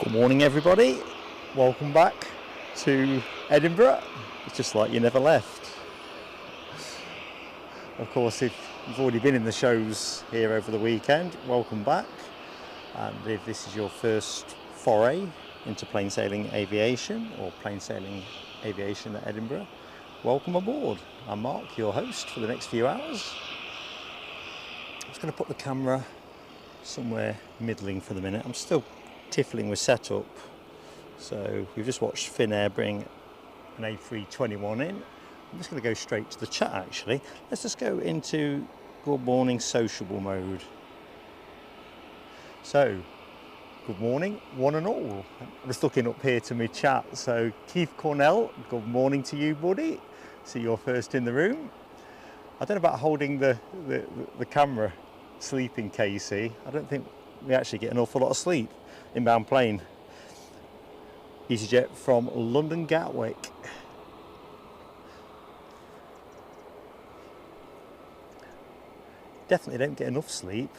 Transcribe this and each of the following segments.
Good morning everybody, welcome back to Edinburgh. It's just like you never left. Of course, if you've already been in the shows here over the weekend, welcome back. And if this is your first foray into plain sailing aviation or plain sailing aviation at Edinburgh, welcome aboard. I'm Mark, your host for the next few hours. I'm just going to put the camera somewhere middling for the minute. I'm still tiffling with setup. So we've just watched Finnair bring an A321 in. I'm just going to go straight to the chat actually. Let's just go into good morning sociable mode. So, good morning one and all. I'm just looking up here to my chat. So Keith Cornell, good morning to you buddy. See you're first in the room. I don't know about holding the camera sleeping Casey. I don't think we actually get an awful lot of sleep. Inbound plane, EasyJet from London Gatwick. Definitely don't get enough sleep.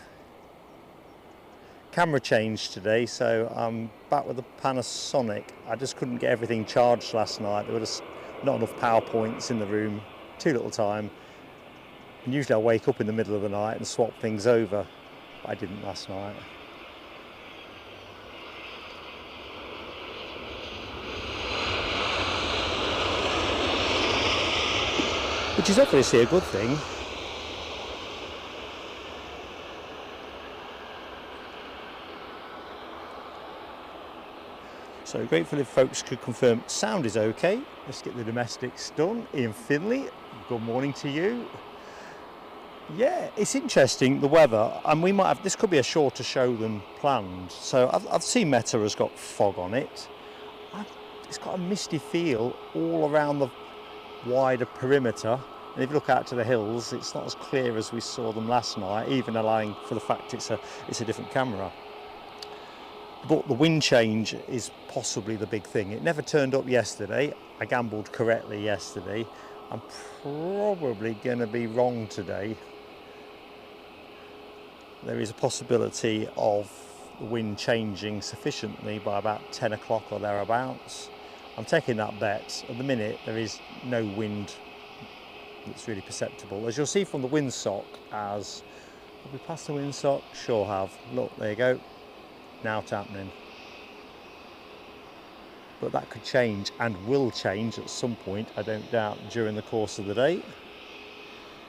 Camera change today, so I'm back with the Panasonic. I just couldn't get everything charged last night. There were just not enough power points in the room, too little time. And usually I wake up in the middle of the night and swap things over, but I didn't last night. Which is obviously a good thing. So grateful if folks could confirm sound is okay. Let's get the domestics done. Ian Finley, good morning to you. Yeah, it's interesting, the weather, and we might have, this could be a shorter show than planned. So I've seen Meta has got fog on it. It's got a misty feel all around the wider perimeter, and if you look out to the hills, it's not as clear as we saw them last night, even allowing for the fact it's a different camera. But the wind change is possibly the big thing. It never turned up yesterday. I gambled correctly yesterday. I'm probably going to be wrong today. There is a possibility of the wind changing sufficiently by about 10 o'clock or thereabouts. I'm taking that bet. At the minute, there is no wind that's really perceptible. As you'll see from the windsock, have we passed the windsock? Sure have. Look, there you go. Now it's happening. But that could change and will change at some point, I don't doubt, during the course of the day.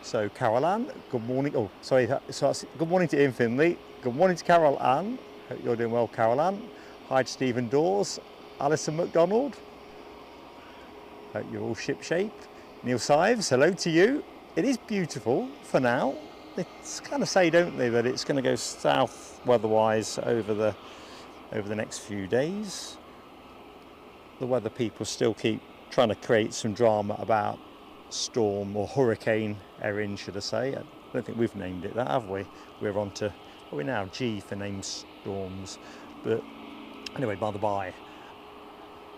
So Carol Ann, good morning. Oh, sorry. So good morning to Ian Finley. Good morning to Carol Ann. Hope you're doing well, Carol Ann. Hi to Stephen Dawes. Alison McDonald. Hope you're all shipshape. Neil Sives, hello to you. It is beautiful for now. They kind of say, don't they, that it's going to go south weather-wise over the next few days. The weather people still keep trying to create some drama about storm or hurricane Erin, should I say. I don't think we've named it that, have we? We're on to, what are we now? G for named storms. But anyway, by the by,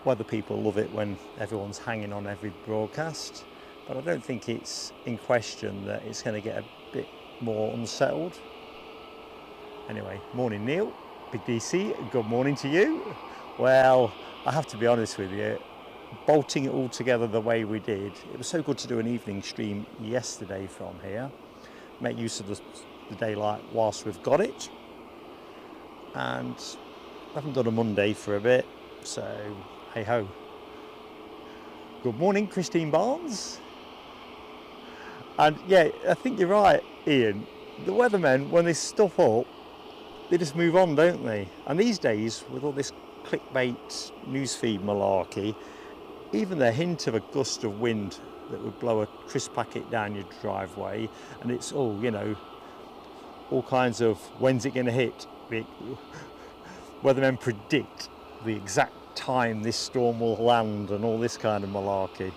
weather people love it when everyone's hanging on every broadcast. But I don't think it's in question that it's going to get a bit more unsettled. Anyway, morning Neil, Big DC, good morning to you. Well, I have to be honest with you, bolting it all together the way we did, it was so good to do an evening stream yesterday from here, make use of the daylight whilst we've got it, and I haven't done a Monday for a bit, so hey ho. Good morning Christine Barnes. And yeah, I think you're right, Ian. The weathermen, when they stuff up, they just move on, don't they? And these days, with all this clickbait newsfeed malarkey, even the hint of a gust of wind that would blow a crisp packet down your driveway, and it's all, you know, all kinds of when's it going to hit? Weathermen predict the exact time this storm will land and all this kind of malarkey.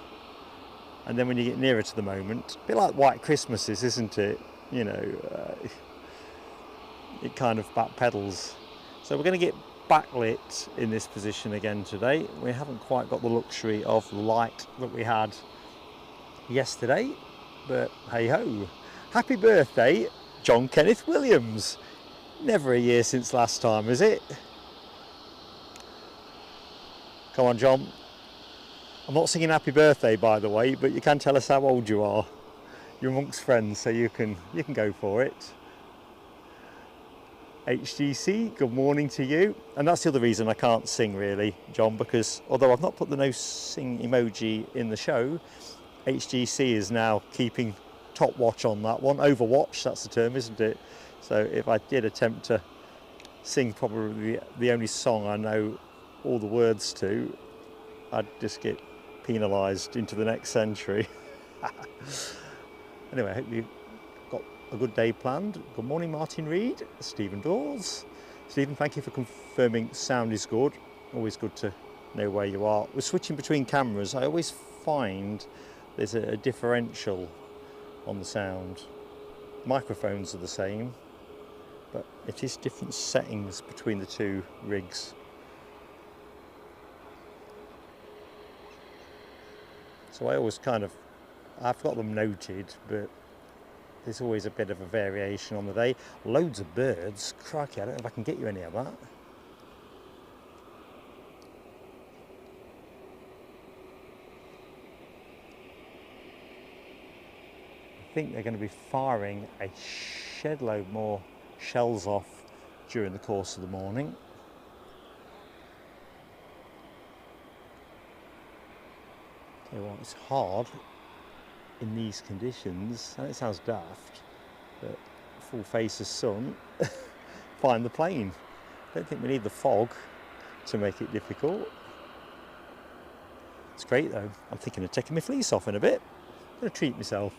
And then when you get nearer to the moment, a bit like White Christmases, isn't it? You know, it kind of backpedals. So we're going to get backlit in this position again today. We haven't quite got the luxury of light that we had yesterday, but hey ho. Happy birthday, John Kenneth Williams. Never a year since last time, is it? Come on, John. I'm not singing happy birthday, by the way, but you can tell us how old you are. You're amongst friends, so you can go for it. HGC, good morning to you. And that's the other reason I can't sing really, John, because although I've not put the no sing emoji in the show, HGC is now keeping top watch on that one. Overwatch, that's the term, isn't it? So if I did attempt to sing probably the only song I know all the words to, I'd just get penalised into the next century. Anyway, I hope you've got a good day planned. Good morning, Martin Reed, Stephen Dawes. Stephen, thank you for confirming sound is good. Always good to know where you are. We're switching between cameras. I always find there's a differential on the sound. Microphones are the same, but it is different settings between the two rigs. So I always I've got them noted, but there's always a bit of a variation on the day. Loads of birds. Crikey, I don't know if I can get you any of that. I think they're going to be firing a shed load more shells off during the course of the morning. Tell you what, it's hard in these conditions, and it sounds daft, but full face of sun, find the plane. Don't think we need the fog to make it difficult. It's great though. I'm thinking of taking my fleece off in a bit. I'm going to treat myself.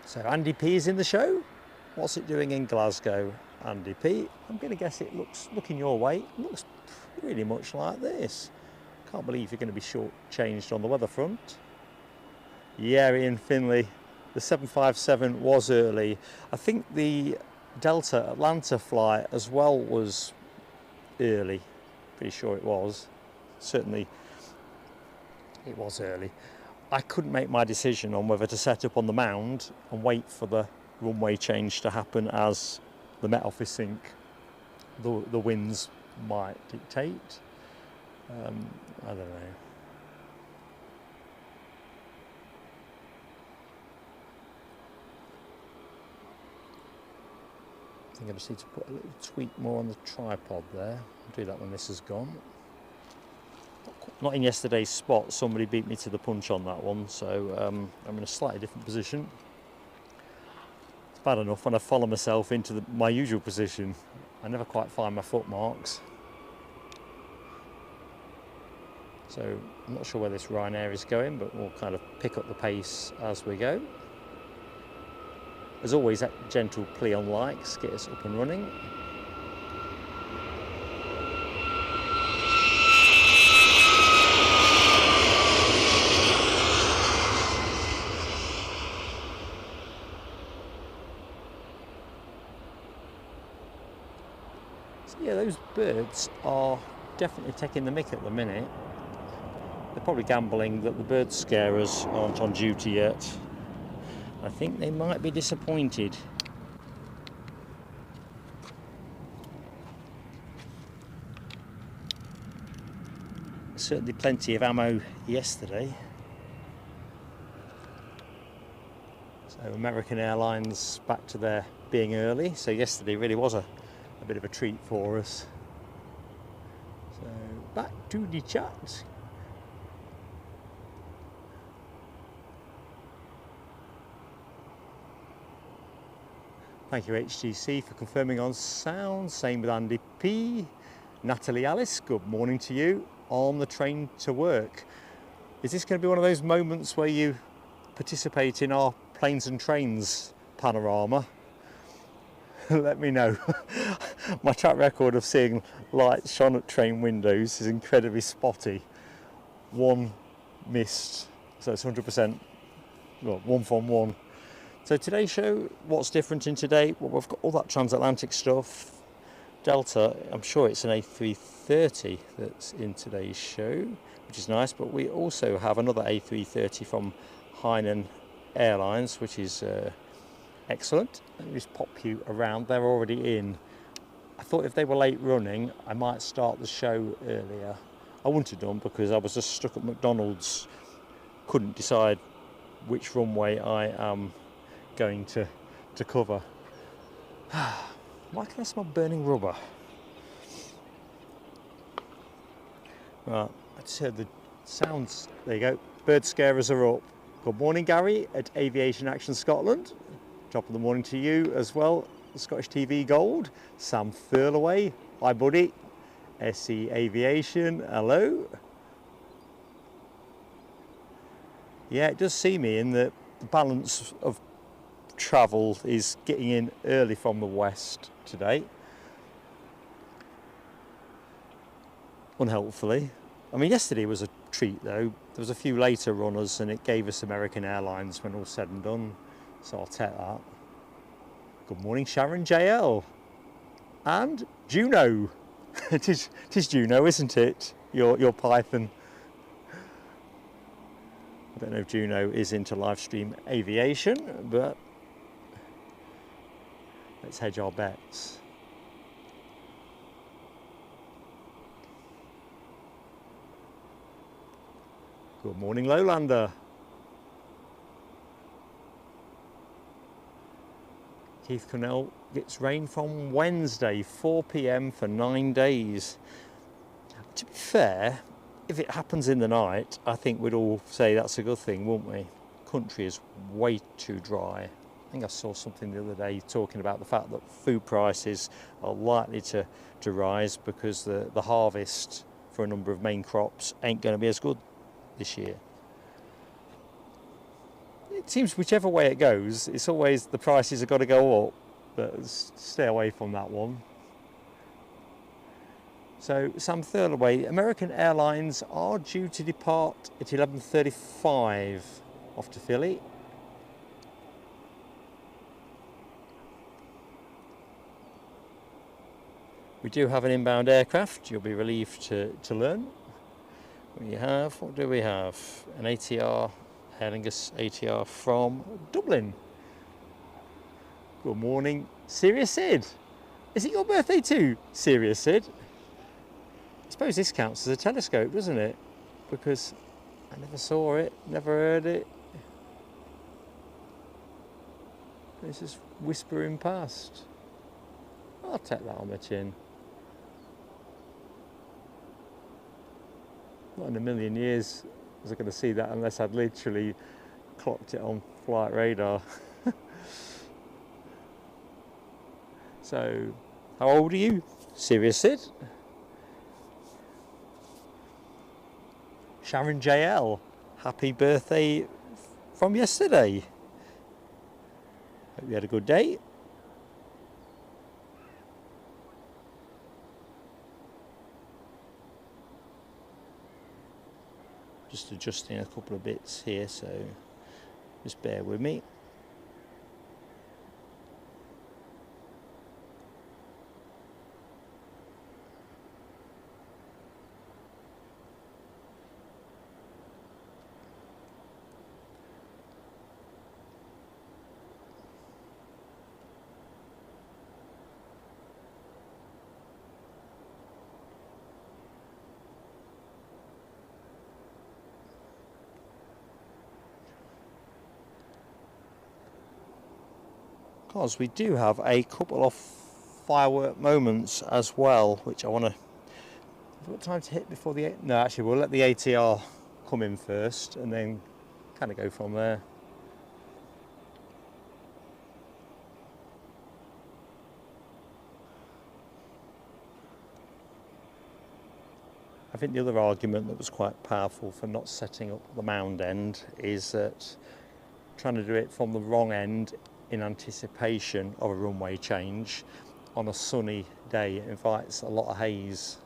So Andy P is in the show. What's it doing in Glasgow, Andy P? I'm going to guess it looking your way, looks really much like this. Can't believe you're going to be short-changed on the weather front. Yeah, Ian Finley, the 757 was early. I think the Delta Atlanta flight as well was early. Pretty sure it was. Certainly it was early. I couldn't make my decision on whether to set up on the mound and wait for the runway change to happen as the Met Office think the winds might dictate. I don't know. I think I just need to put a little tweak more on the tripod there. I'll do that when this is gone. Not in yesterday's spot, somebody beat me to the punch on that one, so I'm in a slightly different position. It's bad enough when I follow myself into my usual position. I never quite find my footmarks. So I'm not sure where this Ryanair is going, but we'll kind of pick up the pace as we go. As always, that gentle plea on likes, get us up and running. So yeah, those birds are definitely taking the mick at the minute. They're probably gambling that the bird scarers aren't on duty yet. I think they might be disappointed. Certainly plenty of ammo yesterday. So American Airlines back to their being early. So yesterday really was a bit of a treat for us. So back to the chat. Thank you HTC for confirming on sound. Same with Andy P. Natalie Alice, good morning to you on the train to work. Is this going to be one of those moments where you participate in our planes and trains panorama? Let me know. My track record of seeing lights shone at train windows is incredibly spotty. One missed, so it's 100%, well, one from one. So today's show, what's different in today? Well, we've got all that transatlantic stuff. Delta, I'm sure it's an A330 that's in today's show, which is nice, but we also have another A330 from Hainan Airlines, which is excellent. Let me just pop you around. They're already in I thought if they were late running, I might start the show earlier. I wouldn't have done because I was just stuck at McDonald's. Couldn't decide which runway I am going to cover. Why can I smell burning rubber? Right, I just heard the sounds. There you go. Bird scarers are up. Good morning, Gary at Aviation Action Scotland. Top of the morning to you as well. Scottish TV Gold. Sam Thurlaway. Hi, buddy. SE Aviation. Hello. Yeah, it does see me in the balance of travel is getting in early from the west today. Unhelpfully. I mean, yesterday was a treat though. There was a few later runners and it gave us American Airlines when all said and done. So I'll take that. Good morning, Sharon JL. And Juno. it is Juno, isn't it? Your Python. I don't know if Juno is into live stream aviation, but let's hedge our bets. Good morning, Lowlander. Keith Cornell gets rain from Wednesday, 4 p.m. for 9 days. To be fair, if it happens in the night, I think we'd all say that's a good thing, wouldn't we? Country is way too dry. I think I saw something the other day talking about the fact that food prices are likely to rise because the harvest for a number of main crops ain't going to be as good this year. It seems whichever way it goes, it's always the prices have got to go up, but stay away from that one. So Sam Thurlaway, American Airlines are due to depart at 11:35 off to Philly. We do have an inbound aircraft, you'll be relieved to learn. What do we have? An ATR, Aer Lingus ATR from Dublin. Good morning, Serious Sid. Is it your birthday too, Serious Sid? I suppose this counts as a telescope, doesn't it? Because I never saw it, never heard it. It's just whispering past. I'll take that on my chin. Not in a million years was I going to see that unless I'd literally clocked it on flight radar. So, how old are you? Serious Sid? Sharon JL, happy birthday from yesterday. Hope you had a good day. Just adjusting a couple of bits here, so just bear with me. Because we do have a couple of firework moments as well, which I want to... Have we got time to hit before the... No, actually, we'll let the ATR come in first and then kind of go from there. I think the other argument that was quite powerful for not setting up the mound end is that trying to do it from the wrong end in anticipation of a runway change on a sunny day, it invites a lot of haze.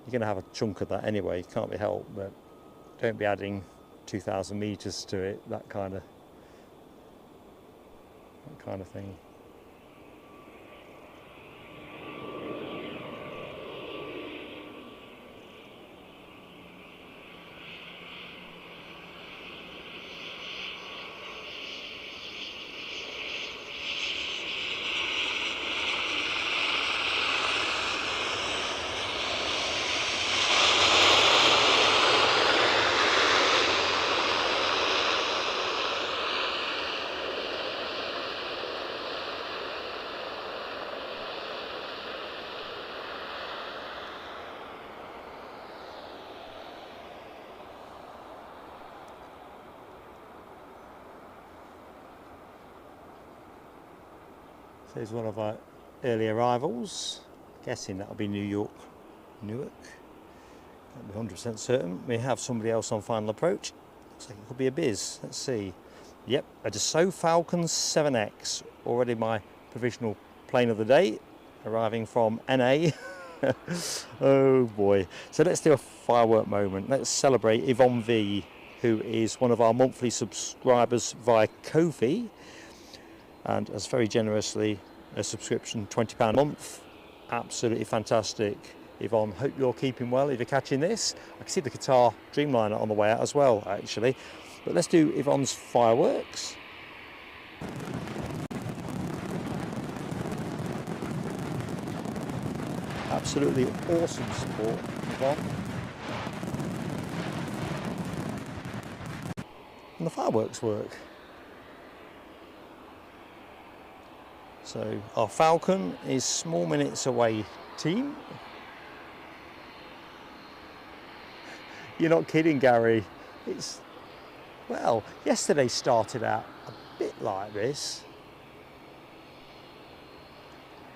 You're going to have a chunk of that anyway, can't be helped, but don't be adding 2,000 metres to it, that kind of thing. So here's one of our early arrivals. Guessing that'll be Newark. Can't be 100% certain. We have somebody else on final approach. Looks like it could be a biz. Let's see. Yep, a Dassault Falcon 7X. Already my provisional plane of the day. Arriving from NA. Oh boy. So let's do a firework moment. Let's celebrate Yvonne V, who is one of our monthly subscribers via Ko-fi and has very generously a subscription, £20 a month. Absolutely fantastic. Yvonne, hope you're keeping well if you're catching this. I can see the Qatar Dreamliner on the way out as well, actually. But let's do Yvonne's fireworks. Absolutely awesome support, Yvonne. And the fireworks work. So our Falcon is small minutes away, team. You're not kidding, Gary. It's, well, yesterday started out a bit like this.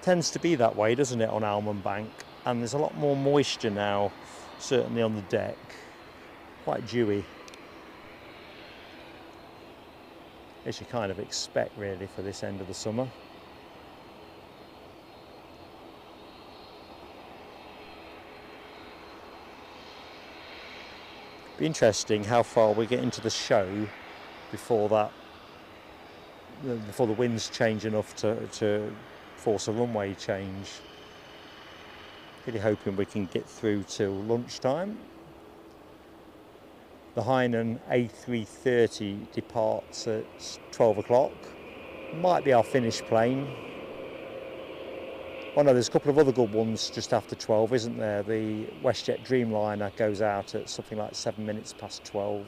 Tends to be that way, doesn't it, on Almond Bank? And there's a lot more moisture now, certainly on the deck. Quite dewy. As you kind of expect, really, for this end of the summer. Be interesting how far we get into the show before the winds change enough to force a runway change. Really hoping we can get through till lunchtime. The Hainan A330 departs at 12 o'clock. Might be our finish plane. Oh no, there's a couple of other good ones just after 12, isn't there? The WestJet Dreamliner goes out at something like 7 minutes past 12.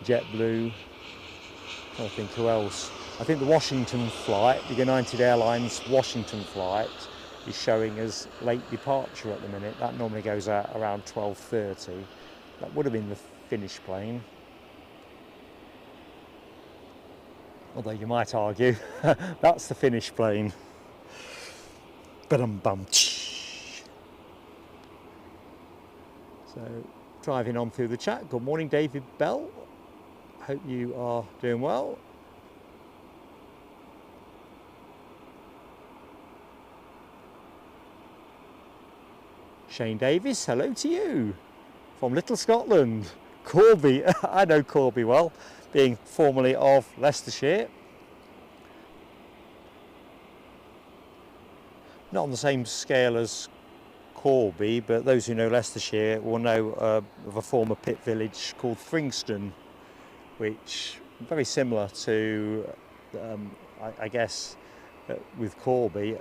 JetBlue. I don't think who else. I think the Washington flight, the United Airlines Washington flight, is showing as late departure at the minute. That normally goes out around 12:30. That would have been the finish plane. Although you might argue that's the finish plane. Ba-dum-bum. So driving on through the chat. Good morning, David Bell. Hope you are doing well. Shane Davis, hello to you from Little Scotland. Corby, I know Corby well, being formerly of Leicestershire. Not on the same scale as Corby, but those who know Leicestershire will know of a former pit village called Fringston, which is very similar to, I guess, with Corby,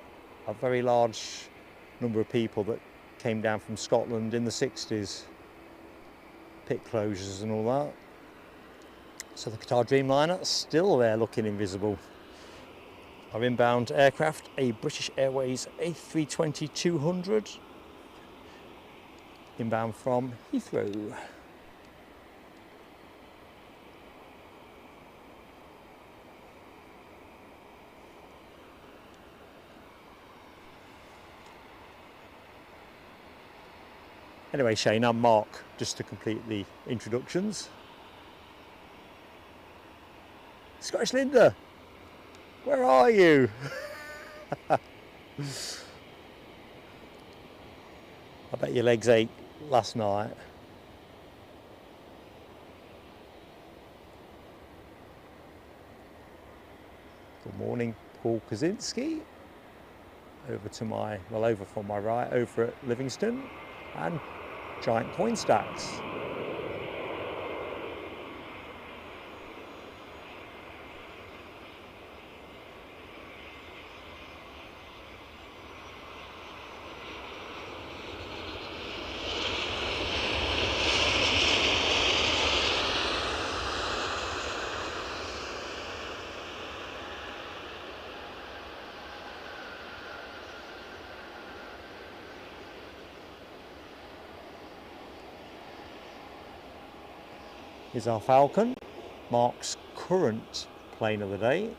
a very large number of people that came down from Scotland in the 60s. Pit closures and all that. So the Qatar Dreamliner still there looking invisible. Our inbound aircraft, a British Airways A320-200, inbound from Heathrow. Anyway, Shane, I'm Mark, just to complete the introductions. Scottish Linda, where are you? I bet your legs ached last night. Good morning, Paul Kaczynski. Over to my, well, over from my right, over at Livingston, and giant coin stacks. Is our Falcon, Mark's current plane of the day.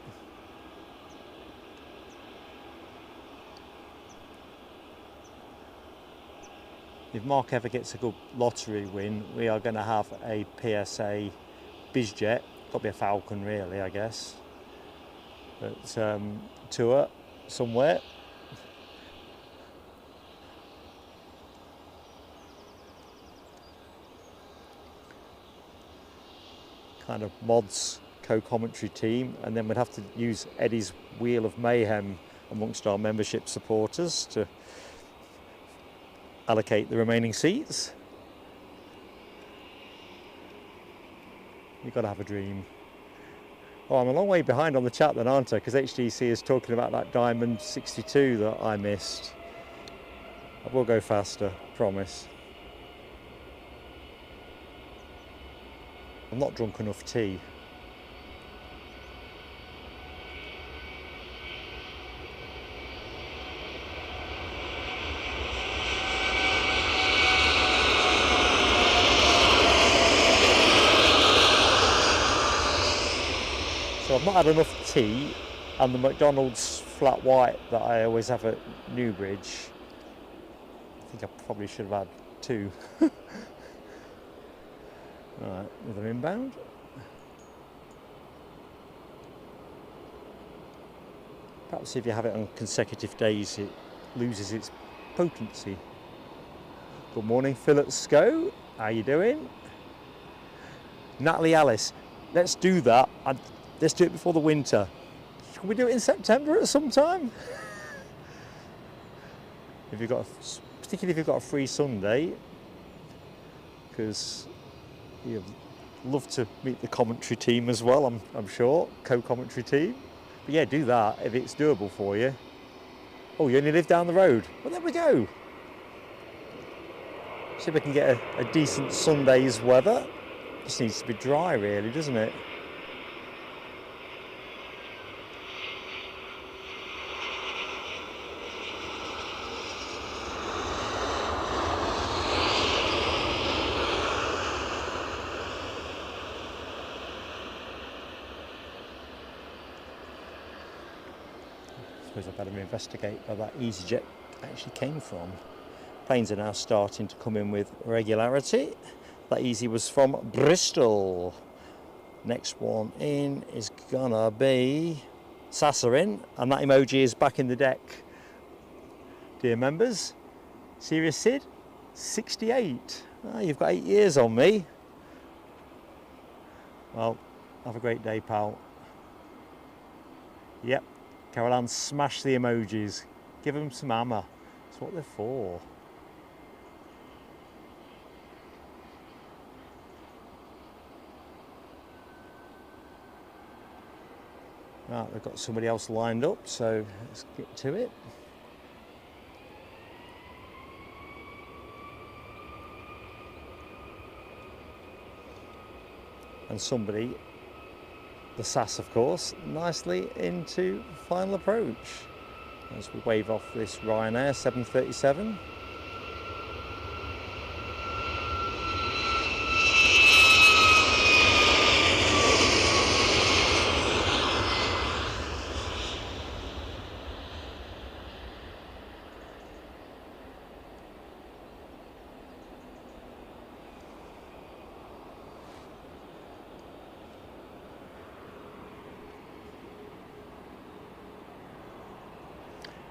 If Mark ever gets a good lottery win, we are going to have a PSA BizJet, got to be a Falcon really, I guess, but tour somewhere. Kind of mods co-commentary team, and then we'd have to use Eddie's Wheel of Mayhem amongst our membership supporters to allocate the remaining seats. You've got to have a dream. Oh, I'm a long way behind on the chat then, aren't I? Because HDC is talking about that Diamond 62 that I missed. I will go faster, promise. I'm not drunk enough tea. So I've not had enough tea, and the McDonald's flat white that I always have at Newbridge, I think I probably should have had 2. Alright, another inbound. Perhaps if you have it on consecutive days it loses its potency. Good morning, Philip Sco. How you doing? Natalie Alice, let's do that. And let's do it before the winter. Can we do it in September at some time? If you've got, particularly if you've got a free Sunday, because you'd love to meet the commentary team as well, I'm sure, co-commentary team. But yeah, do that if it's doable for you. Oh, you only live down the road? Well, there we go. See if we can get a decent Sunday's weather. Just needs to be dry really, doesn't it? I suppose I better investigate where that EasyJet actually came from. Planes are now starting to come in with regularity. That Easy was from Bristol. Next one in is gonna be Sassarin, and that emoji is back in the deck. Dear members, Serious Sid, 68. Oh, you've got 8 years on me. Well, have a great day, pal. Yep. Caroline, smash the emojis. Give them some hammer. That's what they're for. Right, we've got somebody else lined up, so let's get to it. And somebody, the SAS of course, nicely into final approach as we wave off this Ryanair 737.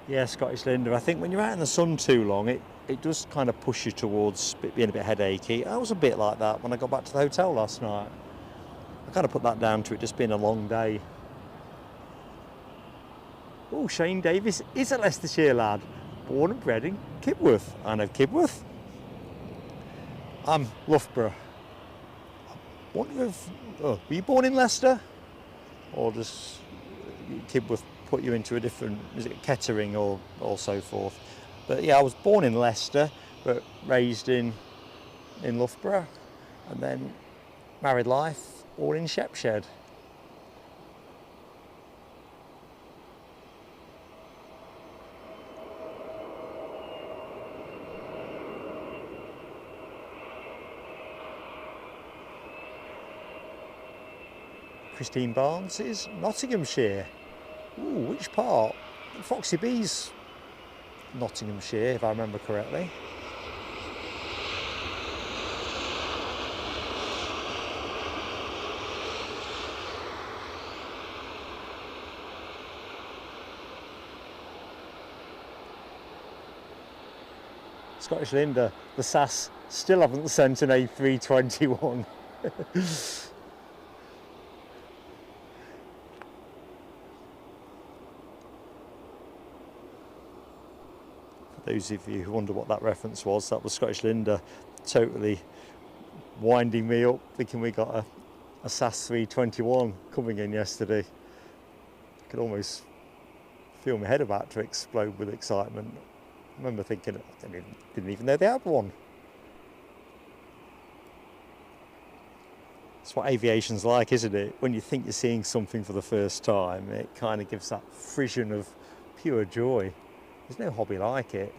Yeah, Scottish Linda. I think when you're out in the sun too long, it does kind of push you towards being a bit headachy. I was a bit like that when I got back to the hotel last night. I kind of put that down to it just being a long day. Oh, Shane Davis is a Leicestershire lad, born and bred in Kibworth. I know Kibworth. I'm Loughborough. Were you born in Leicester? Or does Kibworth put you into a different, is it Kettering or so forth? But yeah, I was born in Leicester but raised in Loughborough, and then married life all in Shepshed. Christine Barnes's, Nottinghamshire. Ooh, which part? Foxy B's Nottinghamshire, if I remember correctly. Scottish Linda, the SAS still haven't sent an A321. For those of you who wonder what that reference was, that was Scottish Linda totally winding me up, thinking we got a SAS 321 coming in yesterday. I could almost feel my head about to explode with excitement. I remember thinking, I didn't even know they had one. It's what aviation's like, isn't it? When you think you're seeing something for the first time, it kind of gives that frisson of pure joy. There's no hobby like it.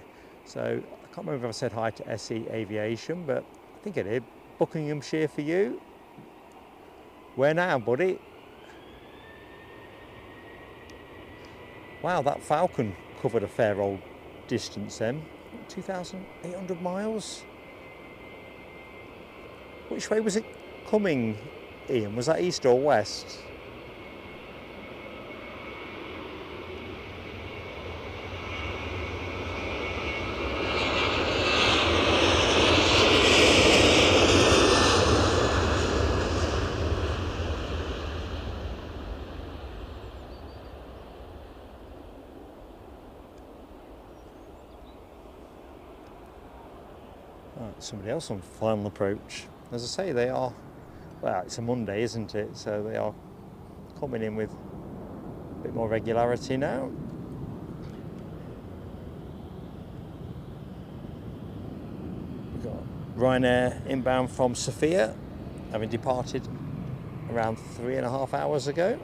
So I can't remember if I said hi to SE Aviation, but I think I did. Buckinghamshire for you. Where now, buddy? Wow, that Falcon covered a fair old distance then. 2,800 miles. Which way was it coming, Ian? Was that east or west? Somebody else on final approach. As I say, they are, well, it's a Monday, isn't it? So they are coming in with a bit more regularity now. We've got Ryanair inbound from Sofia, having departed around 3.5 hours ago.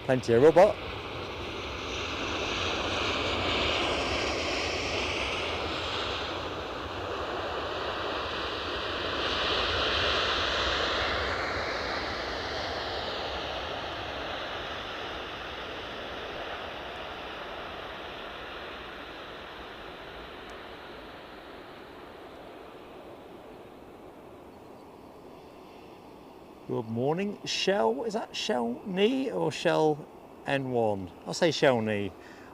Plenty of rubber. Good morning, Shell. Is that Shell Knee or Shell N1? I'll say Shell Knee.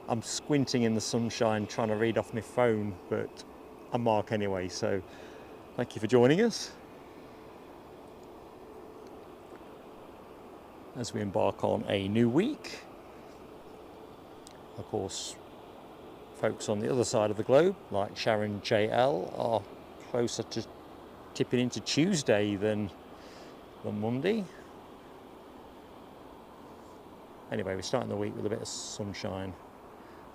I'm squinting in the sunshine trying to read off my phone, but I'm Mark anyway, so thank you for joining us as we embark on a new week. Of course, folks on the other side of the globe, like Sharon JL, are closer to tipping into Tuesday than Monday. Anyway, we're starting the week with a bit of sunshine.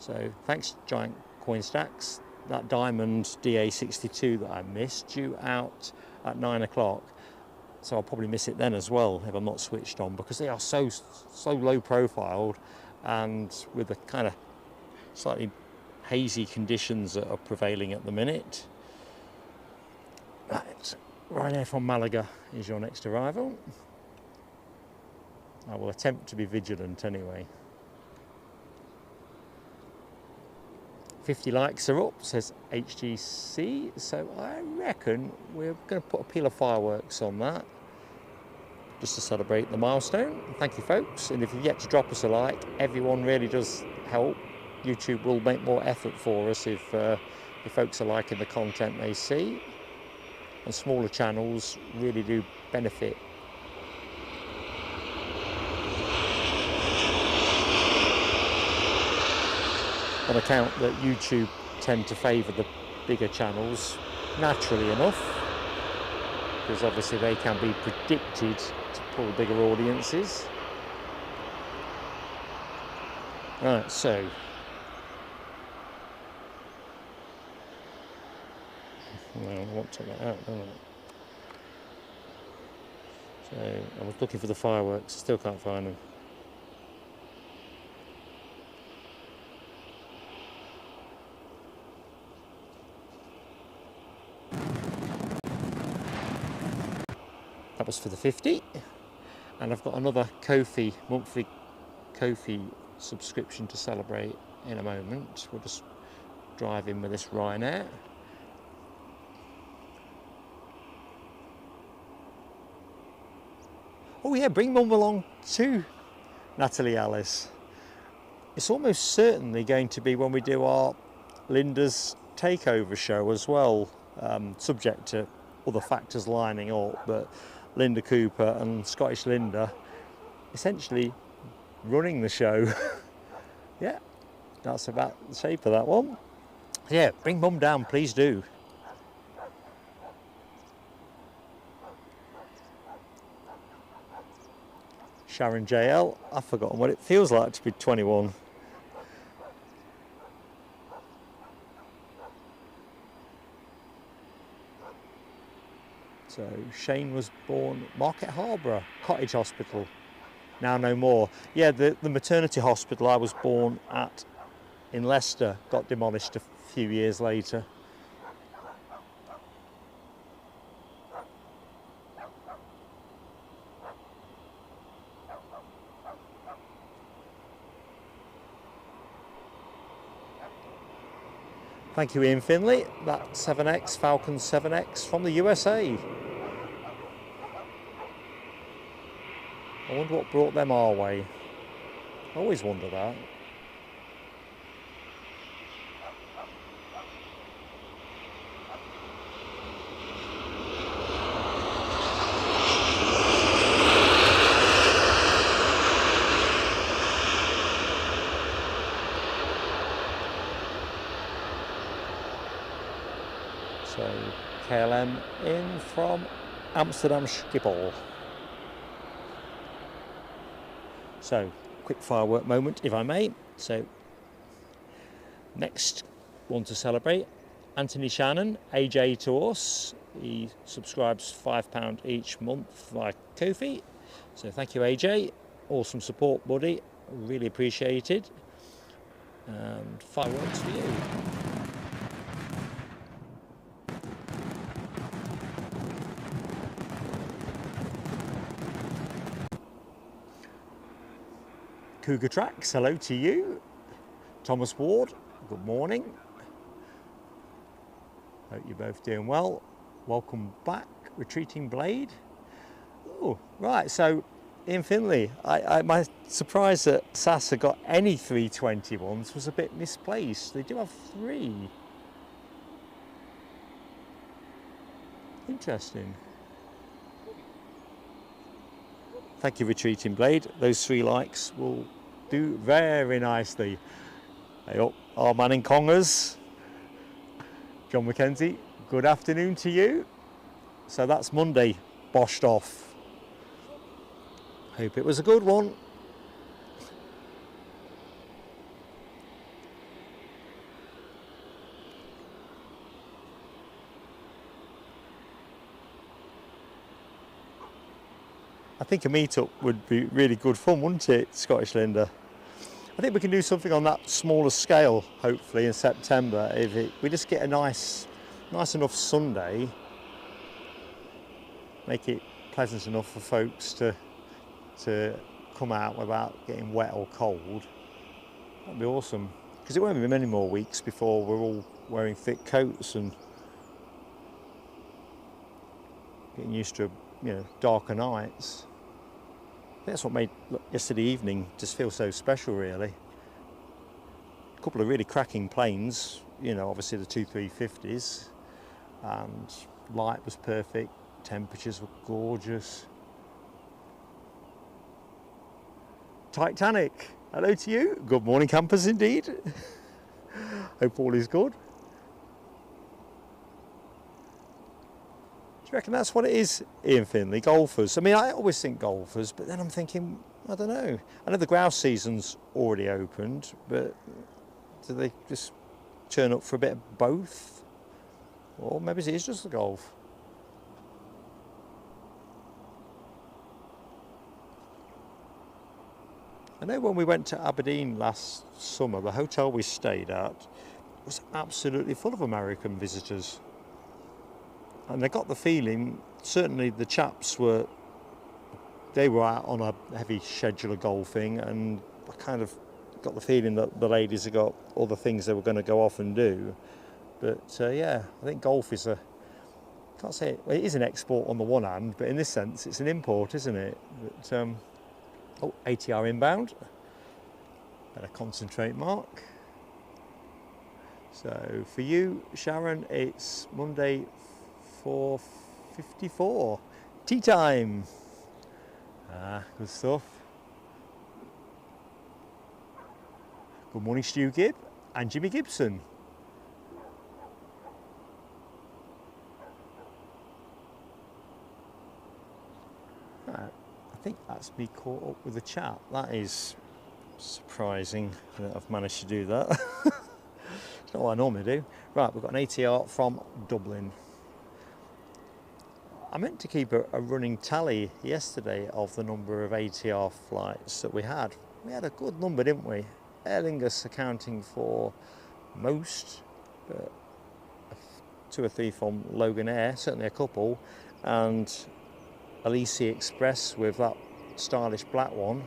So thanks, Giant Coin Stacks. That Diamond DA62 that I missed, due out at 9 o'clock. So I'll probably miss it then as well if I'm not switched on, because they are so low profiled and with the kind of slightly hazy conditions that are prevailing at the minute. Right. Ryanair from Malaga is your next arrival. I will attempt to be vigilant anyway. 50 likes are up, says HGC, so I reckon we're going to put a peal of fireworks on that just to celebrate the milestone. Thank you, folks, and if you've yet to drop us a like, everyone really does help. YouTube will make more effort for us if folks are liking the content they see. And smaller channels really do benefit. On account that YouTube tend to favour the bigger channels, naturally enough, because obviously they can be predicted to pull bigger audiences. Right, so well, I want to take that out, don't I? So I was looking for the fireworks, still can't find them. That was for the 50, and I've got another Ko-fi, monthly Ko-fi subscription to celebrate in a moment. We'll just drive in with this Ryanair. Oh yeah, bring Mum along too, Natalie Alice. It's almost certainly going to be when we do our Linda's takeover show as well, subject to other factors lining up, but Linda Cooper and Scottish Linda essentially running the show. Yeah, that's about the shape of that one. Yeah, bring Mum down, please do. Sharon JL, I've forgotten what it feels like to be 21. So Shane was born Market Harborough Cottage Hospital, now no more. Yeah, the maternity hospital I was born at in Leicester got demolished a few years later. Thank you, Ian Finley. That 7X, Falcon 7X from the USA. I wonder what brought them our way. I always wonder that. So KLM in from Amsterdam Schiphol. So quick firework moment, if I may. So next one to celebrate, Anthony Shannon, AJ to us. He subscribes £5 each month via Ko-fi. So thank you, AJ. Awesome support, buddy. Really appreciated. And fireworks for you. Cougar Tracks, hello to you. Thomas Ward, good morning. Hope you're both doing well. Welcome back, Retreating Blade. Oh, right, so Ian Finley, my surprise that SAS got any 321s was a bit misplaced. They do have 3. Interesting. Thank you, Retreating Blade. Those 3 likes will do very nicely. Hey up, our man in Congers, John McKenzie, good afternoon to you. So that's Monday, boshed off. Hope it was a good one. I think a meet-up would be really good fun, wouldn't it, Scottish Linda? I think we can do something on that smaller scale, hopefully, in September. If we just get a nice enough Sunday, make it pleasant enough for folks to come out without getting wet or cold. That'd be awesome. Because it won't be many more weeks before we're all wearing thick coats and getting used to, darker nights. I think that's what made yesterday evening just feel so special, really. A couple of really cracking planes, obviously the 2 350s, and light was perfect, temperatures were gorgeous. Titanic, hello to you. Good morning, campers, indeed. Hope all is good. Do you reckon that's what it is, Ian Finley? Golfers? I mean, I always think golfers, but then I'm thinking, I don't know. I know the grouse season's already opened, but do they just turn up for a bit of both? Or maybe it is just the golf. I know when we went to Aberdeen last summer, the hotel we stayed at was absolutely full of American visitors. And I got the feeling, certainly the chaps were out on a heavy schedule of golfing, and I kind of got the feeling that the ladies have got other things they were going to go off and do. But yeah, I think golf is can't say it, well, it is an export on the one hand, but in this sense it's an import, isn't it? But, oh, ATR inbound. Better concentrate, Mark. So for you, Sharon, it's Monday 4:54. Tea time. Good stuff. Good morning, Stu Gibb and Jimmy Gibson. I think that's me caught up with the chat. That is surprising that I've managed to do that. It's not what I normally do. Right, we've got an ATR from Dublin. I meant to keep a running tally yesterday of the number of ATR flights that we had. We had a good number, didn't we? Aer Lingus accounting for most, but 2 or 3 from Logan Air, certainly a couple, and Alisi Express with that stylish black one.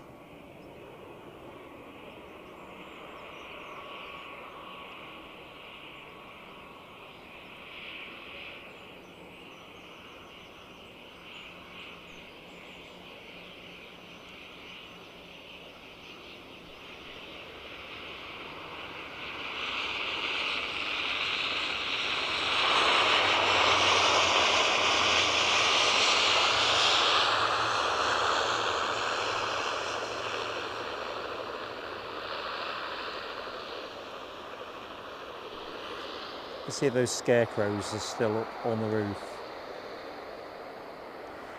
You see those scarecrows are still up on the roof.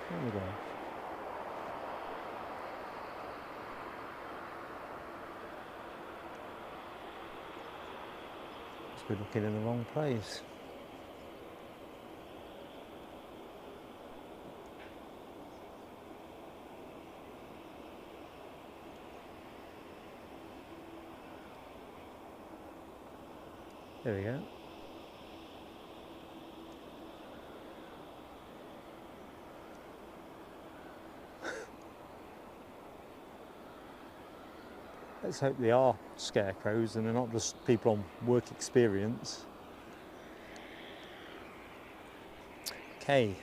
There we go. Must be looking in the wrong place. There we go. Let's hope they are scarecrows and they're not just people on work experience. Okay,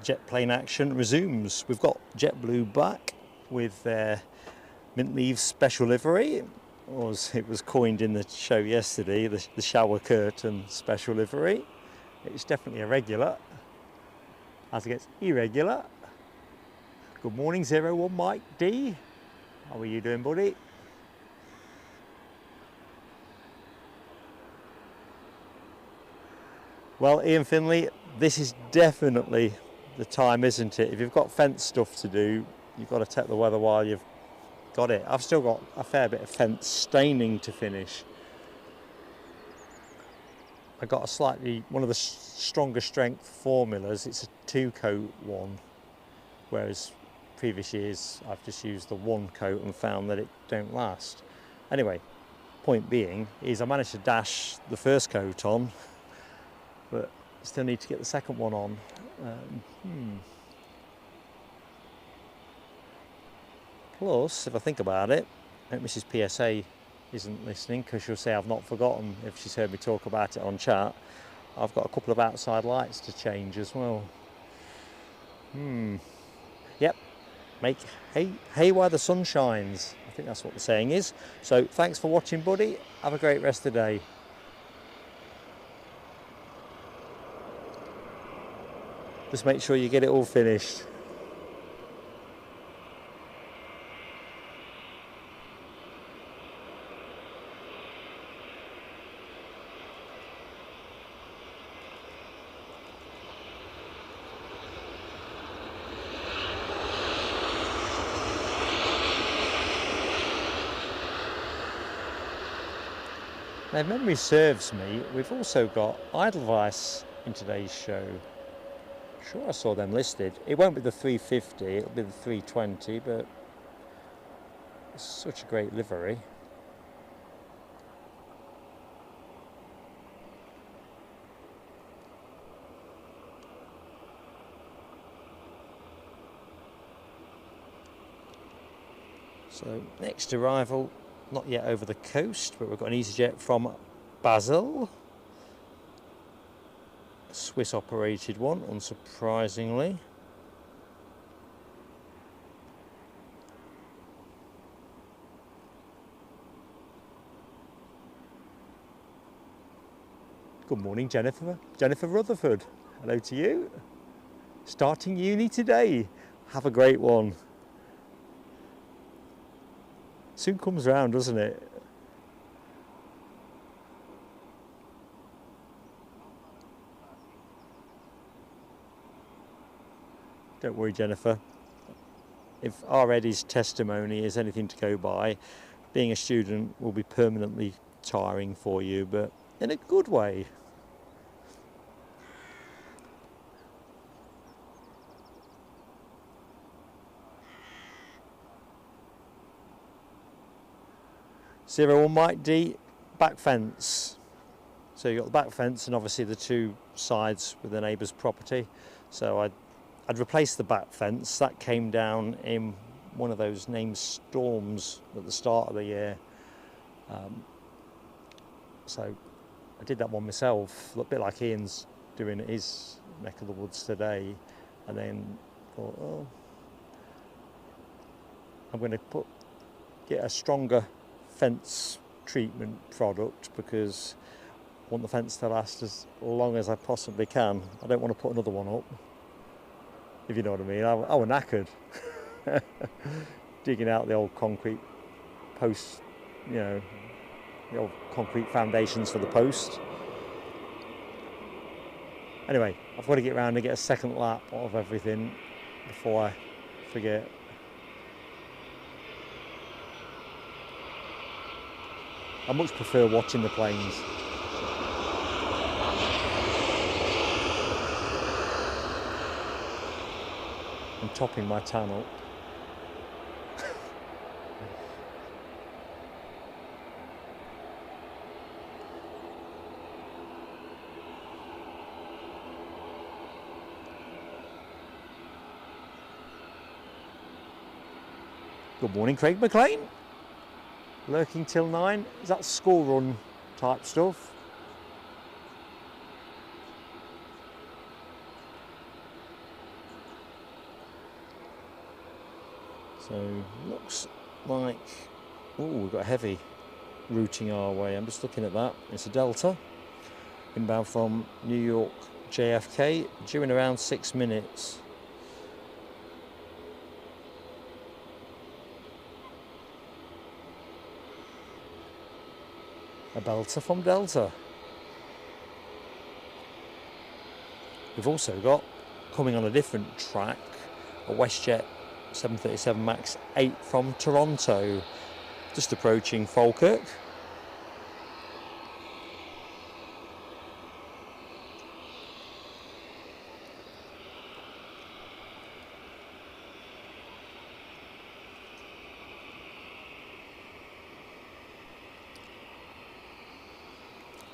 jet plane action resumes. We've got JetBlue back with their mint leaf special livery, as it was coined in the show yesterday, the shower curtain special livery. It's definitely a regular as it gets irregular. Good morning, 01 Mike D. How are you doing, buddy? Well, Ian Finley, this is definitely the time, isn't it? If you've got fence stuff to do, you've got to take the weather while you've got it. I've still got a fair bit of fence staining to finish. I got one of the stronger strength formulas. It's a 2-coat one, whereas previous years I've just used the 1 coat and found that it don't last. Anyway, point being is I managed to dash the first coat on, but still need to get the second one on. Plus, if I think about it, I hope Mrs. PSA isn't listening, because she'll say I've not forgotten if she's heard me talk about it on chat. I've got a couple of outside lights to change as well. Yep. Make hay while the sun shines. I think that's what the saying is. So thanks for watching, buddy. Have a great rest of the day. Just make sure you get it all finished. Now, if memory serves me, we've also got Edelweiss in today's show. Sure, I saw them listed. It won't be the 350, it'll be the 320, but Such a great livery. So next arrival, not yet over the coast, but we've got an EasyJet from Basel. A Swiss operated one, unsurprisingly. Good morning, Jennifer Rutherford. Hello to you. Starting uni today. Have a great one. Soon comes round, doesn't it? Don't worry, Jennifer. If our Eddie's testimony is anything to go by, being a student will be permanently tiring for you, but in a good way. Zero 01 Mike D, back fence. So you've got the back fence and obviously the two sides with the neighbour's property. So I'd replaced the back fence. That came down in one of those named storms at the start of the year. So I did that one myself, a bit like Ian's doing his neck of the woods today. And then thought, oh, I'm going to get a stronger fence treatment product because I want the fence to last as long as I possibly can. I don't want to put another one up, if you know what I mean. I was knackered digging out the old concrete posts, you know, the old concrete foundations for the post. Anyway, I've got to get around and get a second lap of everything before I forget. I much prefer watching the planes. I'm topping my tan up. Good morning, Craig McLean. Lurking till 9. Is that school run type stuff? So looks like, oh, we've got a heavy routing our way. I'm just looking at that. It's a Delta inbound from New York JFK, due in around 6 minutes. A belter from Delta. We've also got, coming on a different track, a WestJet 737 MAX 8 from Toronto, just approaching Falkirk.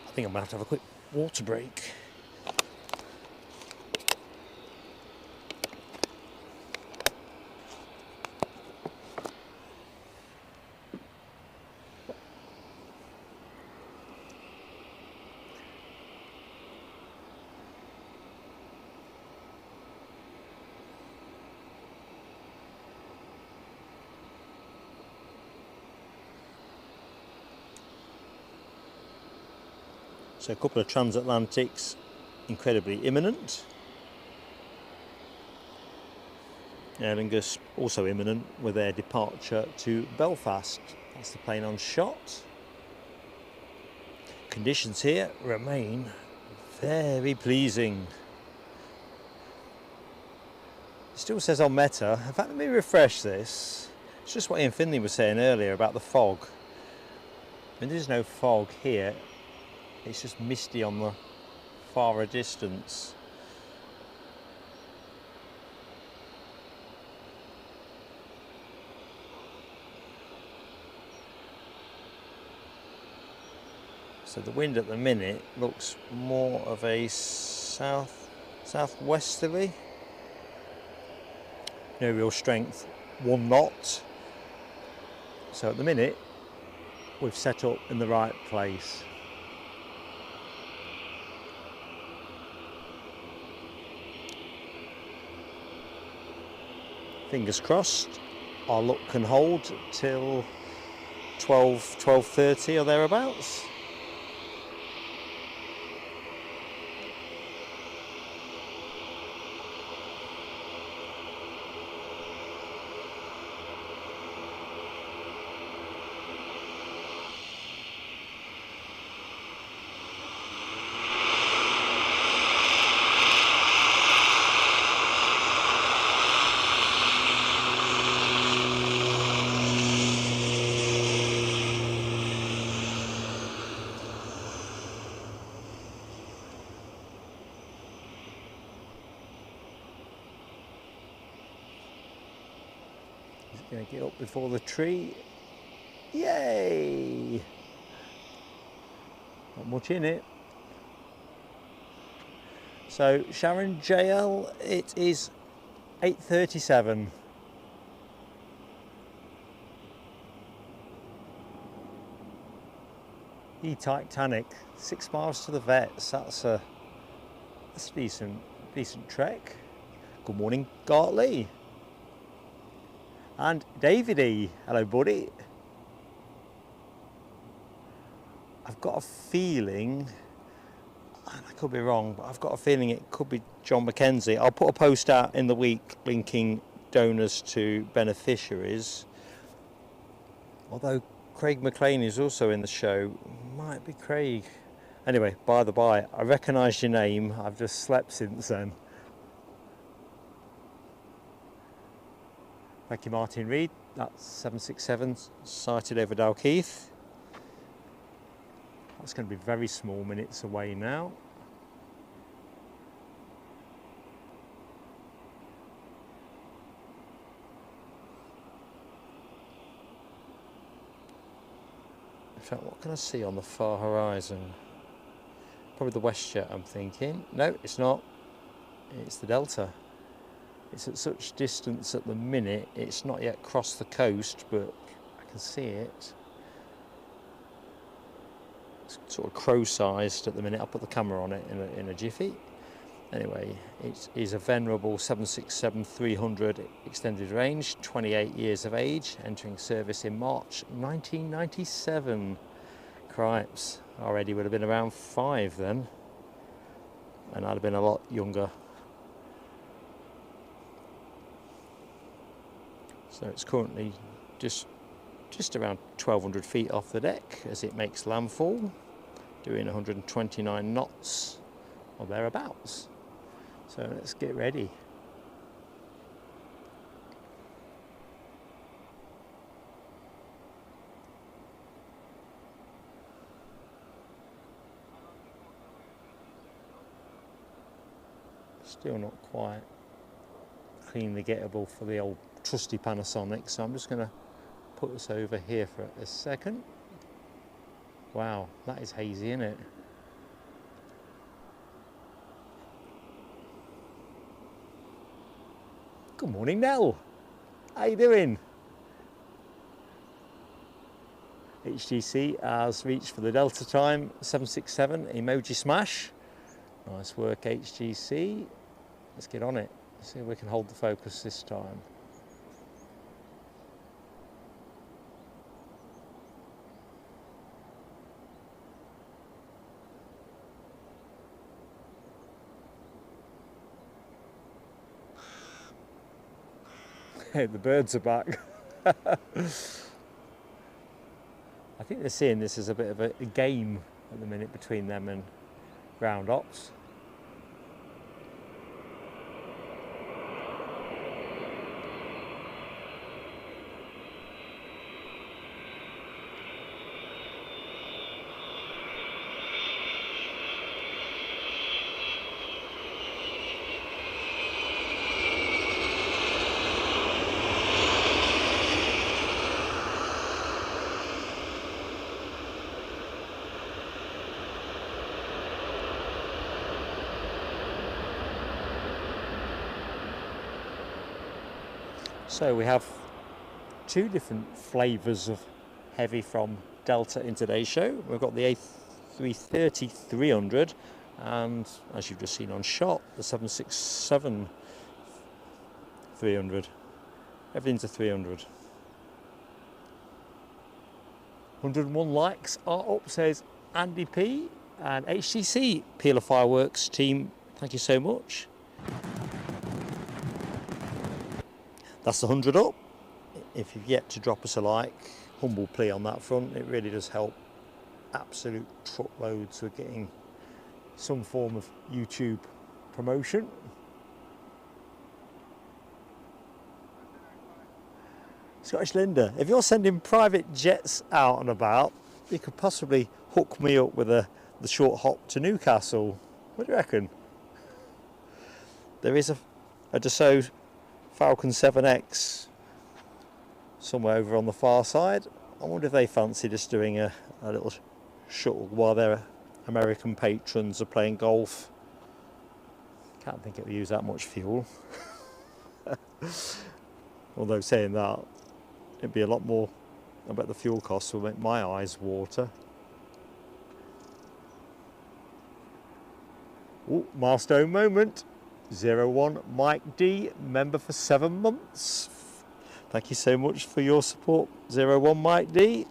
I think I'm going to have a quick water break. So a couple of Transatlantics, incredibly imminent. Aer Lingus also imminent with their departure to Belfast. That's the plane on shot. Conditions here remain very pleasing. It still says on Meta. In fact, let me refresh this. It's just what Ian Finley was saying earlier about the fog. I mean, there's no fog here. It's just misty on the farer distance. So the wind at the minute looks more of a southwesterly. No real strength, 1 knot. So at the minute we've set up in the right place. Fingers crossed our luck can hold till 12:30 or thereabouts. Going to get up before the tree. Yay! Not much in it. So Sharon JL, it is 8:37. Titanic, 6 miles to the vets. That's a decent trek. Good morning, Gartley. And David E. Hello, buddy. I've got a feeling, and I could be wrong, but I've got a feeling it could be John McKenzie. I'll put a post out in the week linking donors to beneficiaries. Although Craig McLean is also in the show. Might be Craig. Anyway, by the by, I recognise your name. I've just slept since then. Thank you, Martin Reed. That's 767 sighted over Dalkeith. That's going to be very small minutes away now. In fact, what can I see on the far horizon? Probably the WestJet, I'm thinking. No, it's not. It's the Delta. It's at such distance at the minute, it's not yet crossed the coast, but I can see it. It's sort of crow-sized at the minute. I'll put the camera on it in a jiffy. Anyway, it is a venerable 767-300 extended range, 28 years of age, entering service in March 1997. Cripes, already would have been around 5 then, and I'd have been a lot younger. So it's currently just around 1,200 feet off the deck as it makes landfall, doing 129 knots or thereabouts. So let's get ready. Still not quite cleanly gettable for the old trusty Panasonic, so I'm just going to put this over here for a second. Wow, that is hazy, isn't it? Good morning, Nell. How you doing? HTC has reached for the Delta time, 767 emoji smash. Nice work, HTC. Let's get on it. See if we can hold the focus this time. Hey, the birds are back. I think they're seeing this as a bit of a game at the minute between them and ground ops. So we have two different flavours of heavy from Delta in today's show. We've got the A330-300 and, as you've just seen on shot, the 767-300. Everything's a 300. 101 likes are up, says Andy P. And HTC Peeler Fireworks team, thank you so much. That's the 100 up. If you've yet to drop us a like, humble plea on that front. It really does help. Absolute truckloads of getting some form of YouTube promotion. Scottish Linda, if you're sending private jets out and about, you could possibly hook me up with the short hop to Newcastle. What do you reckon? There is a Dassault Falcon 7X somewhere over on the far side. I wonder if they fancy just doing a little shuttle while their American patrons are playing golf. Can't think it would use that much fuel. Although saying that, it'd be a lot more. I bet the fuel costs will make my eyes water. Ooh, milestone moment. 01 Mike D, member for 7 months. Thank you so much for your support, 01 Mike D.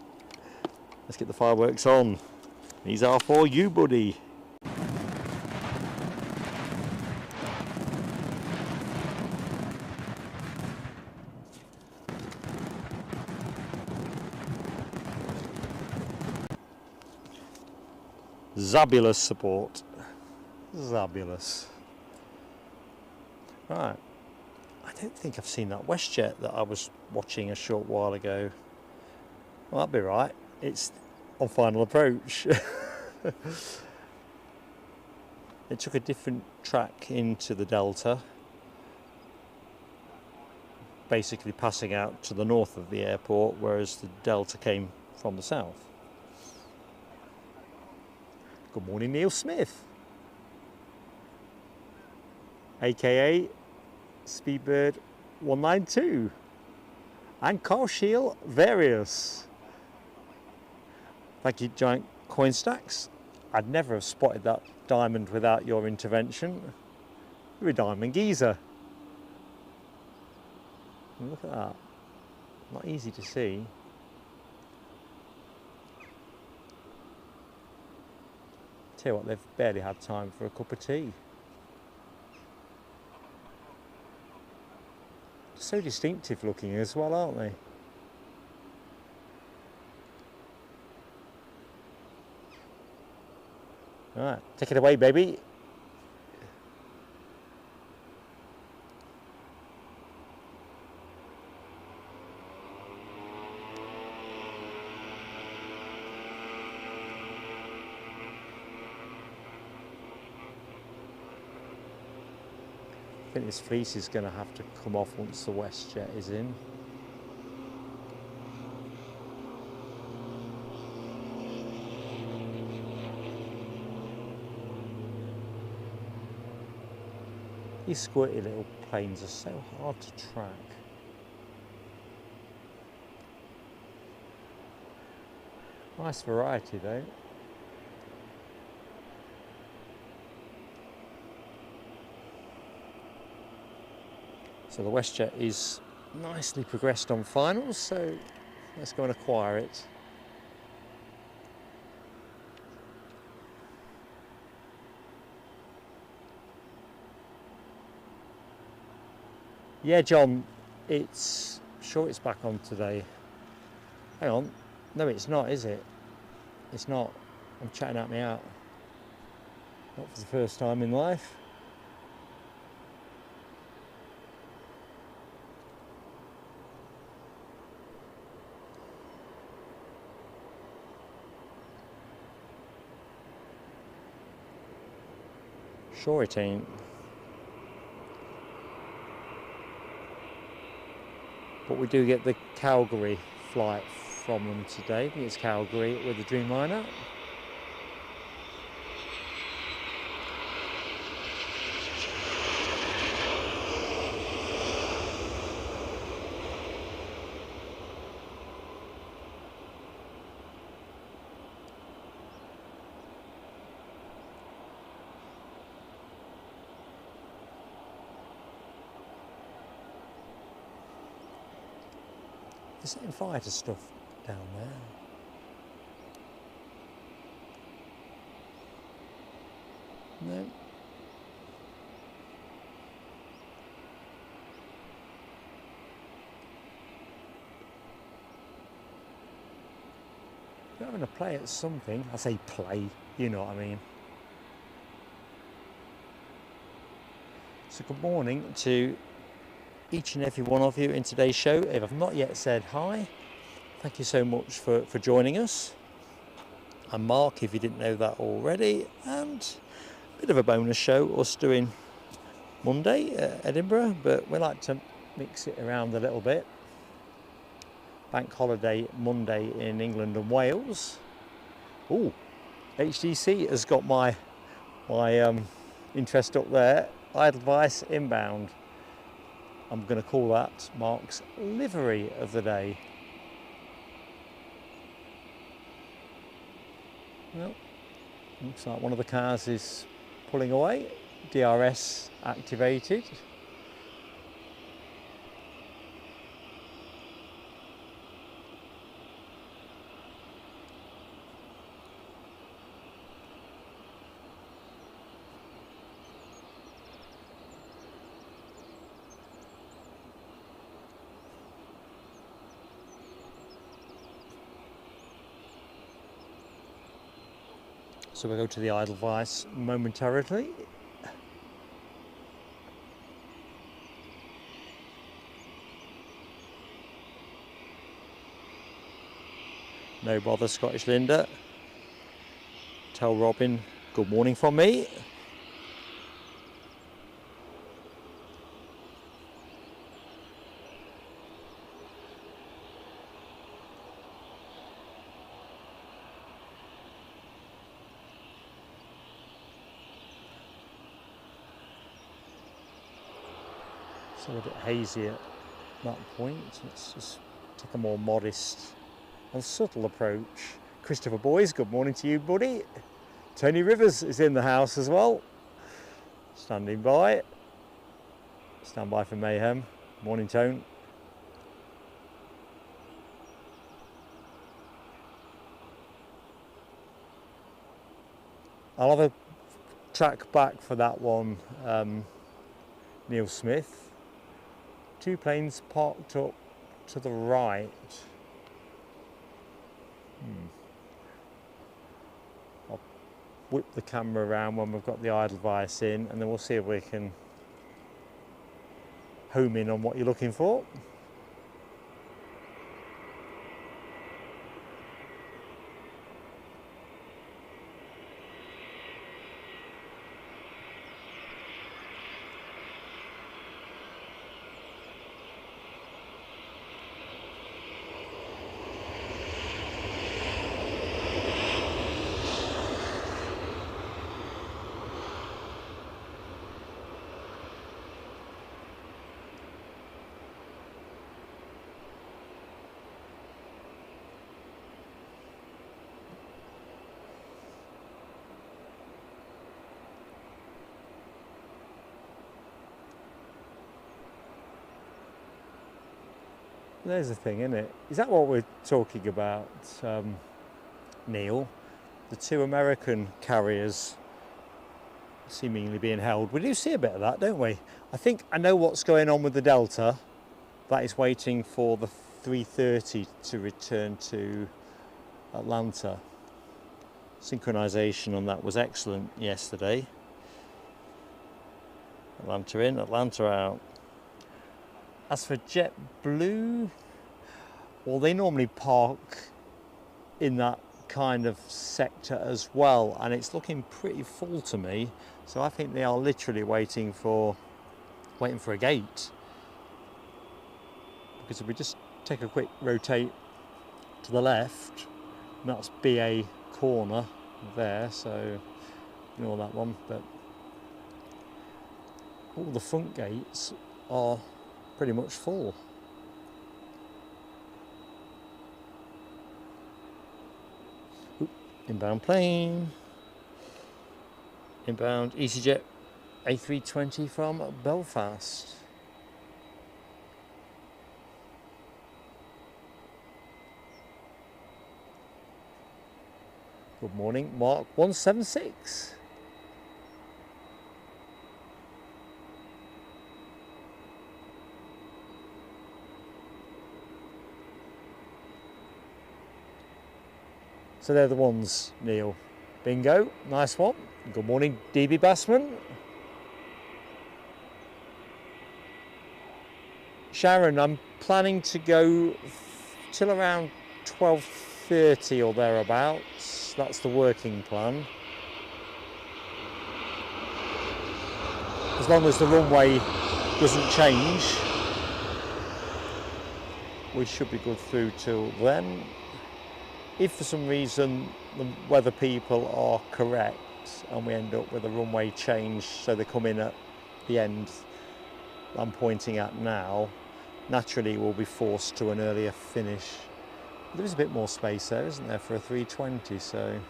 Let's get the fireworks on. These are for you, buddy. Zabulous support. Zabulous. Right. I don't think I've seen that WestJet that I was watching a short while ago. Well, that'd be right. It's on final approach. It took a different track into the Delta, basically passing out to the north of the airport, whereas the Delta came from the south. Good morning, Neil Smith, aka Speedbird 192, and Carl Shield Various. Thank you, Giant Coin Stacks. I'd never have spotted that diamond without your intervention. You're a diamond geezer. Look at that. Not easy to see. Tell you what, they've barely had time for a cup of tea. So distinctive looking as well, aren't they? Alright, take it away, baby. I think this fleece is going to have to come off once the WestJet is in. These squirty little planes are so hard to track. Nice variety though. So the WestJet is nicely progressed on finals, so let's go and acquire it. Yeah, John, it's sure it's back on today. Hang on. No, it's not, is it? It's not. I'm chatting at me out. Not for the first time in life. Sure it ain't. But we do get the Calgary flight from them today. I think it's Calgary with the Dreamliner. They're setting fire to stuff down there. No. They're having a play at something. I say play, you know what I mean. So good morning to each and every one of you in today's show. If I've not yet said hi, thank you so much for joining us. I'm Mark, if you didn't know that already, and a bit of a bonus show, us doing Monday at Edinburgh, but we like to mix it around a little bit. Bank holiday Monday in England and Wales. Oh, HDC has got my interest up there. Edelweiss inbound. I'm going to call that Mark's livery of the day. Well, looks like one of the cars is pulling away. DRS activated. So we'll go to the Edelweiss momentarily. No bother, Scottish Linda. Tell Robin good morning from me. It's a little bit hazy at that point. Let's just take a more modest and subtle approach. Christopher Boys, good morning to you, buddy. Tony Rivers is in the house as well. Standing by. Stand by for mayhem. Morning, Tone. I'll have a track back for that one, Neil Smith. Two planes parked up to the right. I'll whip the camera around when we've got the Edelweiss in, and then we'll see if we can home in on what you're looking for. There's the thing, isn't it? Is that what we're talking about, Neil? The two American carriers seemingly being held. We do see a bit of that, don't we? I think I know what's going on with the Delta. That is waiting for the 330 to return to Atlanta. Synchronization on that was excellent yesterday. Atlanta in, Atlanta out. As for JetBlue, well, they normally park in that kind of sector as well, and it's looking pretty full to me. So I think they are literally waiting for a gate. Because if we just take a quick rotate to the left, and that's BA corner there, so ignore that one. But all the front gates are pretty much full. Oop, inbound plane. Inbound EasyJet A320 from Belfast. Good morning, Mark 176. So they're the ones, Neil. Bingo, nice one. Good morning, DB Bassman. Sharon, I'm planning to go till around 12:30 or thereabouts. That's the working plan. As long as the runway doesn't change, we should be good through till then. If for some reason the weather people are correct and we end up with a runway change, so they come in at the end I'm pointing at now, naturally we'll be forced to an earlier finish. There is a bit more space there, isn't there, for a 320, so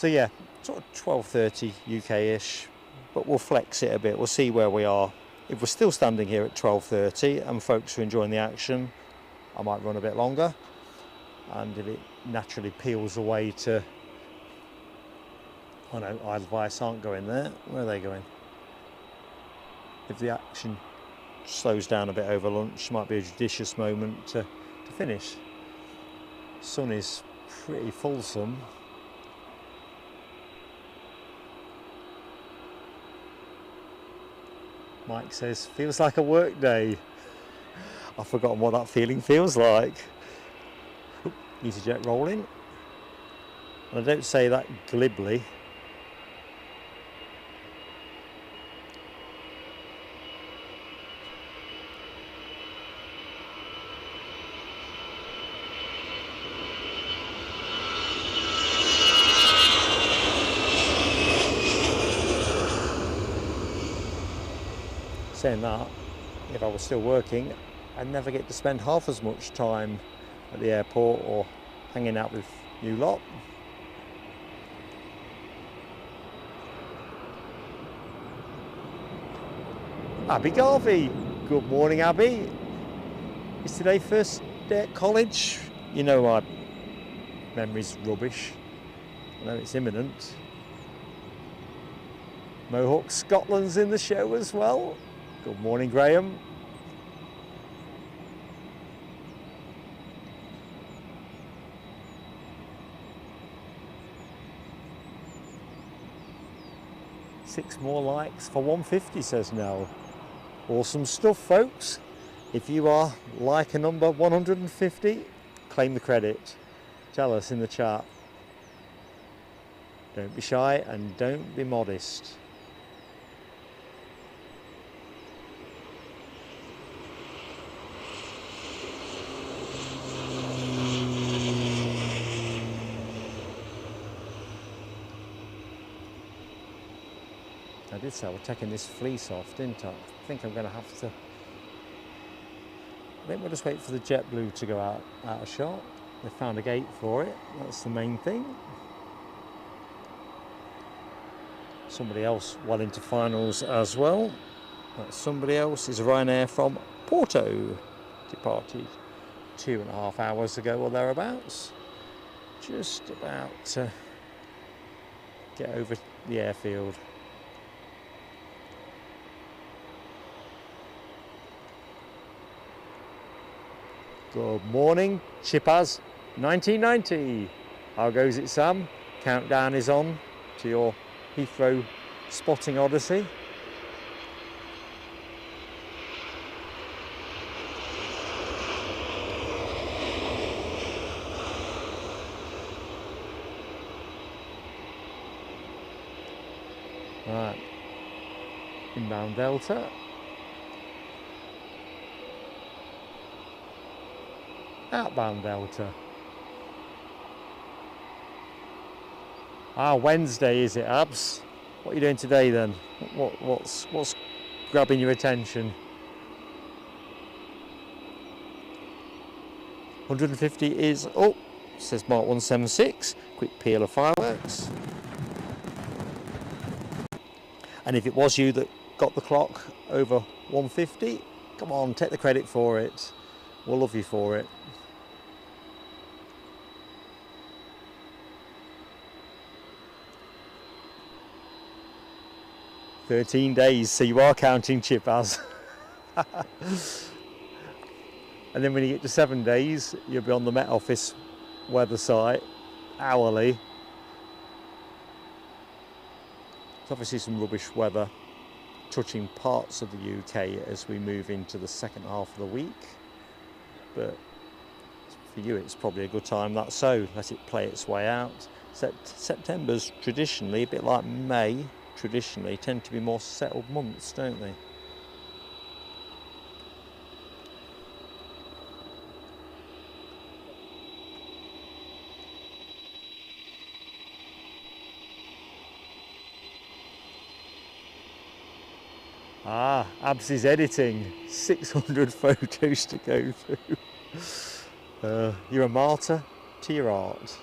yeah, sort of 12:30 UK-ish, but we'll flex it a bit. We'll see where we are. If we're still standing here at 12:30 and folks are enjoying the action, I might run a bit longer, and if it naturally peels away to, oh no, Edelweiss aren't going there. Where are they going? If the action slows down a bit over lunch, might be a judicious moment to finish. Sun is pretty fulsome. Mike says, feels like a work day. I've forgotten what that feeling feels like. EasyJet rolling. And I don't say that glibly. Saying that, if I was still working, I'd never get to spend half as much time at the airport or hanging out with you lot. Abby Garvey, good morning Abby. Is today first day at college? You know my memory's rubbish. I know it's imminent. Mohawk Scotland's in the show as well. Good morning Graham. Six more likes for 150, says Nell. Awesome stuff, folks. If you are like a number 150, claim the credit. Tell us in the chat. Don't be shy and don't be modest. I did say I was taking this fleece off, didn't I? I think I'm going to have to. I think we'll just wait for the JetBlue to go out of shot. They found a gate for it. That's the main thing. Somebody else well into finals as well. That somebody else is Ryanair from Porto. Departed 2.5 hours ago or thereabouts. Just about to get over the airfield. Good morning, Chippaz 1990. How goes it, Sam? Countdown is on to your Heathrow spotting odyssey. Right, inbound Delta. Outbound Delta. Wednesday is it, Abs? What are you doing today then? What's grabbing your attention? 150 is says Mark 176. Quick peel of fireworks. And if it was you that got the clock over 150, come on, take the credit for it. We'll love you for it. 13 days, so you are counting, Chip as. And then when you get to 7 days, you'll be on the Met Office weather site, hourly. It's obviously some rubbish weather touching parts of the UK as we move into the second half of the week. But for you, it's probably a good time, that's so. Let it play its way out. September's traditionally, a bit like May, traditionally tend to be more settled months, don't they? Ah, Abs is editing. 600 photos to go through. You're a martyr to your art.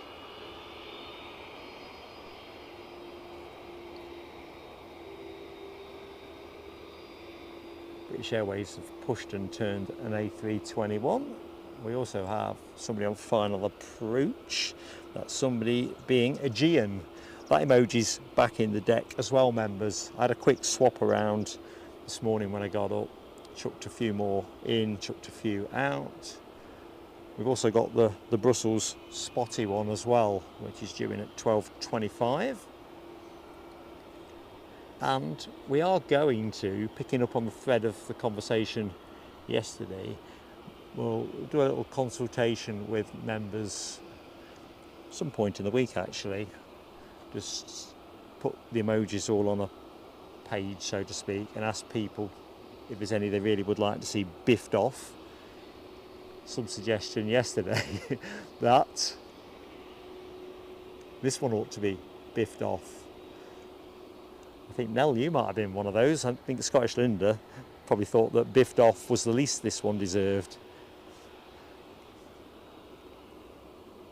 British Airways have pushed and turned an A321. We also have somebody on final approach. That's somebody being Aegean. That emoji's back in the deck as well, members. I had a quick swap around this morning when I got up. Chucked a few more in, chucked a few out. We've also got the Brussels spotty one as well, which is due in at 12:25. And we are going to, picking up on the thread of the conversation yesterday, we'll do a little consultation with members some point in the week actually. Just put the emojis all on a page, so to speak, and ask people if there's any they really would like to see biffed off. Some suggestion yesterday that this one ought to be biffed off. I think, Nell, you might have been one of those. I think Scottish Linda probably thought that biffed off was the least this one deserved.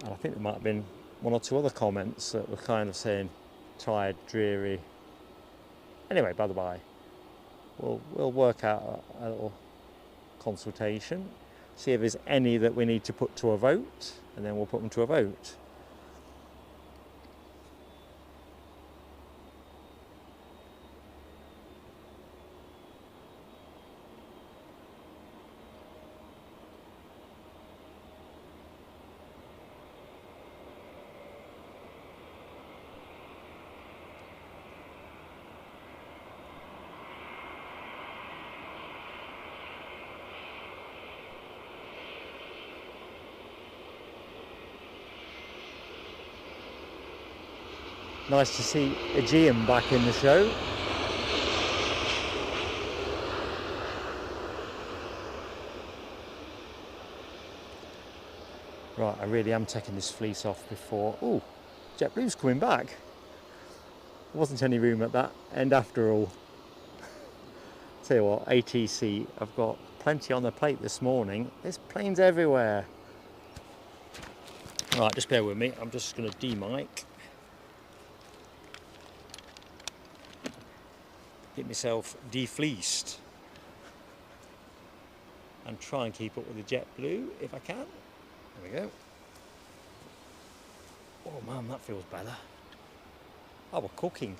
And I think there might have been one or two other comments that were kind of saying tired, dreary. Anyway, by the by, we'll work out a little consultation, see if there's any that we need to put to a vote, and then we'll put them to a vote. Nice to see Aegean back in the show. Right, I really am taking this fleece off before. Oh, JetBlue's coming back. There wasn't any room at that end after all. Tell you what, ATC, I've got plenty on the plate this morning. There's planes everywhere. Right, just bear with me. I'm just going to de-mic. Get myself defleeced and try and keep up with the JetBlue if I can. There we go. Oh man, that feels better. Oh, we're cooking.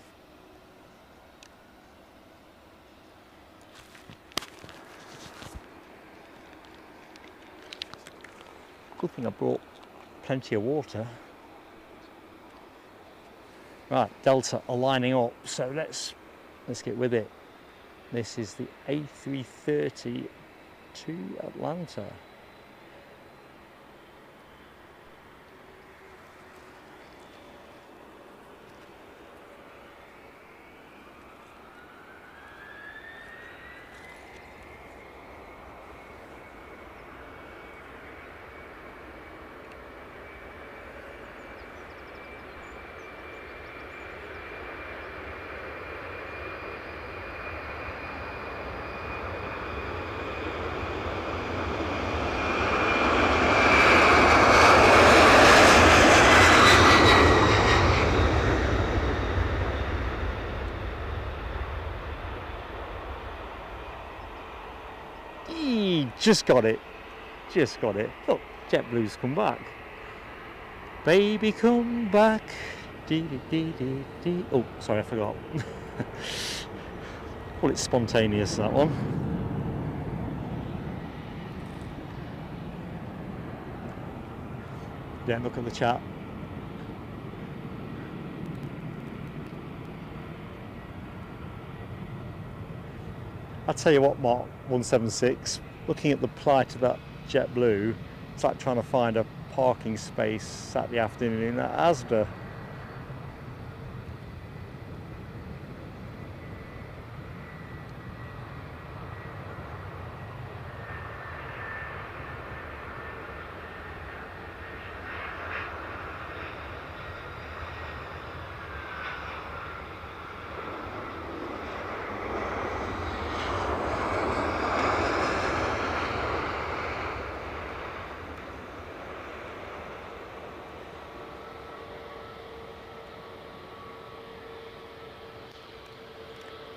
Good thing I brought plenty of water. Right, Delta are lining up, so let's get with it. This is the A330 to Atlanta. Just got it. Look, JetBlue's come back. Baby, come back. Dee, dee, dee, dee, dee. Oh, sorry, I forgot. Well, it's spontaneous, that one. Yeah, look at the chat. I'll tell you what, Mark 176, looking at the plight of that JetBlue, it's like trying to find a parking space Saturday afternoon at Asda.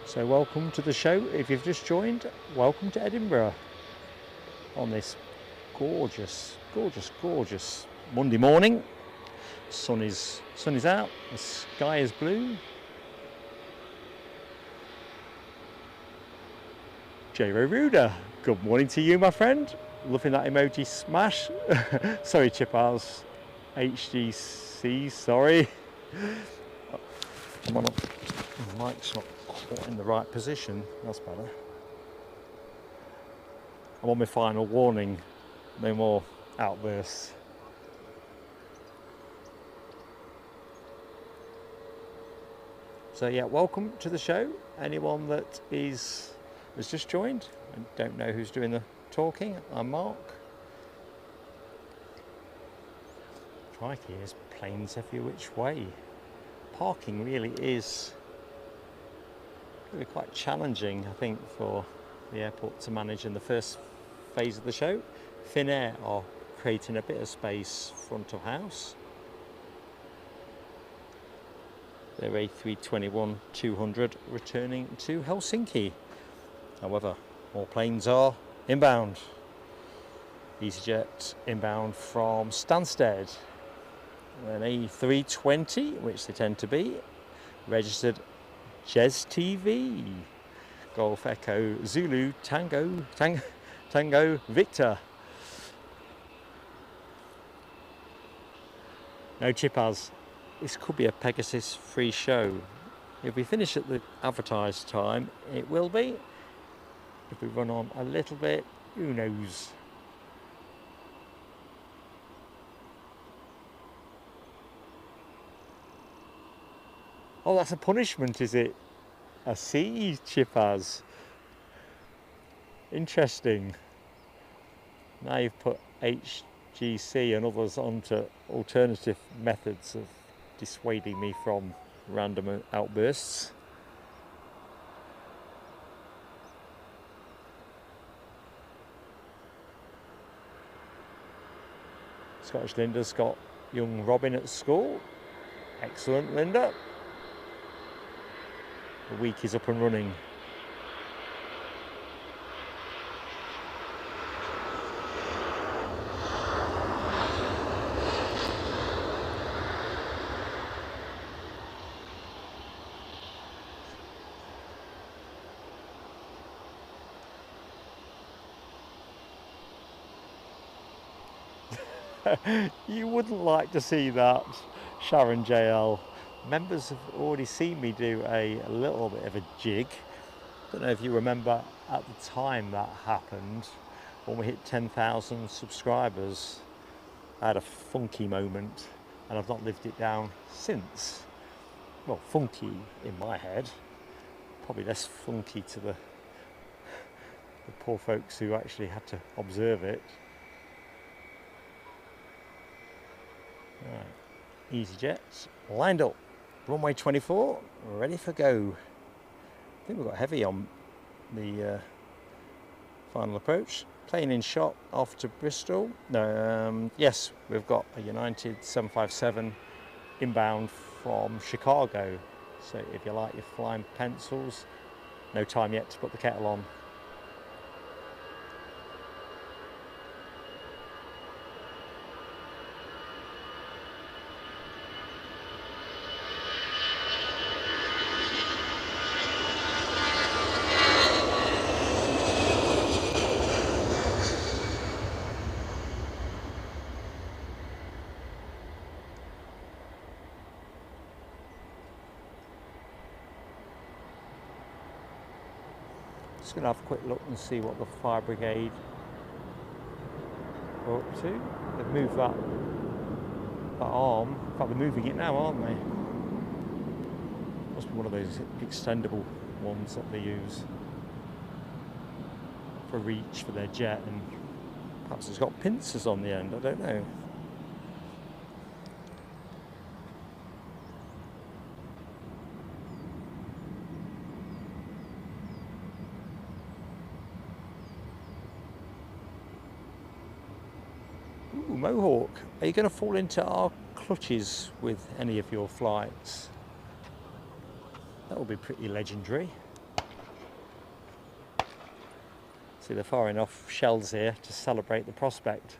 So welcome to the show. If you've just joined, welcome to Edinburgh on this gorgeous, gorgeous, gorgeous Monday morning. Sun is out, the sky is blue. J-Ro Ruder, good morning to you, my friend. Loving that emoji smash. Sorry, Chipars. HGC, sorry. Come on up. The mic's not quite in the right position. That's better. I'm on my final warning. No more outbursts. So yeah, welcome to the show. Anyone that has just joined and don't know who's doing the talking, I'm Mark. Crikey, there's planes every which way. Parking really is really quite challenging, I think, for the airport to manage in the first phase of the show. Finnair are creating a bit of space front of house. Their A321-200 returning to Helsinki. However, more planes are inbound. EasyJet inbound from Stansted. An A320, which they tend to be, registered Jez TV. Golf Echo Zulu Tango Victor. No, Chipaz, this could be a Pegasus free show. If we finish at the advertised time, it will be. If we run on a little bit, who knows? Oh, that's a punishment, is it? I see, Chipaz. Interesting. Now you've put HGC and others onto alternative methods of dissuading me from random outbursts. Scottish Linda's got young Robin at school. Excellent, Linda. The week is up and running. You wouldn't like to see that, Sharon JL. Members have already seen me do a little bit of a jig. Don't know if you remember at the time that happened, when we hit 10,000 subscribers. I had a funky moment and I've not lived it down since. Well, funky in my head, probably less funky to the poor folks who actually had to observe it. Right, EasyJet lined up. Runway 24, ready for go. I think we've got heavy on the final approach. Plane in shot off to Bristol. Yes, we've got a United 757 inbound from Chicago. So if you like your flying pencils, no time yet to put the kettle on. Just going to have a quick look and see what the fire brigade are up to. They've moved that arm. In fact, they're moving it now, aren't they? Must be one of those extendable ones that they use for reach for their jet, and perhaps it's got pincers on the end, I don't know. Ooh, Mohawk, are you going to fall into our clutches with any of your flights? That would be pretty legendary. See, they're firing off shells here to celebrate the prospect.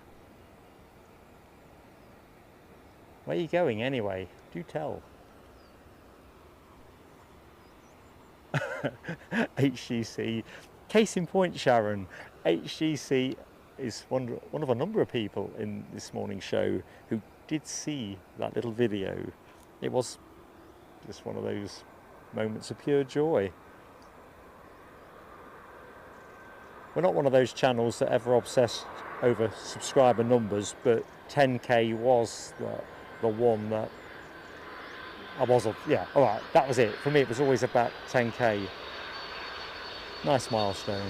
Where are you going anyway? Do tell. HGC. Case in point, Sharon. HGC is one of a number of people in this morning's show who did see that little video. It was just one of those moments of pure joy. We're not one of those channels that ever obsess over subscriber numbers, but 10k was the one that I was, yeah, all right, that was it. For me, it was always about 10k. Nice milestone.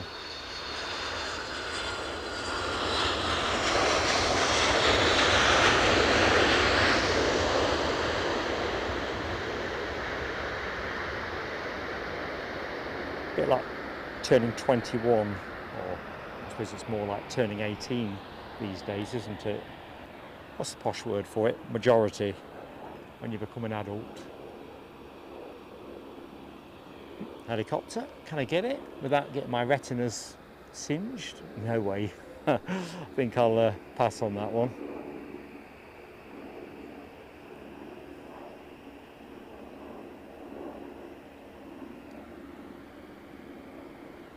A bit like turning 21, or I suppose it's more like turning 18 these days, isn't it? What's the posh word for it? Majority, when you become an adult. Helicopter, can I get it without getting my retinas singed? No way. I think I'll pass on that one.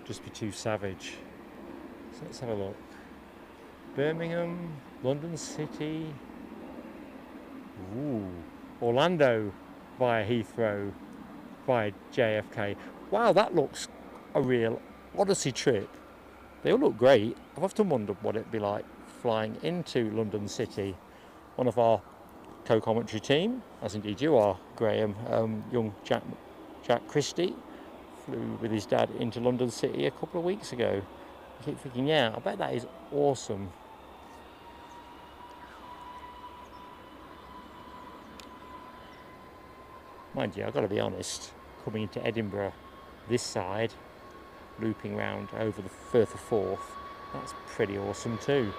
Just be too savage. So let's have a look. Birmingham, London City, ooh, Orlando via Heathrow, via JFK. Wow, that looks a real odyssey trip. They all look great. I've often wondered what it'd be like flying into London City. One of our co-commentary team, as indeed you are, Graham, young Jack Christie, flew with his dad into London City a couple of weeks ago. I keep thinking, yeah, I bet that is awesome. Mind you, I've got to be honest, coming into Edinburgh this side, looping round over the Firth of Forth, that's pretty awesome too.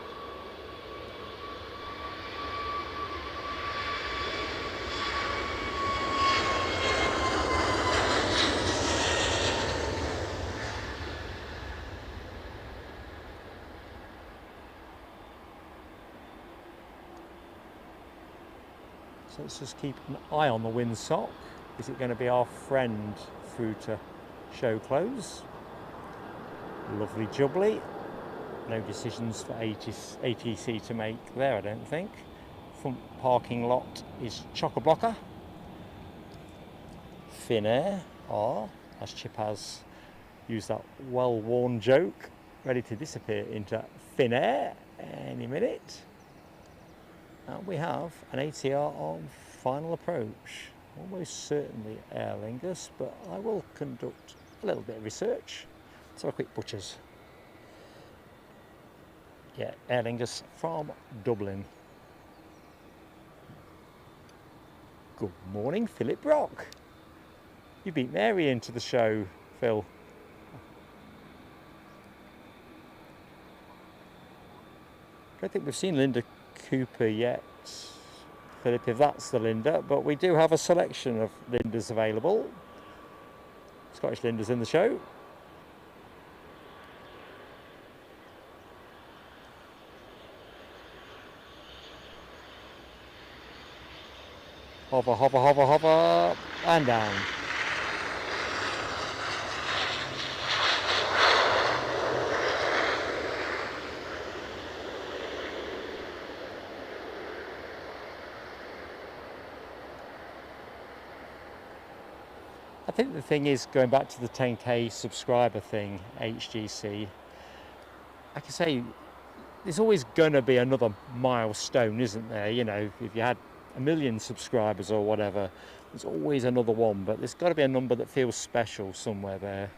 So let's just keep an eye on the windsock. Is it going to be our friend through to show close? Lovely jubbly. No decisions for ATC to make there, I don't think. Front parking lot is chock-a-blocker. Finnair are, as Chip has used that well-worn joke, ready to disappear into Finnair any minute. And we have an ATR on final approach. Almost certainly Aer Lingus, but I will conduct a little bit of research. Let's have a quick butchers. Yeah, Aer Lingus from Dublin. Good morning, Philip Brock. You beat Mary into the show, Phil. I don't think we've seen Linda Cooper yet, Philip, if that's the Linda, but we do have a selection of Lindas available. Scottish Lindas in the show. Hover, hover, hover, hover, and down. I think the thing is, going back to the 10k subscriber thing, HGC, like I say, there's always going to be another milestone, isn't there? You know, if you had 1 million subscribers or whatever, there's always another one, but there's got to be a number that feels special somewhere there,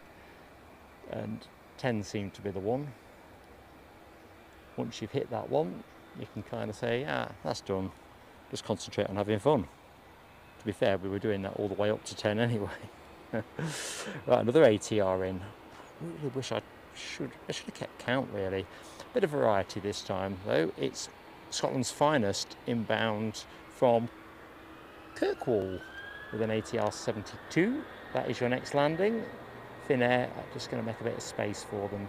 and 10 seemed to be the one. Once you've hit that one, you can kind of say, ah, that's done, just concentrate on having fun. To be fair, we were doing that all the way up to 10 anyway. Right, another ATR in. Really wish I should have kept count, really. Bit of variety this time though. It's Scotland's finest inbound from Kirkwall with an ATR 72. That is your next landing. Finnair, I'm just going to make a bit of space for them.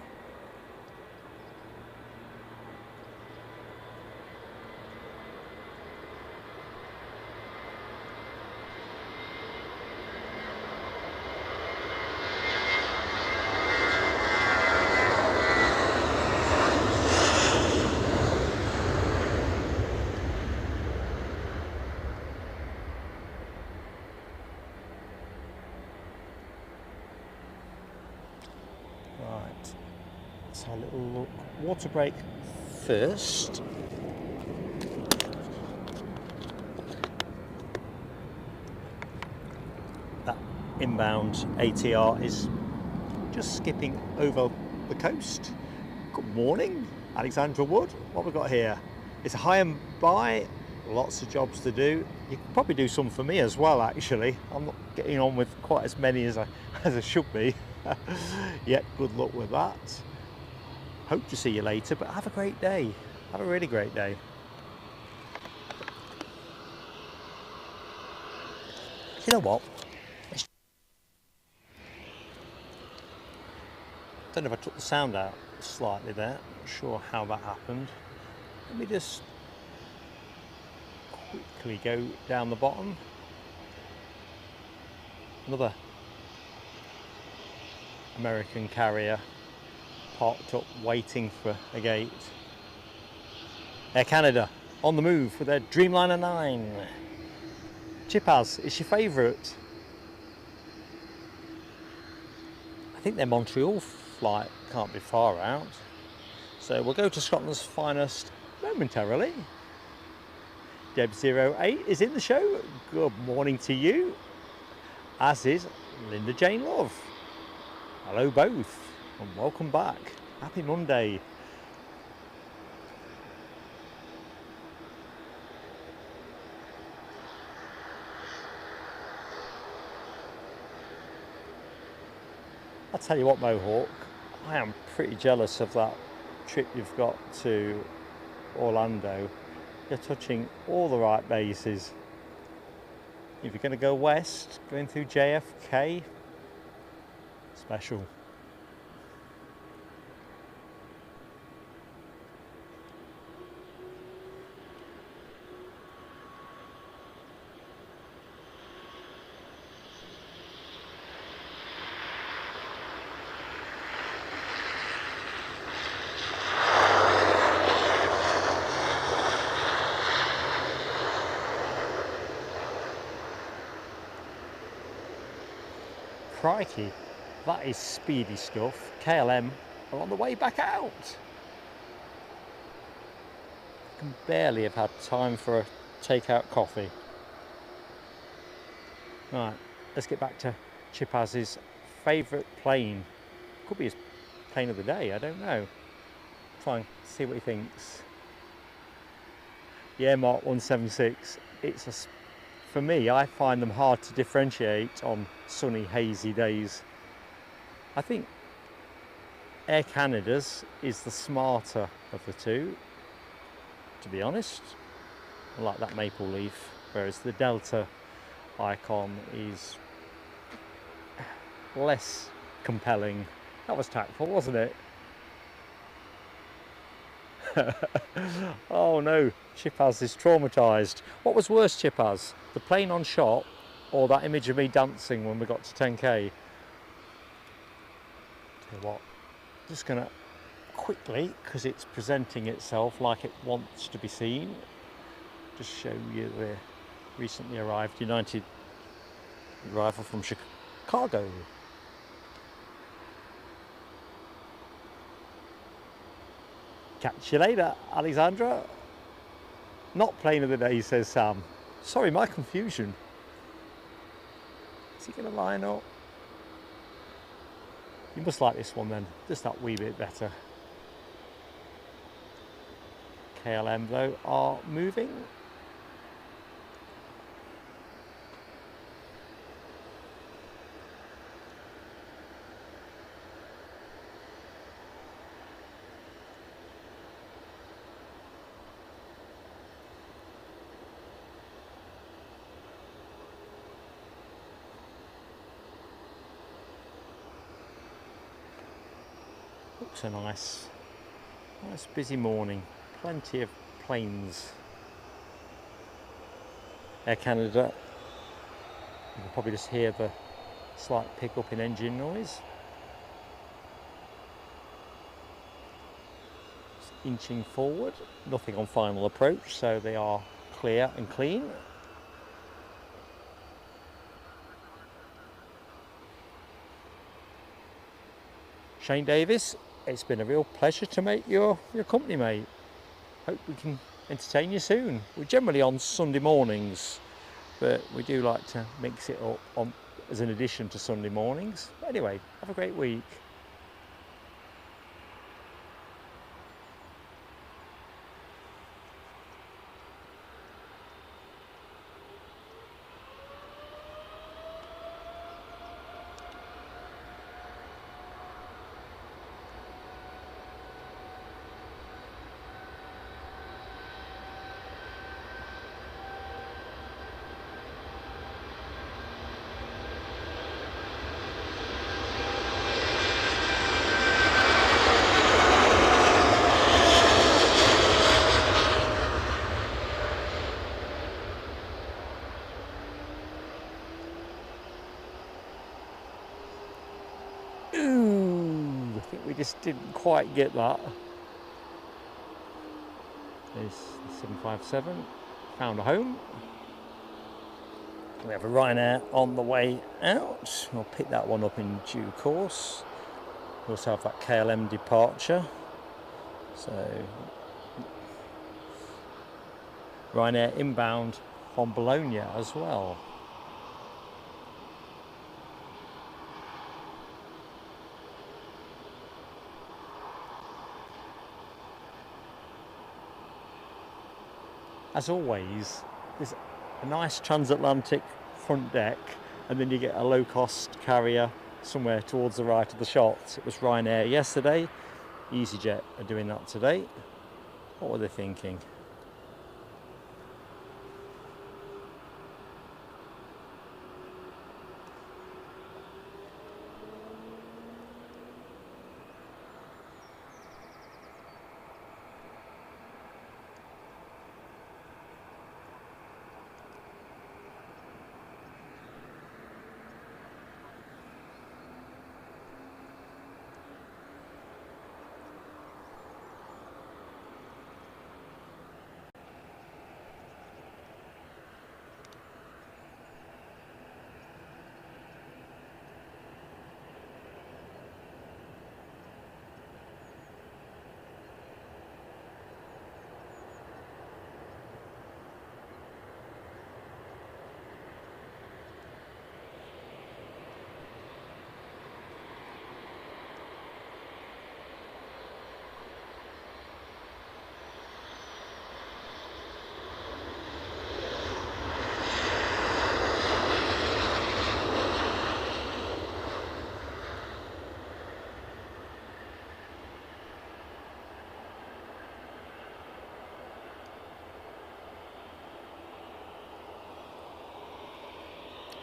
A little water break first. That inbound ATR is just skipping over the coast. Good morning, Alexandra Wood. What have we got here? It's a high and by, lots of jobs to do. You can probably do some for me as well, actually. I'm not getting on with quite as many as I should be. Yeah, good luck with that. Hope to see you later, but have a great day. Have a really great day. You know what? Don't know if I took the sound out slightly there. Not sure how that happened. Let me just quickly go down the bottom. Another American carrier parked up waiting for a gate. Air Canada on the move with their Dreamliner 9. Chipaz, it's your favourite. I think their Montreal flight can't be far out. So we'll go to Scotland's finest momentarily. Deb08 is in the show. Good morning to you. As is Linda Jane Love. Hello both. And welcome back. Happy Monday. I'll tell you what, Mohawk, I am pretty jealous of that trip you've got to Orlando. You're touching all the right bases. If you're going to go west, going through JFK, special. Crikey, that is speedy stuff. KLM are on the way back out. I can barely have had time for a takeout coffee. Right, let's get back to Chipaz's favourite plane. Could be his plane of the day, I don't know. Try and see what he thinks. Yeah, Mark 176. For me, I find them hard to differentiate on sunny, hazy days. I think Air Canada's is the smarter of the two, to be honest. I like that maple leaf, whereas the Delta icon is less compelling. That was tactful, wasn't it? Oh no, Chipaz is traumatised. What was worse, Chipaz? The plane on shot or that image of me dancing when we got to 10k? Tell you what, I'm just going to quickly, because it's presenting itself like it wants to be seen, just show you the recently arrived United arrival from cargo. Catch you later, Alexandra. Not plane of the day, says Sam. Sorry, my confusion. Is he going to line up? You must like this one then, just that wee bit better. KLM though are moving. Looks a nice busy morning. Plenty of planes. Air Canada, you can probably just hear the slight pickup in engine noise. Just inching forward, nothing on final approach, so they are clear and clean. Shane Davis, it's been a real pleasure to make your company, mate. Hope we can entertain you soon. We're generally on Sunday mornings, but we do like to mix it up as an addition to Sunday mornings. But anyway, have a great week. I think we just didn't quite get that. There's the 757, found a home. We have a Ryanair on the way out. We'll pick that one up in due course. We also have that KLM departure. So Ryanair inbound from Bologna as well. As always, there's a nice transatlantic front deck, and then you get a low-cost carrier somewhere towards the right of the shot. It was Ryanair yesterday, EasyJet are doing that today. What were they thinking?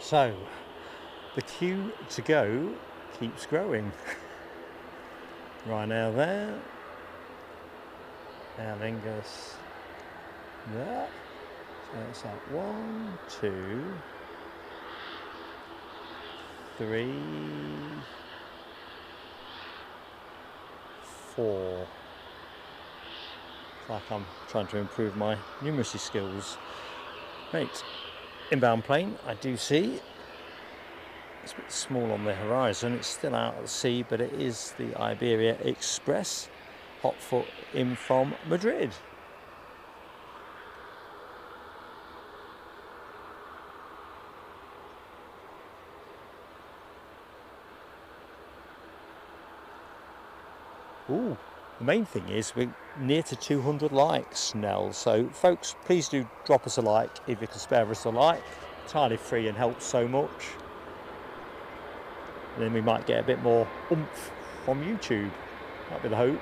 So, the queue to go keeps growing. Ryanair there. Aer Lingus there. So it's like 1, 2, 3, 4. It's like I'm trying to improve my numeracy skills. Right. Inbound plane, I do see. It's a bit small on the horizon. It's still out at sea, but it is the Iberia Express, hot foot in from Madrid. Ooh, the main thing is we're near to 200 likes, Nell. So folks, please do drop us a like if you can spare us a like. Entirely free and helps so much. And then we might get a bit more oomph from YouTube. That'd be the hope.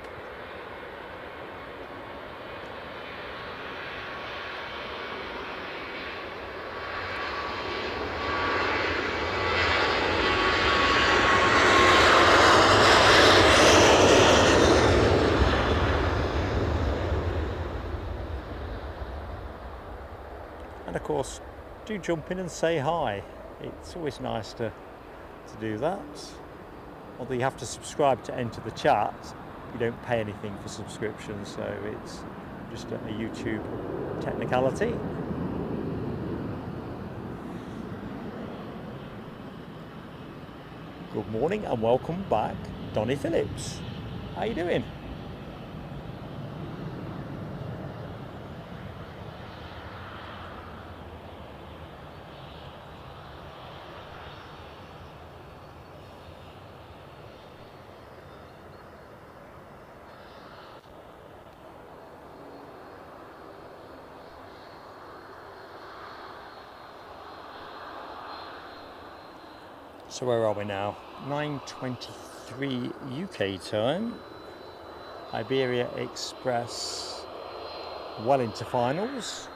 And of course, do jump in and say hi. It's always nice to do that. Although you have to subscribe to enter the chat, you don't pay anything for subscription, so it's just a YouTube technicality. Good morning and welcome back, Donnie Phillips. How you doing? So where are we now? 9:23 UK time. Iberia Express well into finals.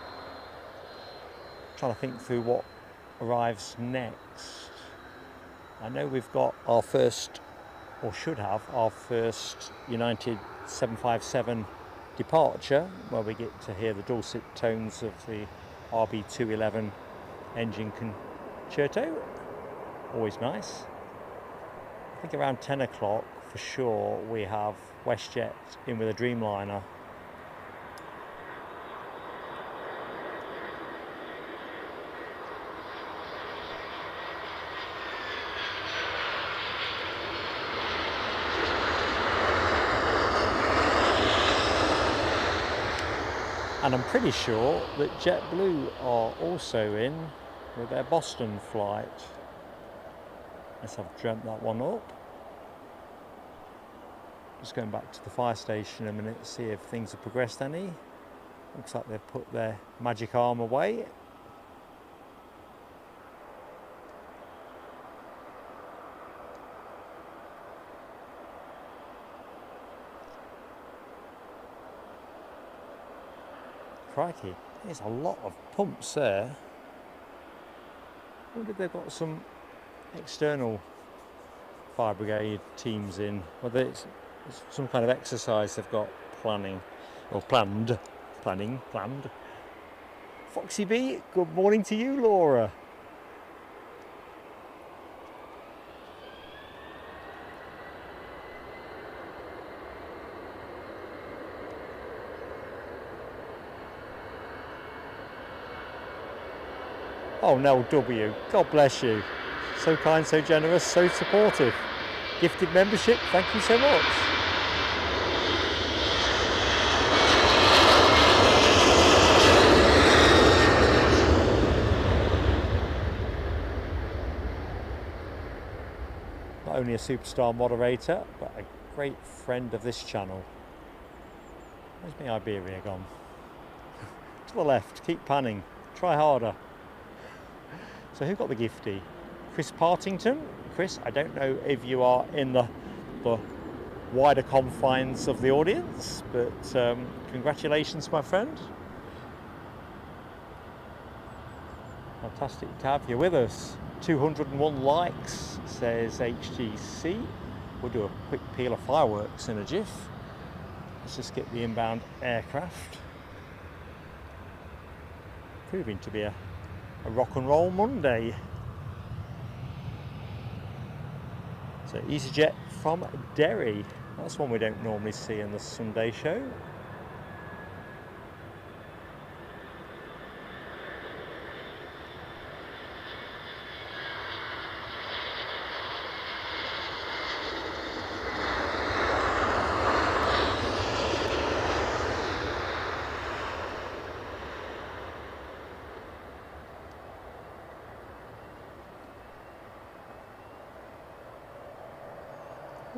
Trying to think through what arrives next. I know we've got our first, or should have, our first United 757 departure, where we get to hear the dulcet tones of the RB211 engine concerto. Always nice. I think around 10 o'clock for sure we have WestJet in with a Dreamliner. And I'm pretty sure that JetBlue are also in with their Boston flight. Unless I've dreamt that one up. Just going back to the fire station a minute to see if things have progressed any. Looks like they've put their magic arm away. Crikey, there's a lot of pumps there. I wonder if they've got some external fire brigade teams in, whether it's some kind of exercise they've got planned. Foxy B, good morning to you, Laura. Oh, Nell W, God bless you. So kind, so generous, so supportive. Gifted membership, thank you so much. Not only a superstar moderator, but a great friend of this channel. Where's my Iberia gone? To the left, keep panning, try harder. So who got the giftie? Chris Partington. Chris, I don't know if you are in the wider confines of the audience, but congratulations, my friend. Fantastic to have you with us. 201 likes, says HGC. We'll do a quick peel of fireworks in a jiff. Let's just get the inbound aircraft. Proving to be a rock and roll Monday. So EasyJet from Derry. That's one we don't normally see in the Sunday show.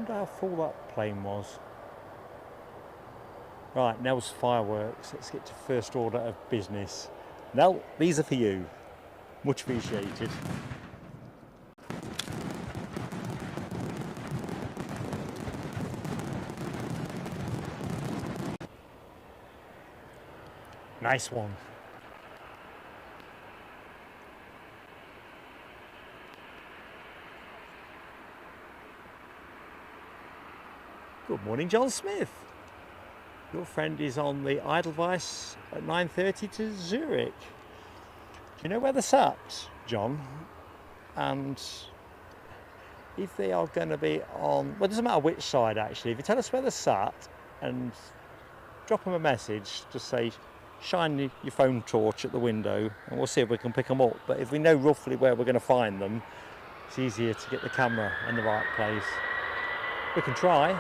wonder how full that plane was. Right, Nell's fireworks. Let's get to first order of business. Nell, these are for you. Much appreciated. Nice one. Good morning, John Smith. Your friend is on the Edelweiss at 9:30 to Zurich. Do you know where they're sat, John? And if they are going to be on, well, it doesn't matter which side actually. If you tell us where they're sat and drop them a message, just say, shine your phone torch at the window and we'll see if we can pick them up. But if we know roughly where we're going to find them, it's easier to get the camera in the right place. We can try.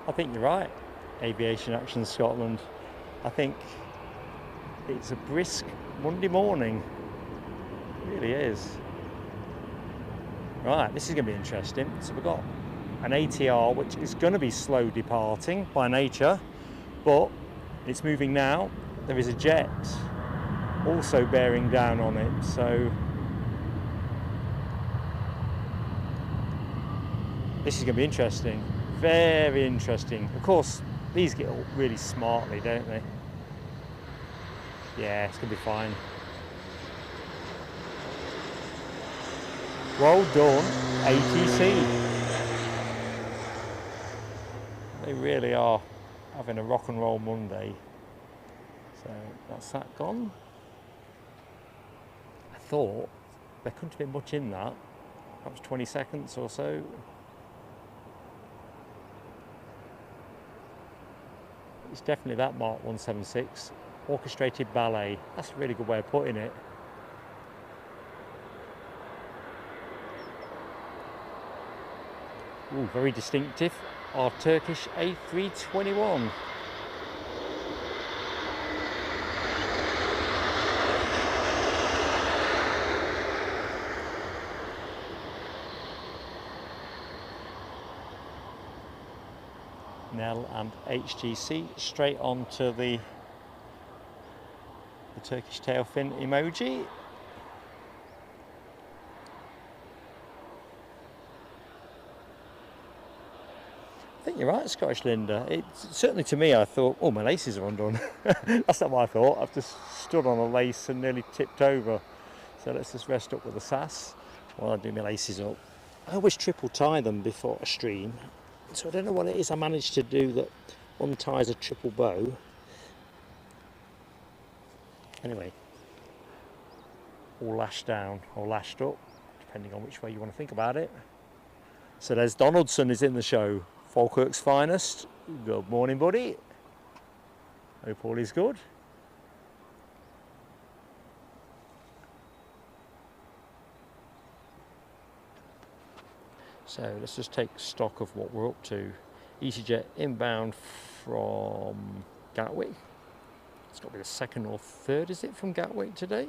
I think you're right, Aviation Action Scotland. I think it's a brisk Monday morning. It really is. Right, this is going to be interesting. So we've got an ATR, which is going to be slow departing by nature, but it's moving now. There is a jet also bearing down on it, so this is going to be interesting. Very interesting. Of course, these get up really smartly, don't they? Yeah, it's going to be fine. Well done, ATC. They really are having a rock and roll Monday. So that's that gone. I thought there couldn't have been much in that. Perhaps 20 seconds or so. It's definitely that Mark 176 orchestrated ballet. That's a really good way of putting it. Ooh, very distinctive. Our Turkish A321. Nell and HGC straight on to the Turkish tail fin emoji. I think you're right, Scottish Linda. It's certainly to me, I thought, oh, my laces are undone. That's not what I thought. I've just stood on a lace and nearly tipped over. So let's just rest up with the sass while I do my laces up. I always triple tie them before a stream. So I don't know what it is I managed to do that unties a triple bow. Anyway, all lashed down or lashed up, depending on which way you want to think about it. So there's Donaldson is in the show, Falkirk's finest. Good morning, buddy. Hope all is good. So let's just take stock of what we're up to. EasyJet inbound from Gatwick. It's got to be the second or third, is it, from Gatwick today?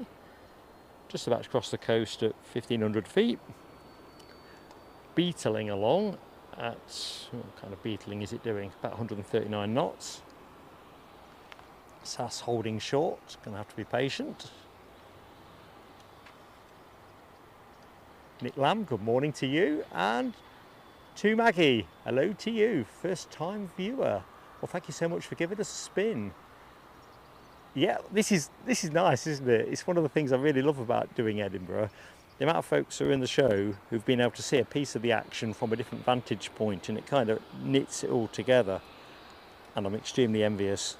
Just about to cross the coast at 1,500 feet. Beetling along at, what kind of beetling is it doing? About 139 knots. SAS holding short, going to have to be patient. Nick Lamb, good morning to you, and to Maggie, hello to you, first time viewer. Well, thank you so much for giving us a spin. Yeah, this is nice, isn't it? It's one of the things I really love about doing Edinburgh. The amount of folks who are in the show who've been able to see a piece of the action from a different vantage point, and it kind of knits it all together. And I'm extremely envious.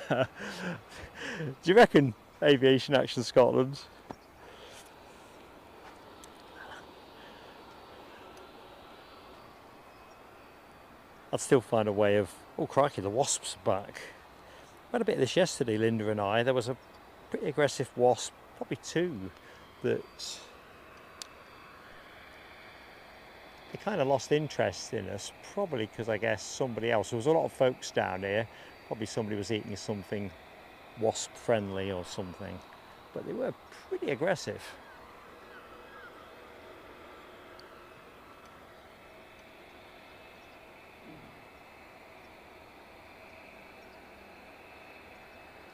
Do you reckon Aviation Action Scotland. I'd still find a way of... Oh crikey, the wasps are back. We had a bit of this yesterday, Linda and I. There was a pretty aggressive wasp, probably two, that they kind of lost interest in us, probably because I guess somebody else, there was a lot of folks down here, probably somebody was eating something wasp friendly or something, but they were pretty aggressive.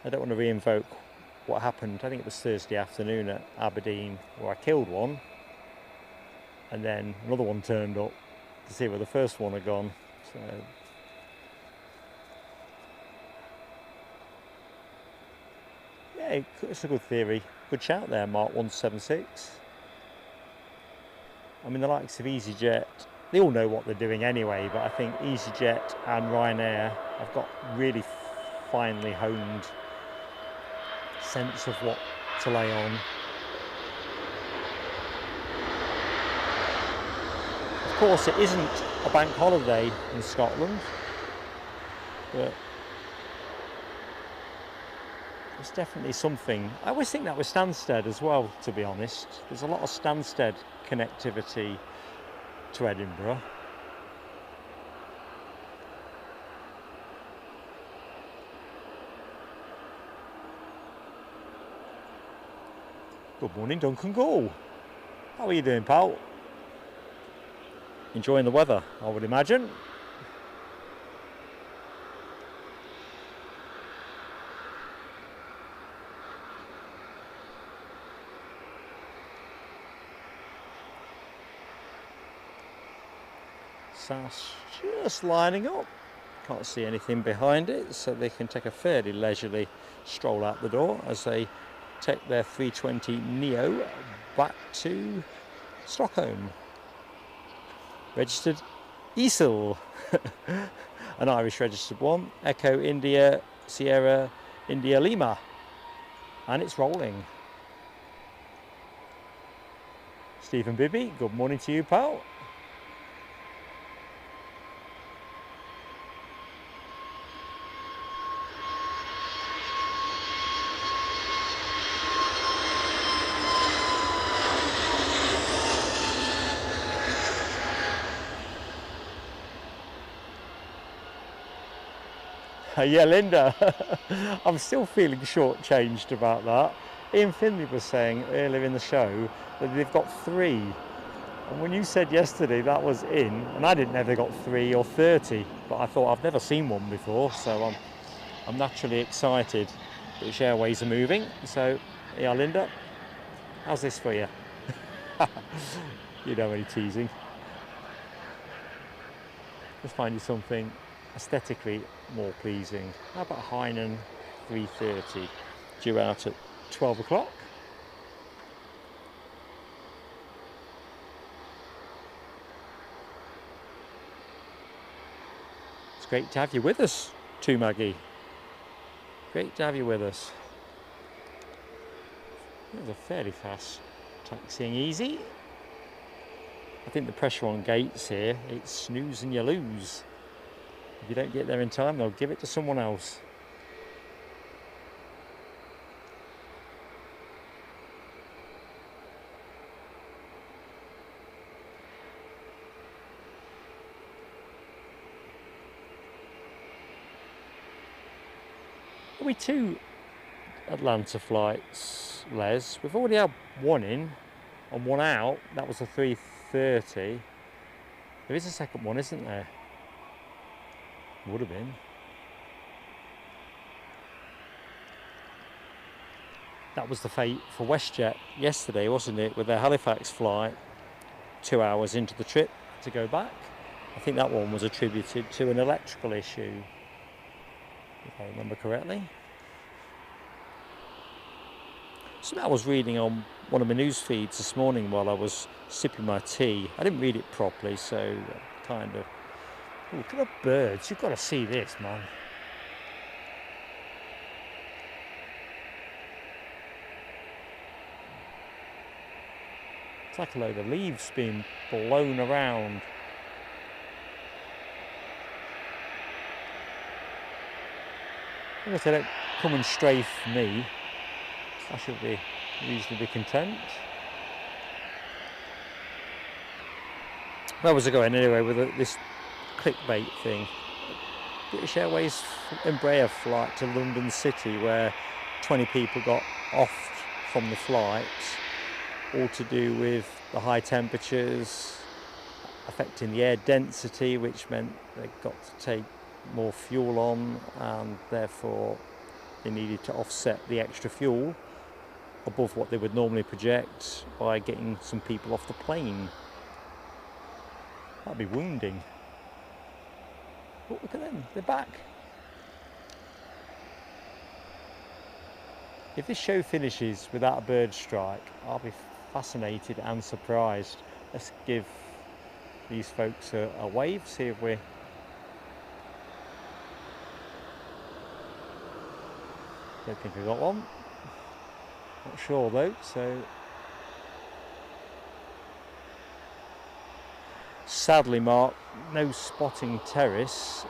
I don't want to re-invoke what happened, I think it was Thursday afternoon at Aberdeen, where I killed one and then another one turned up to see where the first one had gone. So yeah, it's a good theory. Good shout there, Mark 176. I mean, the likes of EasyJet, they all know what they're doing anyway, but I think EasyJet and Ryanair have got really finely honed sense of what to lay on. Of course, it isn't a bank holiday in Scotland, but it's definitely something. I always think that with Stansted as well, to be honest. There's a lot of Stansted connectivity to Edinburgh. Good morning, Duncan Gall. How are you doing, pal? Enjoying the weather, I would imagine. SAS just lining up. Can't see anything behind it, so they can take a fairly leisurely stroll out the door as they take their 320 Neo back to Stockholm. Registered ESL, an Irish registered one, Echo India Sierra India Lima, and it's rolling. Stephen Bibby, good morning to you, pal. Yeah, Linda, I'm still feeling shortchanged about that. Ian Finley was saying earlier in the show that they've got 3. And when you said yesterday that was in, and I didn't know they got 3 or 30, but I thought I've never seen one before, so I'm naturally excited that British Airways are moving. So, yeah, Linda, how's this for you? You know, any teasing. Let's find you something aesthetically more pleasing. How about Hainan 330 due out at 12 o'clock? It's great to have you with us, too, Maggie. Great to have you with us. It was a fairly fast taxiing easy. I think the pressure on gates here, it's snooze and you lose. If you don't get there in time, they'll give it to someone else. Are we 2 Atlanta flights, Les? We've already had 1 in and 1 out. That was a 330. There is a second one, isn't there? Would have been. That was the fate for WestJet yesterday, wasn't it? With their Halifax flight, 2 hours into the trip to go back. I think that one was attributed to an electrical issue, if I remember correctly. Something I was reading on one of my news feeds this morning while I was sipping my tea. I didn't read it properly, so kind of... Ooh, look at the birds, you've got to see this, man. It's like a load of leaves being blown around. If they don't come and strafe me, I should be reasonably content. Where was I going anyway with this clickbait thing? British Airways Embraer flight to London City, where 20 people got off from the flight, all to do with the high temperatures affecting the air density, which meant they got to take more fuel on, and therefore they needed to offset the extra fuel above what they would normally project by getting some people off the plane. That'd be wounding. But look at them, they're back. If this show finishes without a bird strike, I'll be fascinated and surprised. Let's give these folks a wave, see if we're... Don't think we got one. Not sure though, so... Sadly, Mark, no spotting terrace.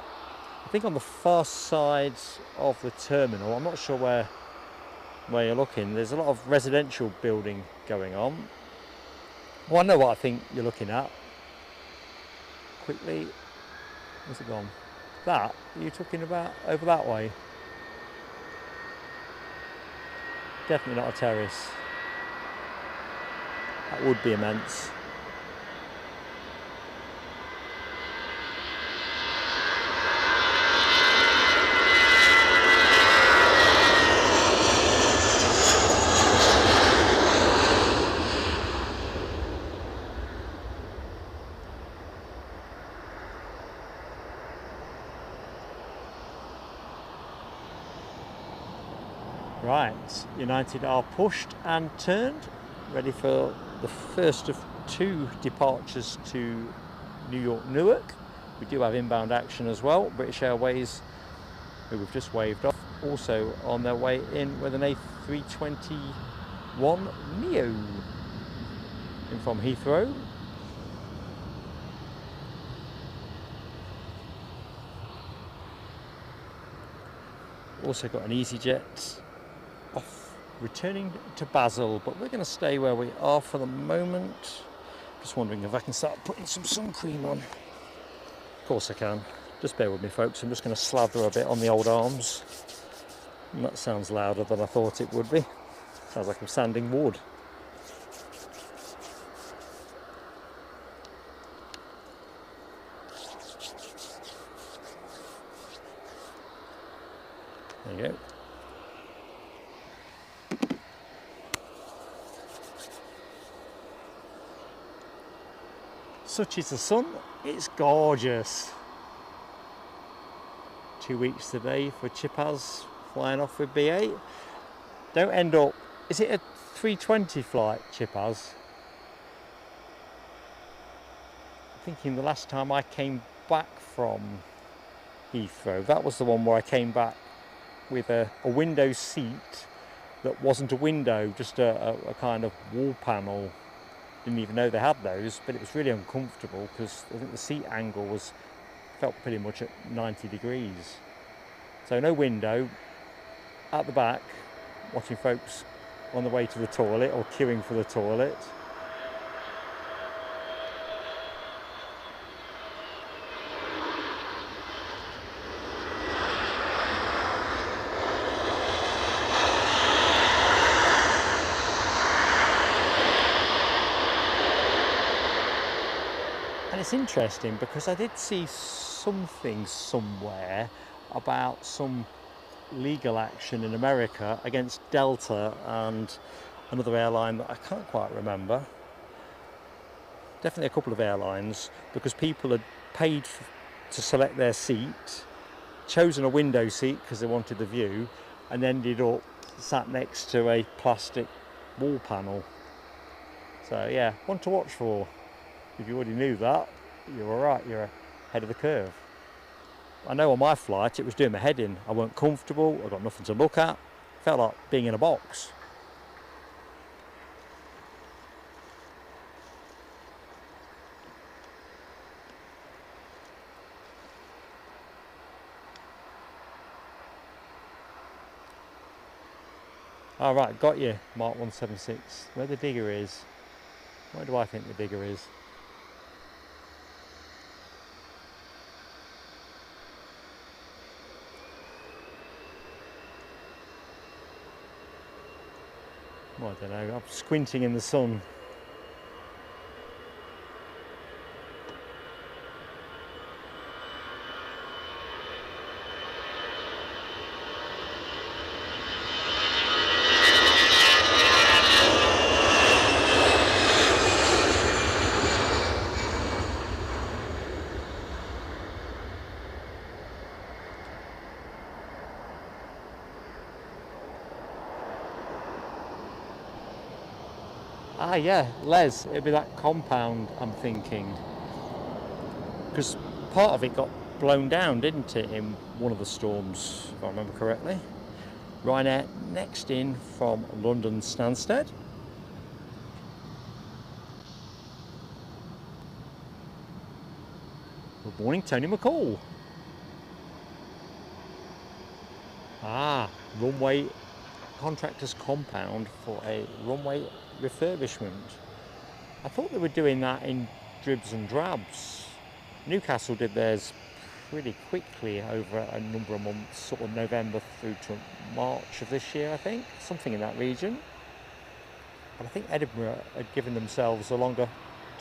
I think on the far side of the terminal, I'm not sure where you're looking, there's a lot of residential building going on. Well, I know what I think you're looking at. Quickly, where's it gone? That, are you talking about over that way? Definitely not a terrace. That would be immense. Right, United are pushed and turned, ready for the first of two departures to New York, Newark. We do have inbound action as well. British Airways, who we've just waved off, also on their way in with an A321 Neo in from Heathrow. Also got an EasyJet off returning to Basel, but we're going to stay where we are for the moment. Just wondering if I can start putting some sun cream on. Of course I can. Just bear with me, folks. I'm just going to slather a bit on the old arms. And that sounds louder than I thought it would be. Sounds like I'm sanding wood. There you go. Such is the sun, it's gorgeous. 2 weeks today for Chipaz flying off with BA. Don't end up, is it a 320 flight, Chipaz? I'm thinking the last time I came back from Heathrow, that was the one where I came back with a window seat that wasn't a window, just a kind of wall panel. Didn't even know they had those, but it was really uncomfortable because I think the seat angle felt pretty much at 90 degrees. So no window, at the back, watching folks on the way to the toilet or queuing for the toilet. And it's interesting because I did see something somewhere about some legal action in America against Delta and another airline that I can't quite remember. Definitely a couple of airlines, because people had paid to select their seat, chosen a window seat because they wanted the view, and ended up sat next to a plastic wall panel. So yeah, one to watch for. If you already knew that, you're alright, you're ahead of the curve. I know on my flight it was doing my head in. I weren't comfortable, I got nothing to look at. Felt like being in a box. All right, got you. Mark 176. Where the digger is. Where do I think the digger is? Well, I don't know. I'm squinting in the sun. Ah, yeah, Les, it'd be that compound I'm thinking. Because part of it got blown down, didn't it, in one of the storms, if I remember correctly. Ryanair next in from London Stansted. Good morning, Tony McCall. Ah, runway contractors compound for a runway refurbishment. I thought they were doing that in dribs and drabs. Newcastle did theirs pretty quickly over a number of months, sort of November through to March of this year, I think, something in that region. But I think Edinburgh had given themselves a longer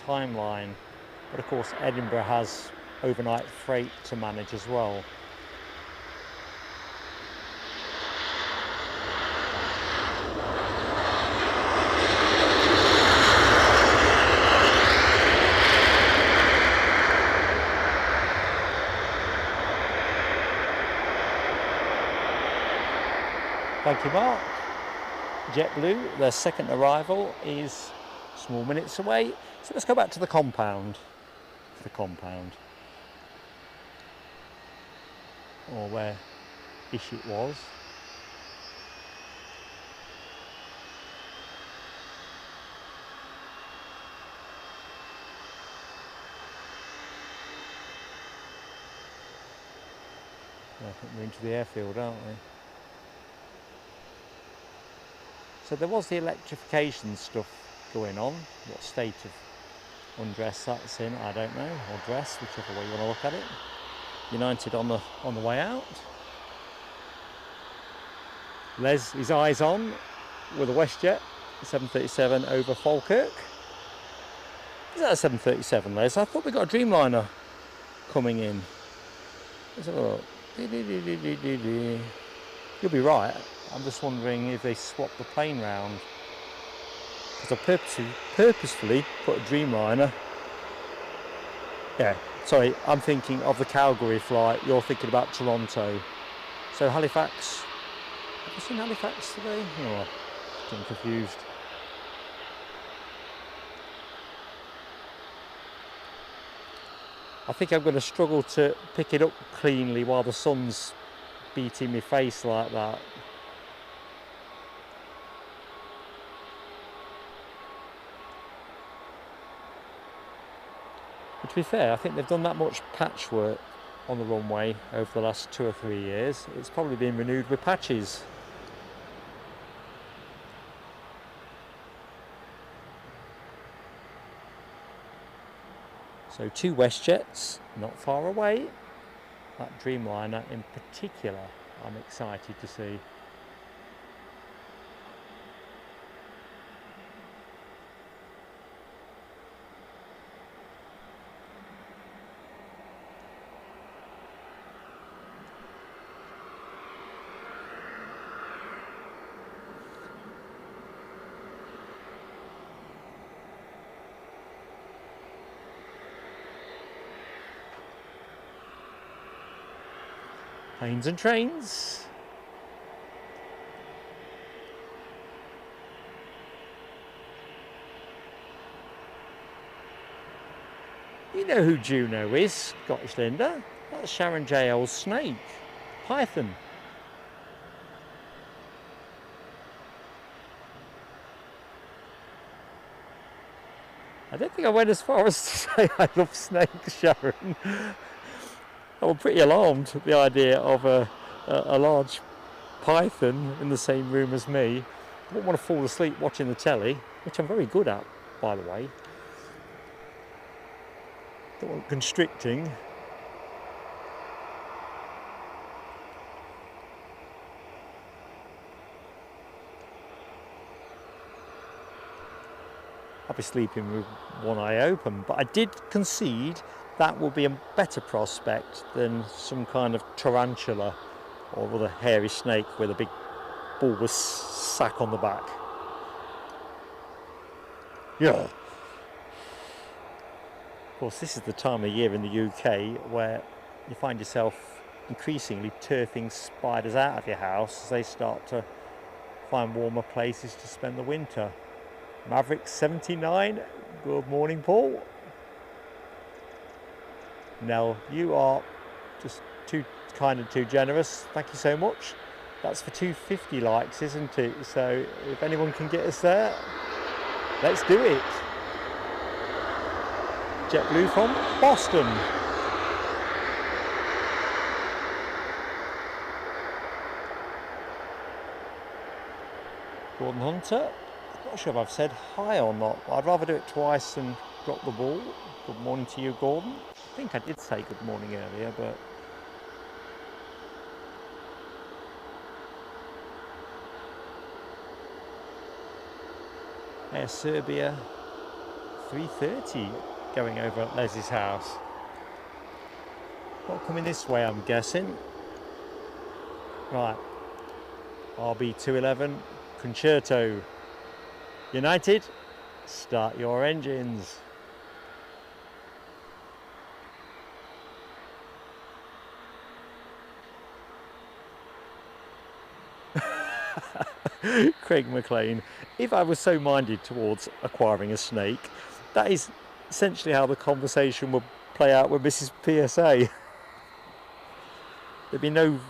timeline. But of course, Edinburgh has overnight freight to manage as well. Thank you, Mark. JetBlue, their second arrival is small minutes away. So let's go back to the compound. The compound. Or where ish it was. I think we're into the airfield, aren't we? So there was the electrification stuff going on. What state of undress that's in, I don't know, or dress, whichever way you want to look at it. United on the way out. Les, his eyes on with a WestJet 737 over Falkirk. Is that a 737, Les? I thought we got a Dreamliner coming in. Let's have a look. You'll be right. I'm just wondering if they swapped the plane round. Because I purposefully put a Dreamliner. Yeah, sorry, I'm thinking of the Calgary flight. You're thinking about Toronto. So Halifax. Have you seen Halifax today? Oh, I'm confused. I think I'm going to struggle to pick it up cleanly while the sun's beating my face like that. But to be fair, I think they've done that much patchwork on the runway over the last 2 or 3 years. It's probably been renewed with patches. So 2 WestJets, not far away. That Dreamliner in particular, I'm excited to see. Planes and trains. You know who Juno is, Scottish Linda. That's Sharon J.L.'s snake, Python. I don't think I went as far as to say I love snakes, Sharon. I was pretty alarmed at the idea of a large python in the same room as me. wouldn't want to fall asleep watching the telly, which I'm very good at, by the way. Don't want constricting. I'll be sleeping with one eye open, but I did concede that will be a better prospect than some kind of tarantula or other hairy snake with a big bulbous sack on the back. Yeah. Of course, this is the time of year in the UK where you find yourself increasingly turfing spiders out of your house as they start to find warmer places to spend the winter. Maverick 79, good morning, Paul. Nell, you are just too kind and too generous. Thank you so much. That's for 250 likes, isn't it? So if anyone can get us there, let's do it. JetBlue from Boston. Gordon Hunter. Not sure if I've said hi or not, but I'd rather do it twice than drop the ball. Good morning to you, Gordon. I think I did say good morning earlier, but Air Serbia 330 going over at Leslie's house. Not coming this way, I'm guessing. Right, RB 211 Concerto. United, start your engines. Craig McLean, if I was so minded towards acquiring a snake, that is essentially how the conversation would play out with Mrs. PSA. There'd be no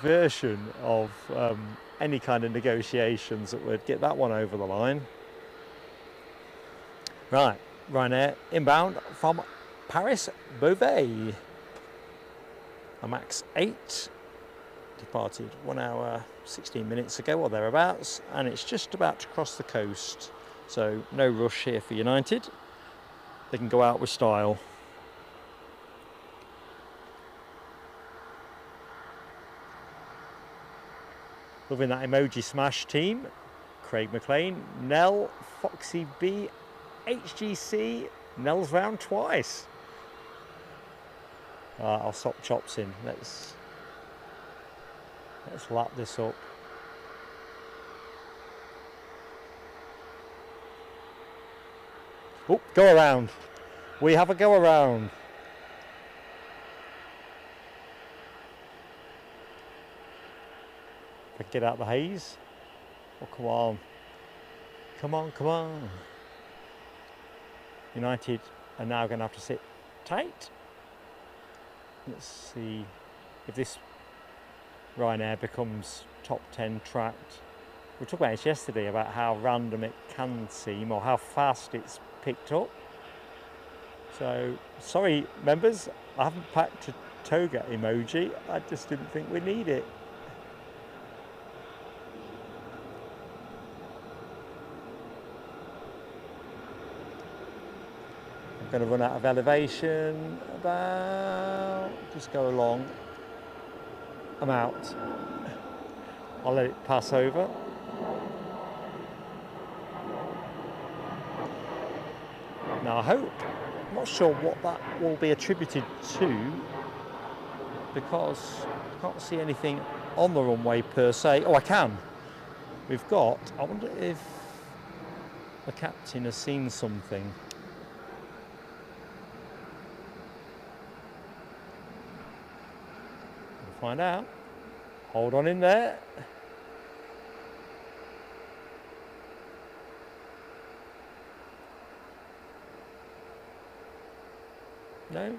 version of any kind of negotiations that would get that one over the line. Right, Ryanair inbound from Paris Beauvais. A MAX 8 departed 1 hour 16 minutes ago or thereabouts, and it's just about to cross the coast, so no rush here for United. They can go out with style. Loving that emoji smash team. Craig McLean, Nell, Foxy B, HGC, Nell's round twice. I'll stop chops in. Let's lap this up. Oh, go around. We have a go around. If I can get out the haze. Oh, come on. Come on, come on. United are now going to have to sit tight. Let's see if this Ryanair becomes top 10 tracked. We talked about this yesterday about how random it can seem or how fast it's picked up. So, sorry members, I haven't packed a toga emoji. I just didn't think we need it. I'm going to run out of elevation about, just go along. I'm out. I'll let it pass over. Now I hope, I'm not sure what that will be attributed to, because I can't see anything on the runway per se. Oh, I can. We've got, I wonder if the captain has seen something. We'll find out. Hold on in there. No?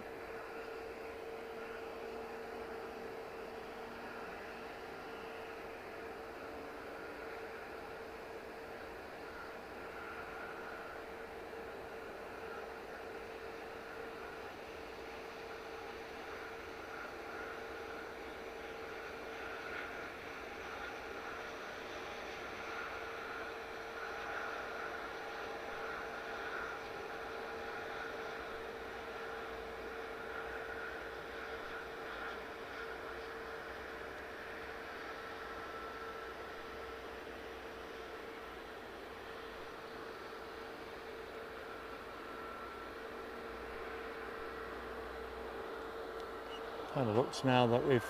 Kind of looks now that we've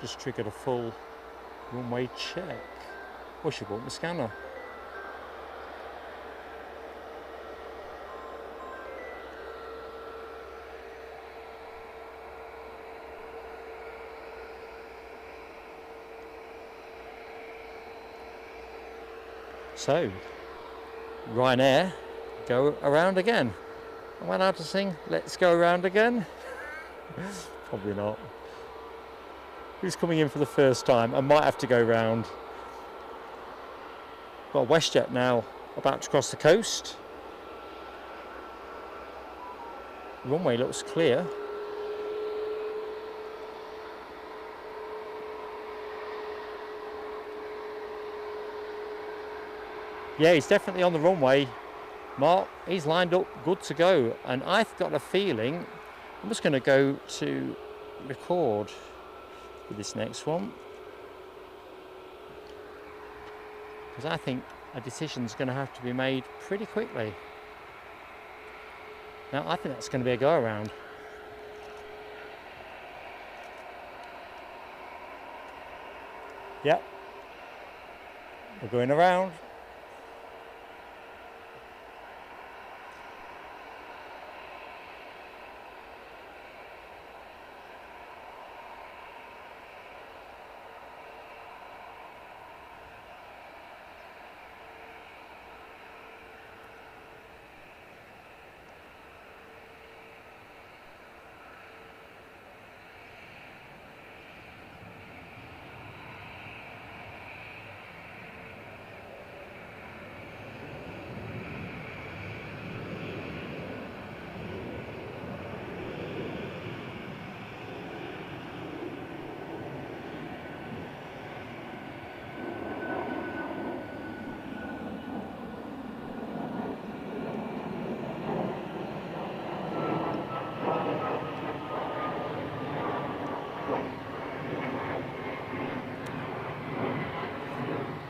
just triggered a full runway check. I should bought my scanner. So, Ryanair, go around again. Am I allowed to sing "Let's Go Around Again"? Probably not. Who's coming in for the first time? I might have to go round. Got WestJet now about to cross the coast. Runway looks clear. Yeah, he's definitely on the runway. Mark, he's lined up, good to go. And I've got a feeling, I'm just going to go to record with this next one, because I think a decision's going to have to be made pretty quickly. Now, I think that's going to be a go around. Yep. We're going around.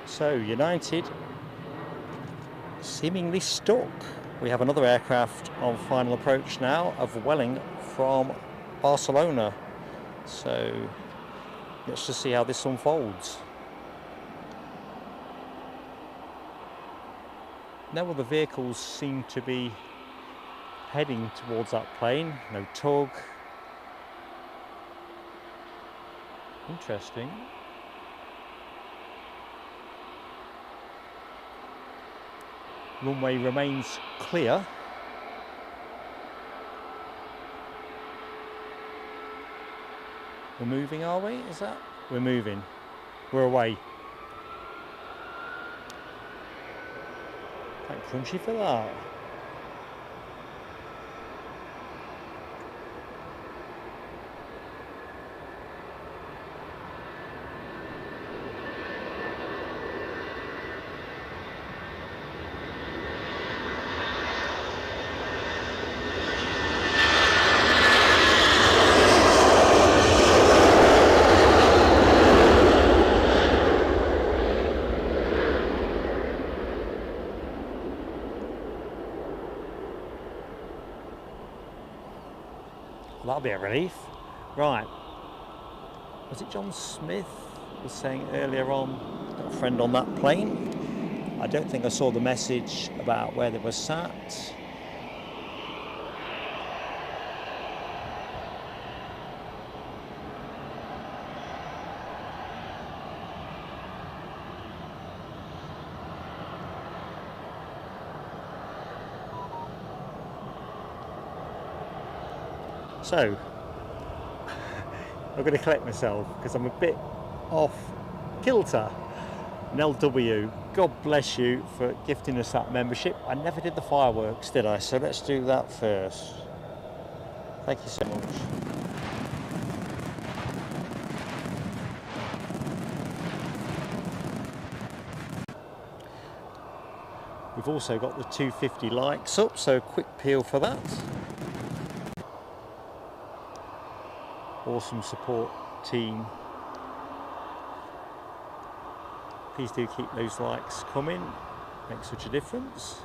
So United seemingly stuck. We have another aircraft on final approach now of Welling from Barcelona. So let's just see how this unfolds. No other vehicles seem to be heading towards that plane. No tug. Interesting. Runway remains clear. We're moving, are we? Is that? We're moving. We're away. Quite crunchy for that. That'll be a relief. Right. Was it John Smith was saying earlier on, got a friend on that plane? I don't think I saw the message about where they were sat. So, I'm going to collect myself because I'm a bit off kilter. LW, God bless you for gifting us that membership. I never did the fireworks, did I? So let's do that first. Thank you so much. We've also got the 250 likes up, so a quick peel for that. Awesome support team. Please do keep those likes coming, makes such a difference.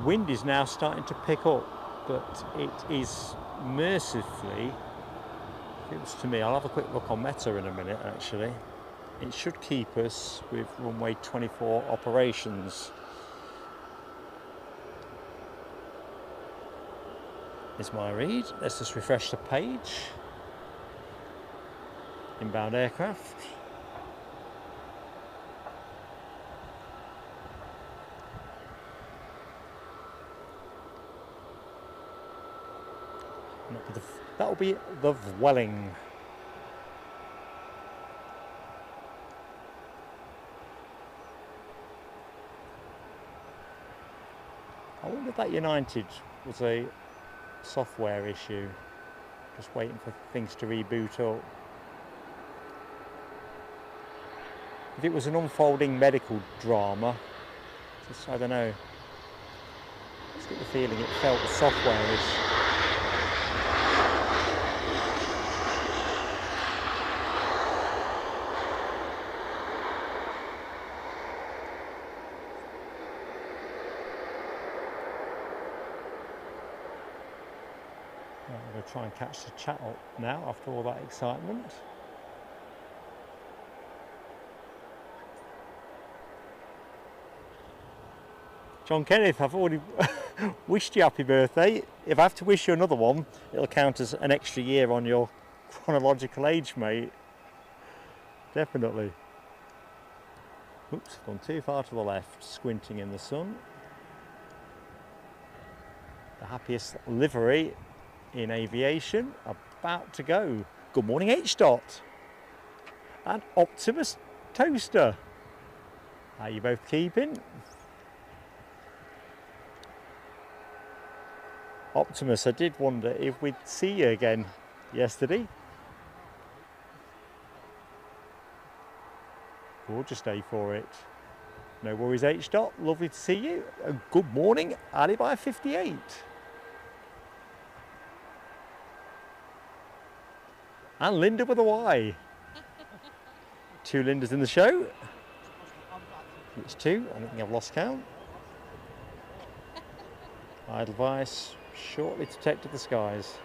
Wind is now starting to pick up, but it is mercifully, if it was to me, I'll have a quick look on Meta in a minute actually. It should keep us with runway 24 operations. Is my read. Let's just refresh the page. Inbound aircraft. That'll be the Vueling. I wonder if that United was a software issue, just waiting for things to reboot up. If it was an unfolding medical drama, just, I don't know, just get the feeling it felt software-ish. I'm going to try and catch the chat up now after all that excitement. John Kenneth, I've already wished you happy birthday. If I have to wish you another one, it'll count as an extra year on your chronological age, mate. Definitely. Oops, I've gone too far to the left, squinting in the sun. The happiest livery in aviation, about to go. Good morning, H. Dot and Optimus Toaster. How are you both keeping? Optimus, I did wonder if we'd see you again yesterday. Gorgeous day for it. No worries, H. Dot. Lovely to see you. And good morning, Alibi 58. And Linda with a Y. Two Lindas in the show. It's two. I don't think I've lost count. Edelweiss shortly to take to the skies.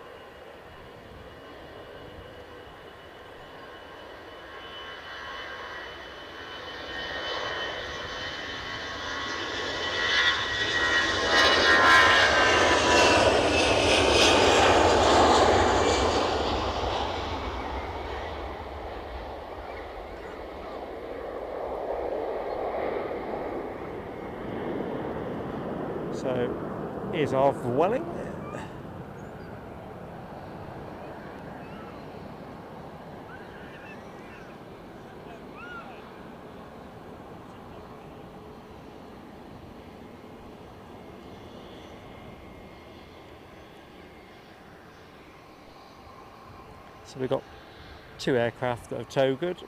So here's our Vueling. So we've got two aircraft that have towed,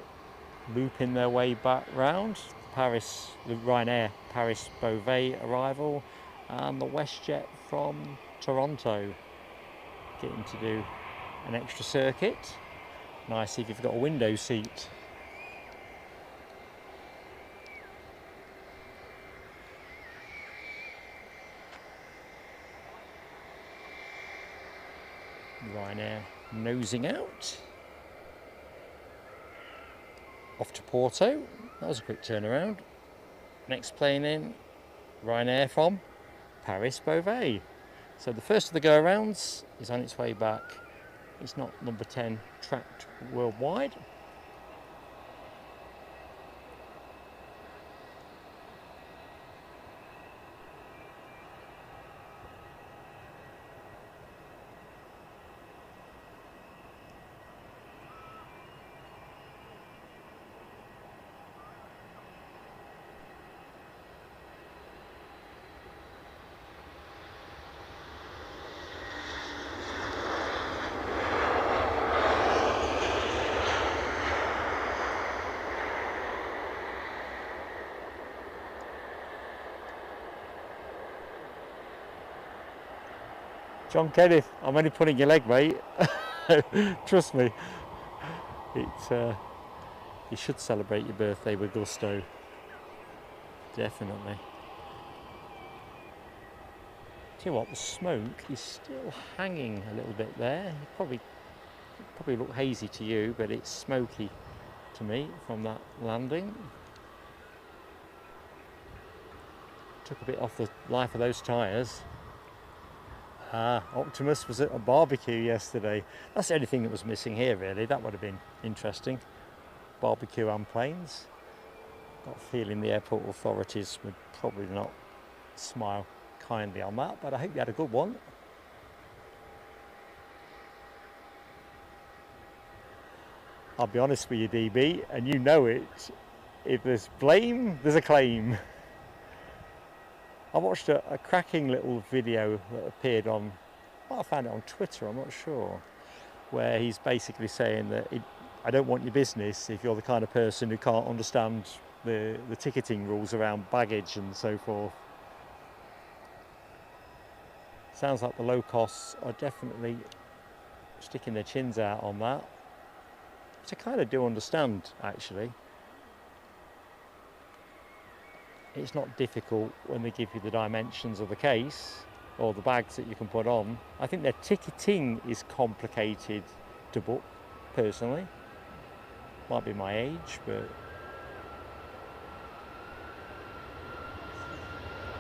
looping their way back round. Paris, the Ryanair Paris Beauvais arrival, and the WestJet from Toronto getting to do an extra circuit. Nice if you've got a window seat. Ryanair nosing out. Off to Porto. That was a quick turnaround. Next plane in, Ryanair from Paris Beauvais. So the first of the go-arounds is on its way back. It's not number 10 tracked worldwide. John Kenneth, I'm only pulling your leg, mate. Trust me. You should celebrate your birthday with gusto. Definitely. tell you what, the smoke is still hanging a little bit there. Probably look hazy to you, but it's smoky to me from that landing. Took a bit off the life of those tyres. Optimus was at a barbecue yesterday. That's the only thing that was missing here, really. That would have been interesting. Barbecue and planes. Got a feeling the airport authorities would probably not smile kindly on that, but I hope you had a good one. I'll be honest with you, DB, and you know it. If there's blame, there's a claim. I watched a cracking little video that appeared on, well, I found it on Twitter, I'm not sure, where he's basically saying that I don't want your business if you're the kind of person who can't understand the ticketing rules around baggage and so forth. Sounds like the low costs are definitely sticking their chins out on that, which I kind of do understand, actually. It's not difficult when they give you the dimensions of the case or the bags that you can put on. I think their ticketing is complicated to book, personally. Might be my age, but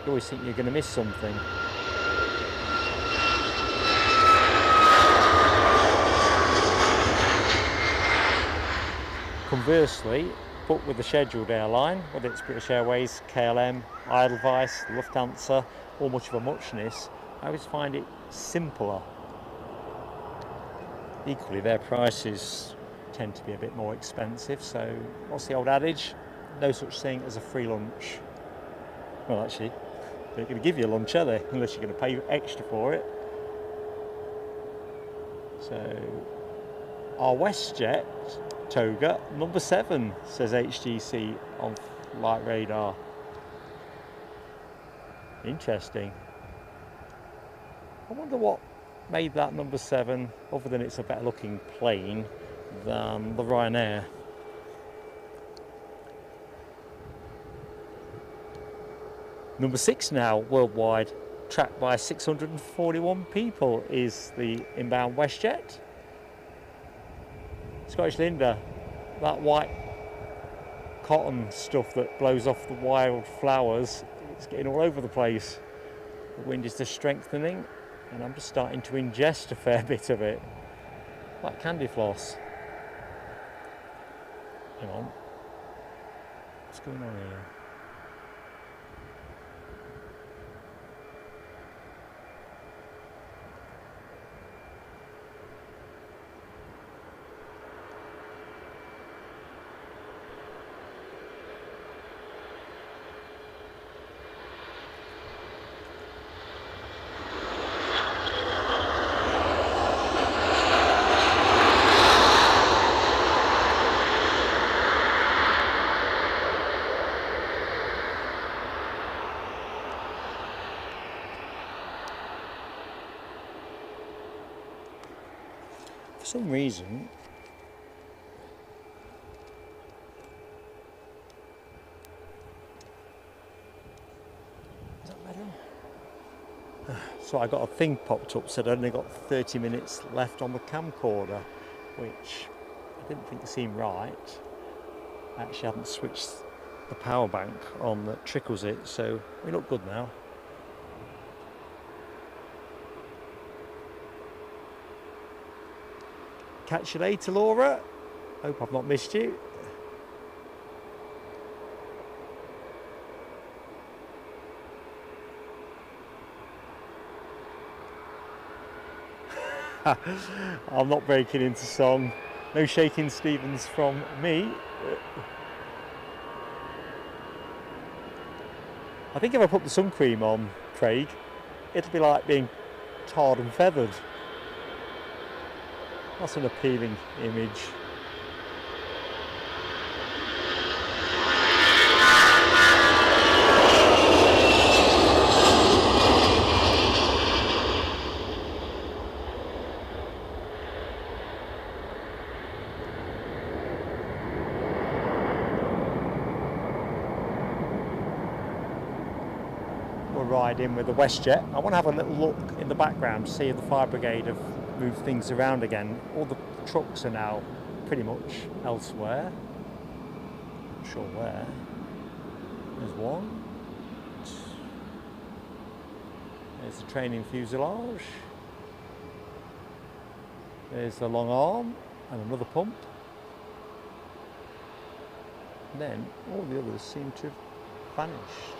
you always think you're going to miss something. Conversely, book with a scheduled airline, whether it's British Airways, KLM, Edelweiss, Lufthansa, or much of a muchness, I always find it simpler. Equally, their prices tend to be a bit more expensive, so what's the old adage? No such thing as a free lunch. Well, actually, they're going to give you a lunch, are they? Unless you're going to pay extra for it. So, our WestJet toga, number 7, says HGC on flight radar. Interesting. I wonder what made that number 7, other than it's a better looking plane than the Ryanair. Number 6 now, worldwide, tracked by 641 people, is the inbound WestJet. Scottish Linda, that white cotton stuff that blows off the wild flowers, it's getting all over the place. The wind is just strengthening, and I'm just starting to ingest a fair bit of it, like candy floss. Hang on, what's going on here? For some reason, is that better? So I got a thing popped up, said I only got 30 minutes left on the camcorder, which I didn't think seemed right. I actually haven't switched the power bank on that trickles it, so we look good now. Catch you later, Laura. Hope I've not missed you. I'm not breaking into song. No Shaking Stevens from me. I think if I put the sun cream on, Craig, it'll be like being tarred and feathered. That's an appealing image. What ride in with the WestJet. I want to have a little look in the background to see if the fire brigade have moved things around again. All the trucks are now pretty much elsewhere. Not sure where. There's one. There's the training fuselage. There's the long arm and another pump. And then all the others seem to have vanished.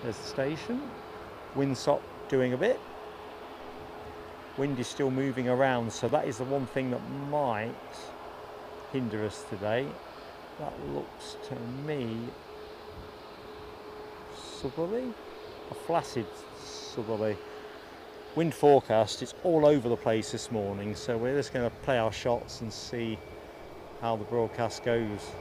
There's the station. Windsock doing a bit. Wind is still moving around, so that is the one thing that might hinder us today. That looks to me southerly, a flaccid southerly. Wind forecast, it's all over the place this morning, so we're just going to play our shots and see how the broadcast goes.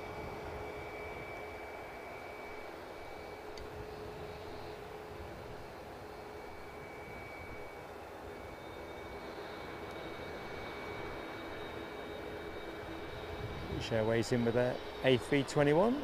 British Airways in with their A321.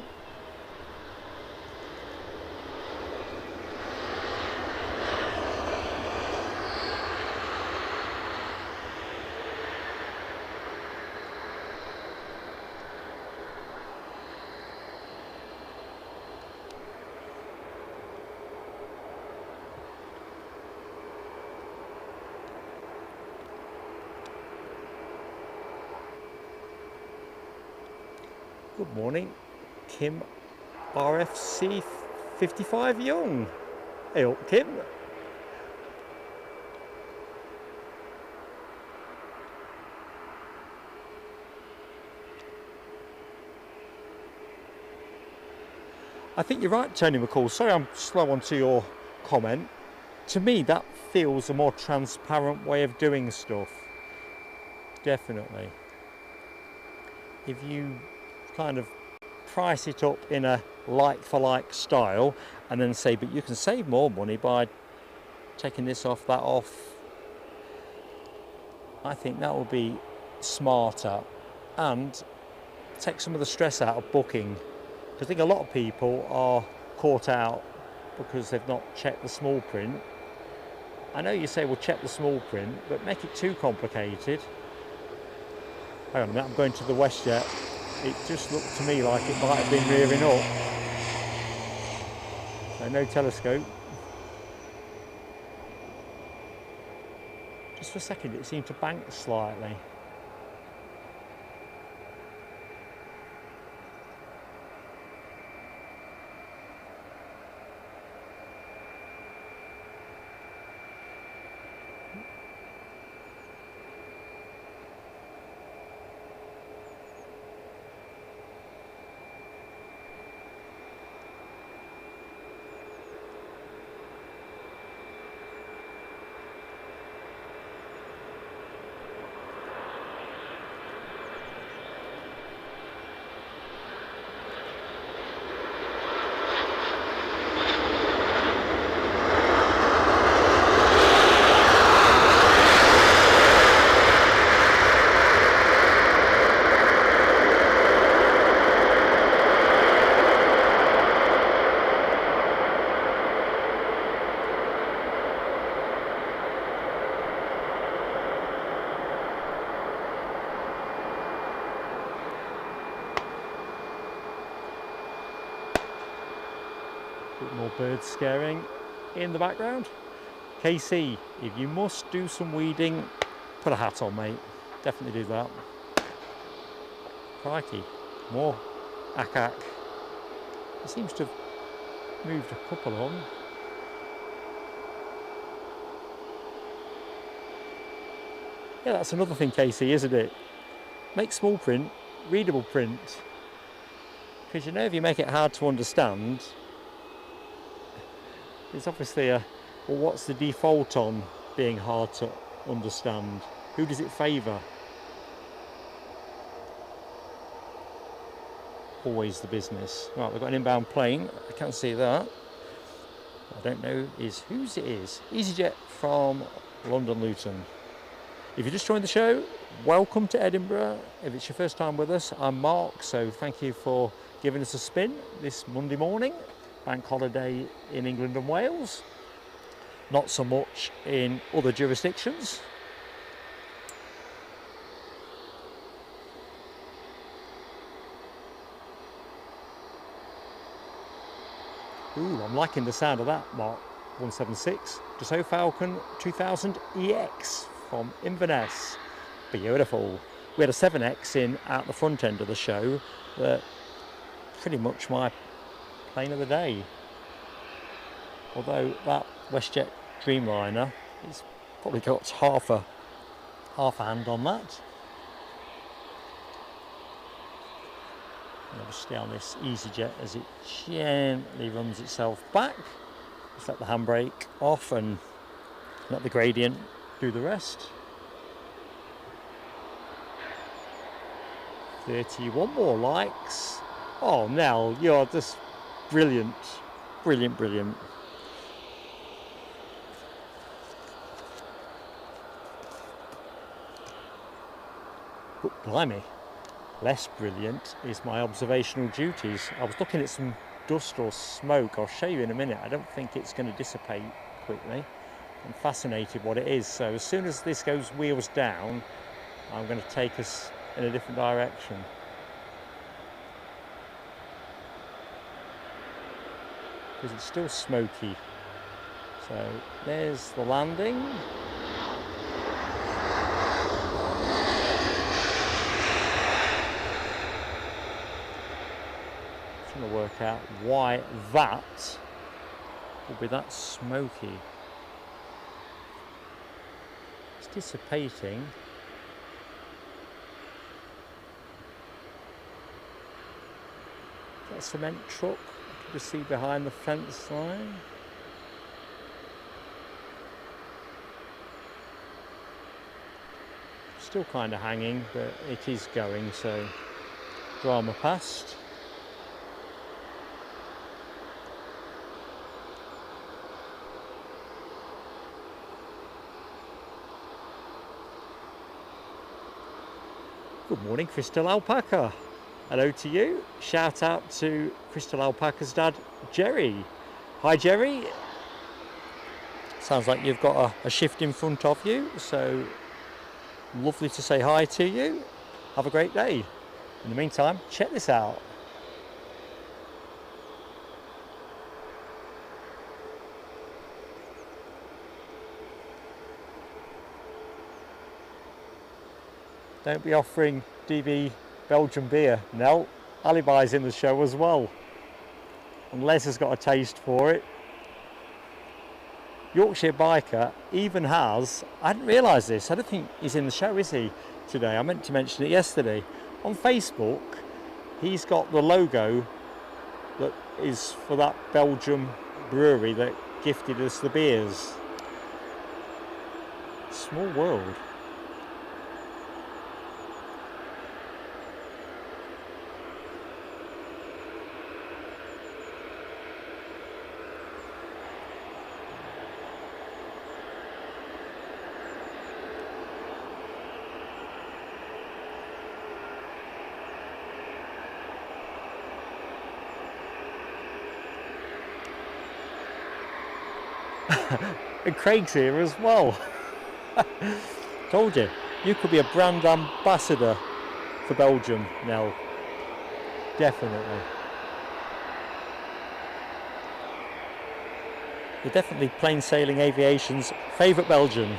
Good morning, Kim RFC 55 Young. Hey up, Kim. I think you're right, Tony McCall. Sorry I'm slow onto your comment. To me, that feels a more transparent way of doing stuff. Definitely. If you kind of price it up in a like-for-like style and then say, but you can save more money by taking this off, that off, I think that would be smarter and take some of the stress out of booking. I think a lot of people are caught out because they've not checked the small print. I know you say, well, check the small print, but make it too complicated. Hang on a minute, I'm going to the WestJet. It just looked to me like it might have been rearing up. So no telescope. Just for a second it seemed to bank slightly. Bit more birds scaring in the background. KC, if you must do some weeding, put a hat on, mate. Definitely do that. Crikey, more ack-ack. It seems to have moved a couple on. Yeah, that's another thing, KC, isn't it? Make small print, readable print. Because you know, if you make it hard to understand, there's obviously a, well, what's the default on being hard to understand? Who does it favour? Always the business. Right, we've got an inbound plane. I can't see that. I don't know whose it is. EasyJet from London Luton. If you just joined the show, welcome to Edinburgh. If it's your first time with us, I'm Mark, so thank you for giving us a spin this Monday morning. Bank holiday in England and Wales. not so much in other jurisdictions. Ooh, I'm liking the sound of that Mark 176 Dassault Falcon 2000 EX from Inverness. Beautiful. We had a 7X in at the front end of the show. Pretty much my plane of the day. Although that WestJet Dreamliner, it's probably got half a hand on that. I'll just stay on this EasyJet as it gently runs itself back. Just let the handbrake off and let the gradient do the rest. 31 more likes. Oh, Nell, you're just brilliant. Brilliant, brilliant. Oh, blimey. Less brilliant is my observational duties. I was looking at some dust or smoke. I'll show you in a minute. I don't think it's going to dissipate quickly. I'm fascinated what it is. So as soon as this goes wheels down, I'm going to take us in a different direction. Because it's still smoky. So there's the landing. Trying to work out why that will be that smoky. It's dissipating. Is that a cement truck? You can just see behind the fence line. Still kind of hanging, but it is going, so drama past. Good morning, Crystal Alpaca. Hello to you. Shout out to Crystal Alpaca's dad, Jerry. Hi, Jerry. Sounds like you've got a shift in front of you, so lovely to say hi to you. Have a great day. In the meantime, check this out. Don't be offering DB Belgian beer. No, Alibi's in the show as well. And Les has got a taste for it. Yorkshire Biker even has, I didn't realise this, I don't think he's in the show, is he, today? I meant to mention it yesterday. On Facebook, he's got the logo that is for that Belgium brewery that gifted us the beers. Small world. And Craig's here as well. Told you, you could be a brand ambassador for Belgium now. Definitely. You're definitely plain sailing aviation's favourite Belgian.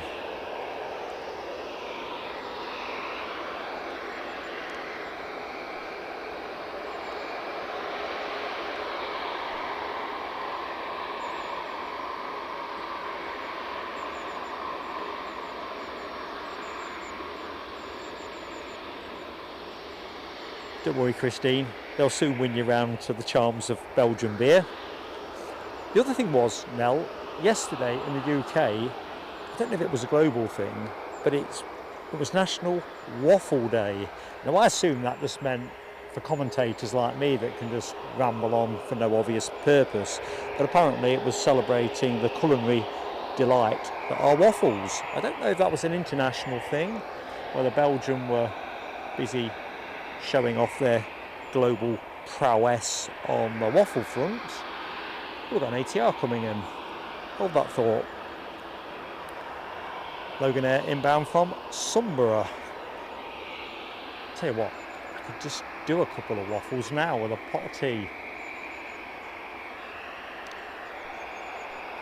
Don't worry, Christine, they'll soon win you round to the charms of Belgian beer. The other thing was, Nell, yesterday in the UK, I don't know if it was a global thing, but it was National Waffle Day. Now I assume that just meant for commentators like me that can just ramble on for no obvious purpose, but apparently it was celebrating the culinary delight that are waffles. I don't know if that was an international thing, whether Belgium were busy showing off their global prowess on the waffle front. We've got an ATR coming in. Hold that thought. Logan Air inbound from Sunborough. Tell you what, I could just do a couple of waffles now with a pot of tea.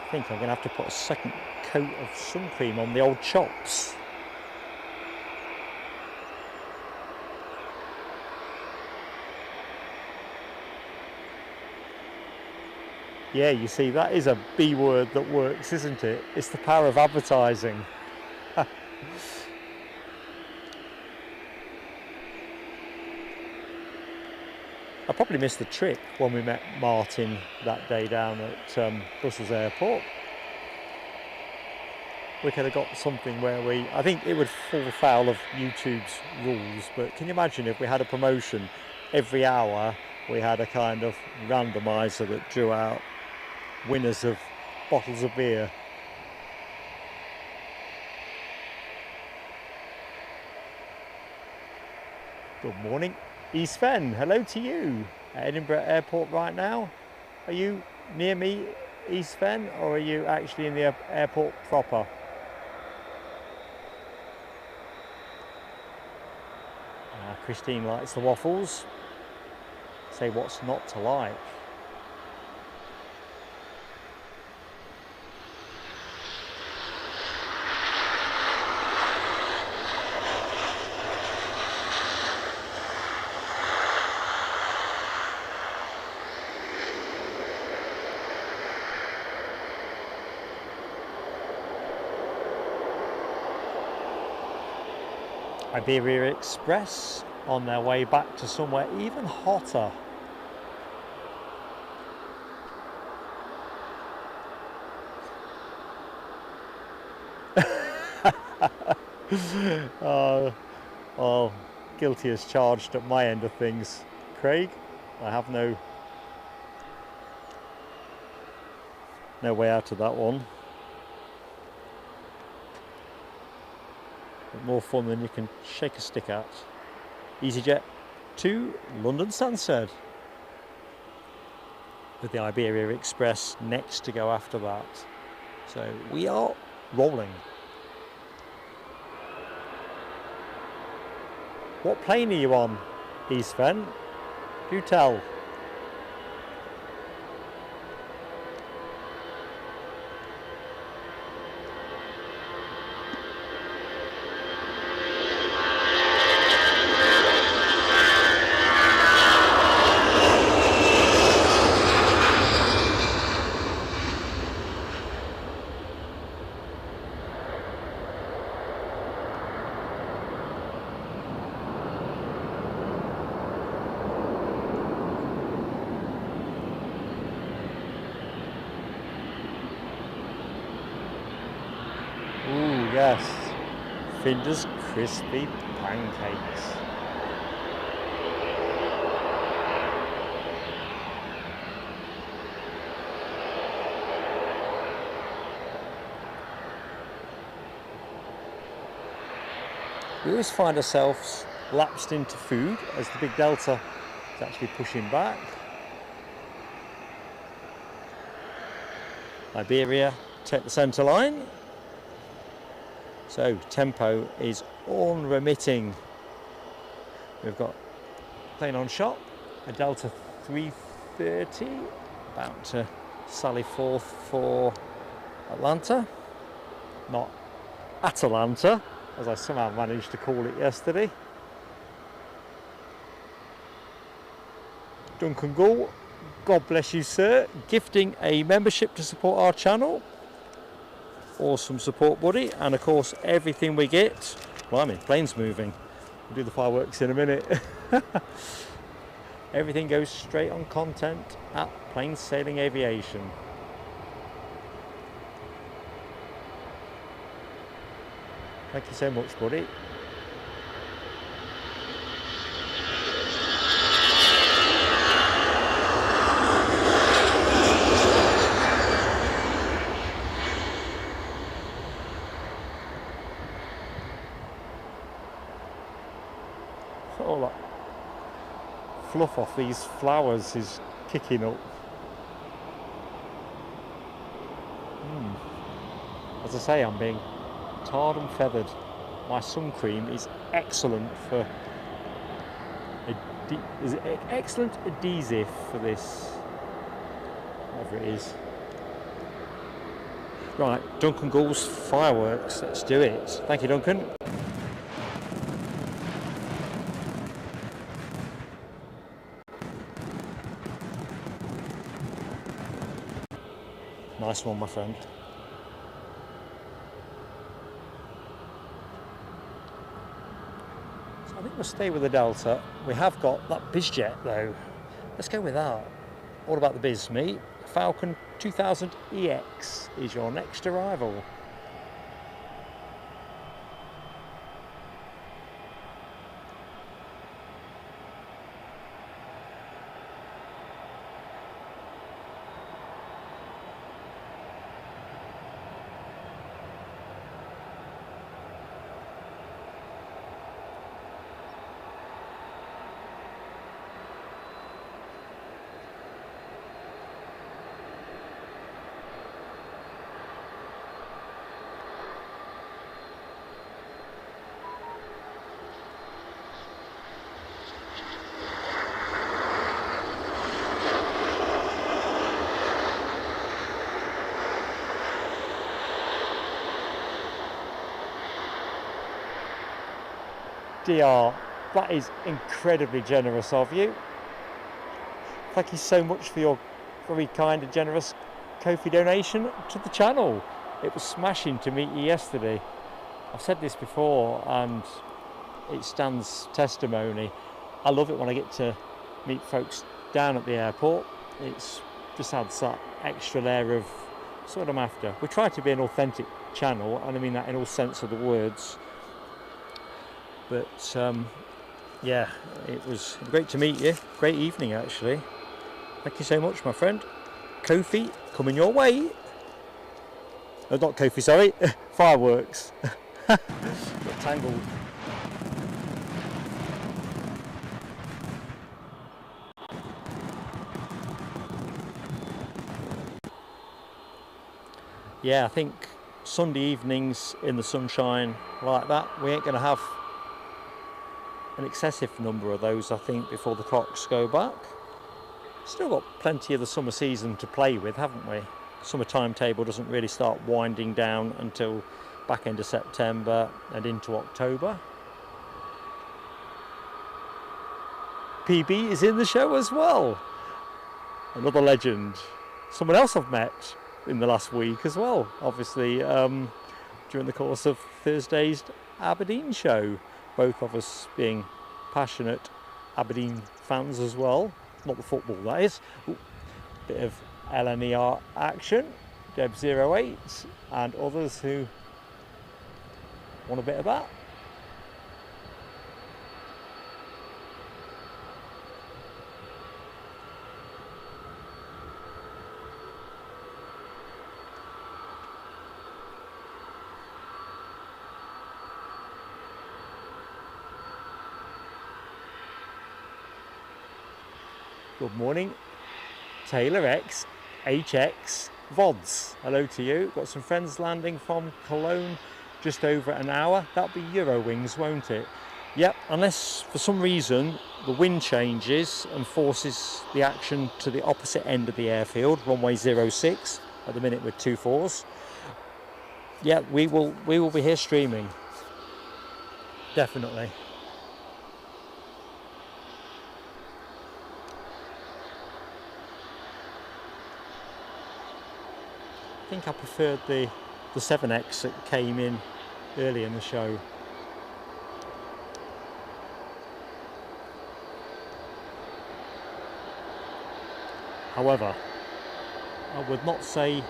I think I'm going to have to put a second coat of sun cream on the old chops. Yeah, you see, that is a B word that works, isn't it? It's the power of advertising. I probably missed the trick when we met Martin that day down at Brussels Airport. We could have got something where I think it would fall foul of YouTube's rules, but can you imagine if we had a promotion every hour, we had a kind of randomizer that drew out winners of bottles of beer. Good morning, East Fen. Hello to you at Edinburgh Airport right now. Are you near me, East Fen, or are you actually in the airport proper? Christine likes the waffles. Say what's not to like. Iberia Express on their way back to somewhere even hotter. Oh, guilty as charged at my end of things, Craig. I have no way out of that one. More fun than you can shake a stick at. EasyJet to London Stansted, with the Iberia Express next to go after that. So we are rolling. What plane are you on, East Fen? Do tell. Yes, Finder's crispy pancakes. We always find ourselves lapsed into food as the big Delta is actually pushing back. Iberia take the centre line. So tempo is unremitting. We've got plane on shot, a Delta 330, about to sally forth for Atlanta. Not Atalanta, as I somehow managed to call it yesterday. Duncan Gull, God bless you, sir, gifting a membership to support our channel. Awesome support, buddy, and of course everything we get. Blimey, plane's moving. We'll do the fireworks in a minute. Everything goes straight on content at Plain Sailing Aviation. Thank you so much, buddy. All that fluff off these flowers is kicking up. As I say, I'm being tarred and feathered. My sun cream is excellent for excellent adhesive for this, whatever it is. Right, Duncan Gould's fireworks. Let's do it. Thank you, Duncan. Nice one, my friend. So I think we'll stay with the Delta. We have got that BizJet though. Let's go with that. All about the biz, mate. Falcon 2000 EX is your next arrival. DR, that is incredibly generous of you. Thank you so much for your very kind and generous Ko-fi donation to the channel. It was smashing to meet you yesterday. I've said this before and it stands testimony. I love it when I get to meet folks down at the airport. It's just adds that extra layer of sort of after. We try to be an authentic channel, and I mean that in all sense of the words. But yeah, it was great to meet you. Great evening, actually. Thank you so much, my friend. Ko-fi coming your way. Oh, not Ko-fi, sorry. Fireworks. Got tangled. Yeah, I think Sunday evenings in the sunshine like that, we ain't going to have an excessive number of those, I think, before the clocks go back. Still got plenty of the summer season to play with, haven't we? Summer timetable doesn't really start winding down until back end of September and into October. PB is in the show as well. Another legend. Someone else I've met in the last week as well, obviously, during the course of Thursday's Aberdeen show. Both of us being passionate Aberdeen fans as well. Not the football, that is. Ooh, bit of LNER action. Deb08 and others who want a bit of that. Good morning, Taylor X, HX, VODs. Hello to you. Got some friends landing from Cologne, just over an hour. That'll be Eurowings, won't it? Yep, unless for some reason the wind changes and forces the action to the opposite end of the airfield, runway 06, at the minute with 24s. Yeah, we will be here streaming. Definitely. I think I preferred the 7X that came in early in the show. However, I would not say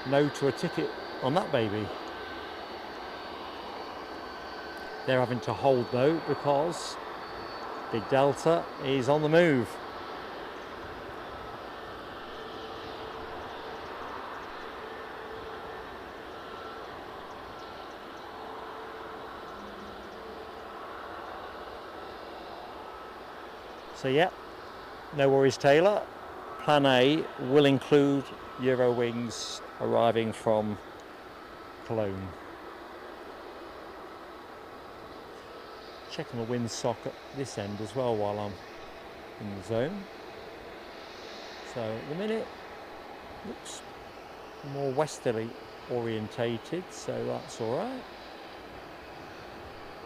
no to a ticket on that baby. They're having to hold though because Big Delta is on the move. So yeah, no worries Taylor. Plan A will include Eurowings arriving from Cologne. check on the windsock at this end as well while I'm in the zone. So at the minute, looks more westerly orientated, so that's all right.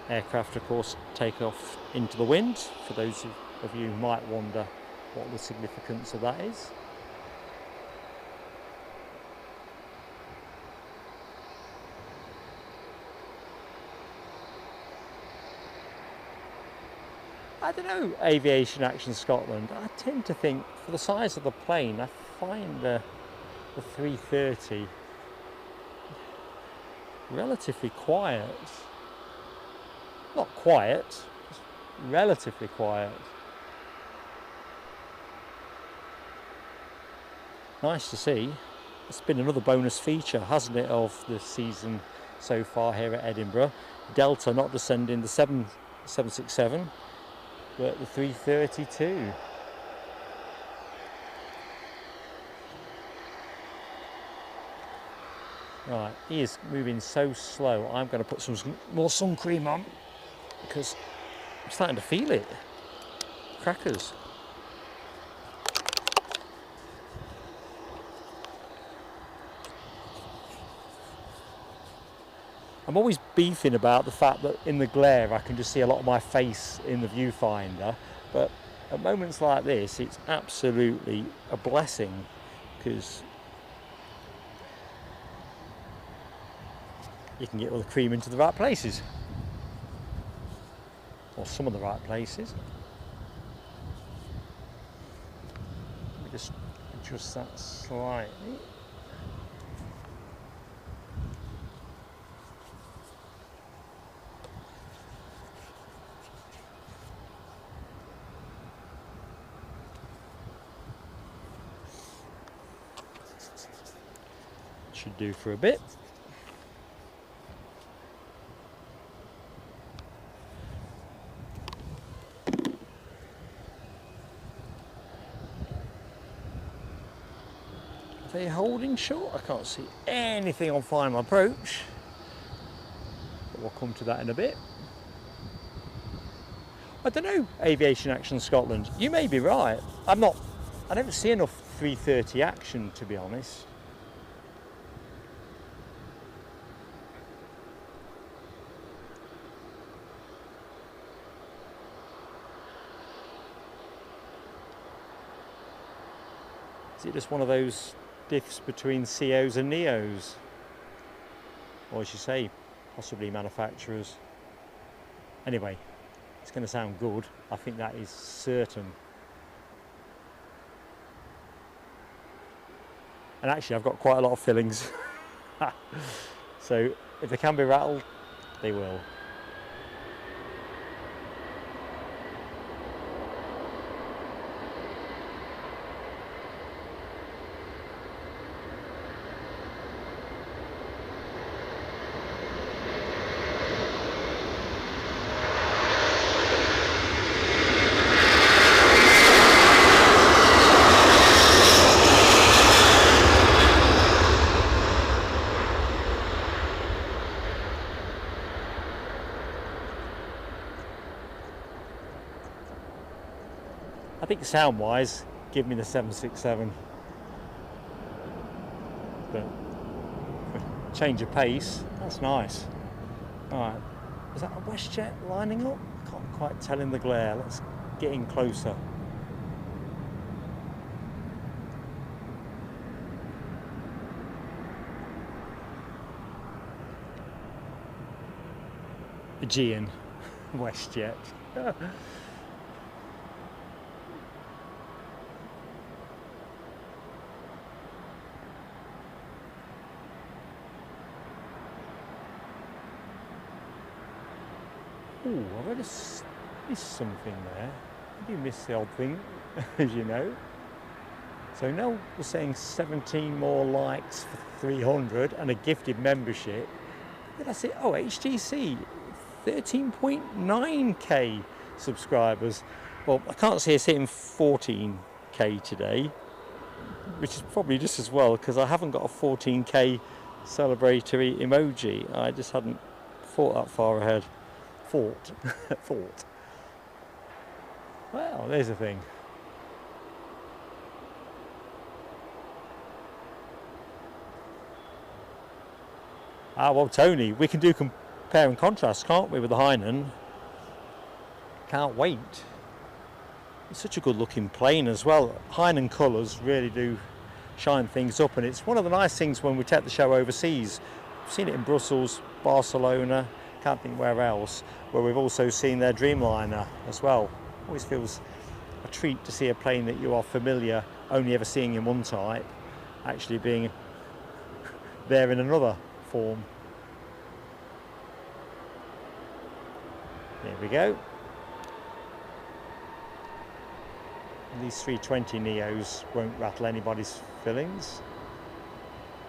Aircraft, of course, take off into the wind, for those of you who might wonder what the significance of that is. I don't know, Aviation Action Scotland. I tend to think, for the size of the plane, I find the 330 relatively quiet. Not quiet, just relatively quiet. Nice to see. It's been another bonus feature, hasn't it, of the season so far here at Edinburgh. Delta not descending the 767, but the 332. Right, he is moving so slow. I'm going to put some more sun cream on because I'm starting to feel it. Crackers. I'm always beefing about the fact that in the glare I can just see a lot of my face in the viewfinder, but at moments like this it's absolutely a blessing because you can get all the cream into the right places, or some of the right places. Let me just adjust that slightly. Should do for a bit. Are they holding short? I can't see anything on final approach, but we'll come to that in a bit. I don't know, Aviation Action Scotland, you may be right. I don't see enough 330 action, to be honest. Is it just one of those diffs between COs and NEOs? Or as you say, possibly manufacturers. Anyway, it's going to sound good. I think that is certain. And actually I've got quite a lot of fillings. So if they can be rattled, they will. I think sound-wise, give me the 767. But change of pace, that's nice. Alright, is that a WestJet lining up? Can't quite tell in the glare. Let's get in closer. Aegean, WestJet. Ooh, I've already missed something there. I do miss the odd thing, as you know. So now we're saying 17 more likes for 300 and a gifted membership. Did I say, oh, HTC, 13.9k subscribers. Well, I can't see us hitting 14k today, which is probably just as well because I haven't got a 14k celebratory emoji. I just hadn't thought that far ahead. thought. Thought. Well, there's the thing. Ah, well, Tony, we can do compare and contrast, can't we, with the Hainan? Can't wait. It's such a good looking plane as well. Hainan colours really do shine things up, and it's one of the nice things when we take the show overseas. We've seen it in Brussels, Barcelona, can't think where else, where we've also seen their Dreamliner as well. Always feels a treat to see a plane that you are familiar only ever seeing in one type actually being there in another form. There we go. These 320 Neos won't rattle anybody's fillings.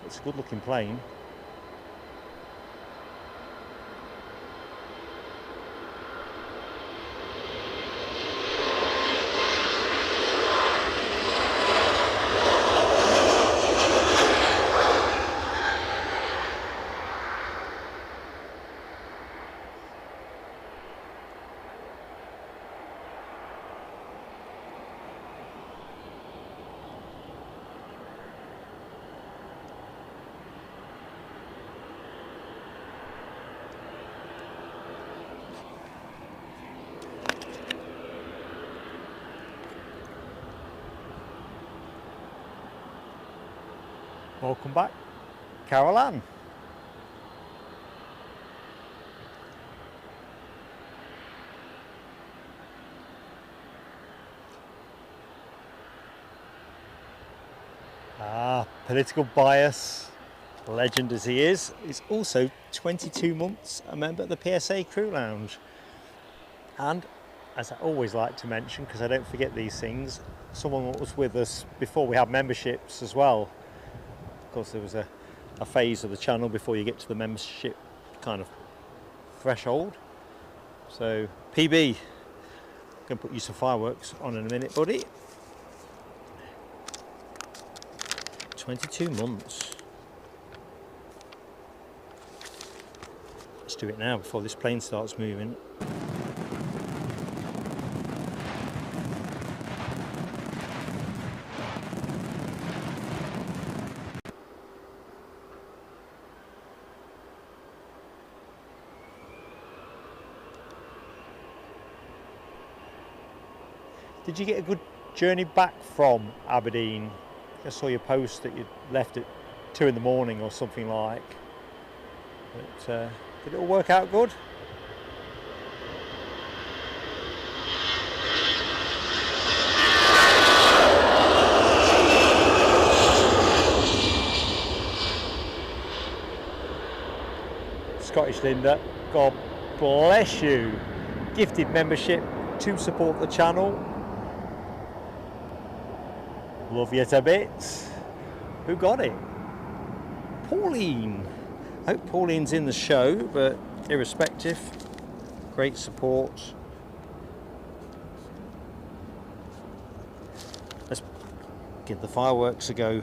It's a good looking plane. Welcome back, Caroline. Political bias, legend as he is also 22 months a member of the PSA Crew Lounge. And as I always like to mention, because I don't forget these things, someone was with us before we had memberships as well. Of course, there was a phase of the channel before you get to the membership kind of threshold. So, PB, I'm going to put you some fireworks on in a minute, buddy. 22 months. Let's do it now before this plane starts moving. Did you get a good journey back from Aberdeen? I saw your post that you left at 2 in the morning or something like. But, did it all work out good? Scottish Linda, God bless you. Gifted membership to support the channel. Love you to bits. Who got it? Pauline. I hope Pauline's in the show, but irrespective, great support. Let's give the fireworks a go.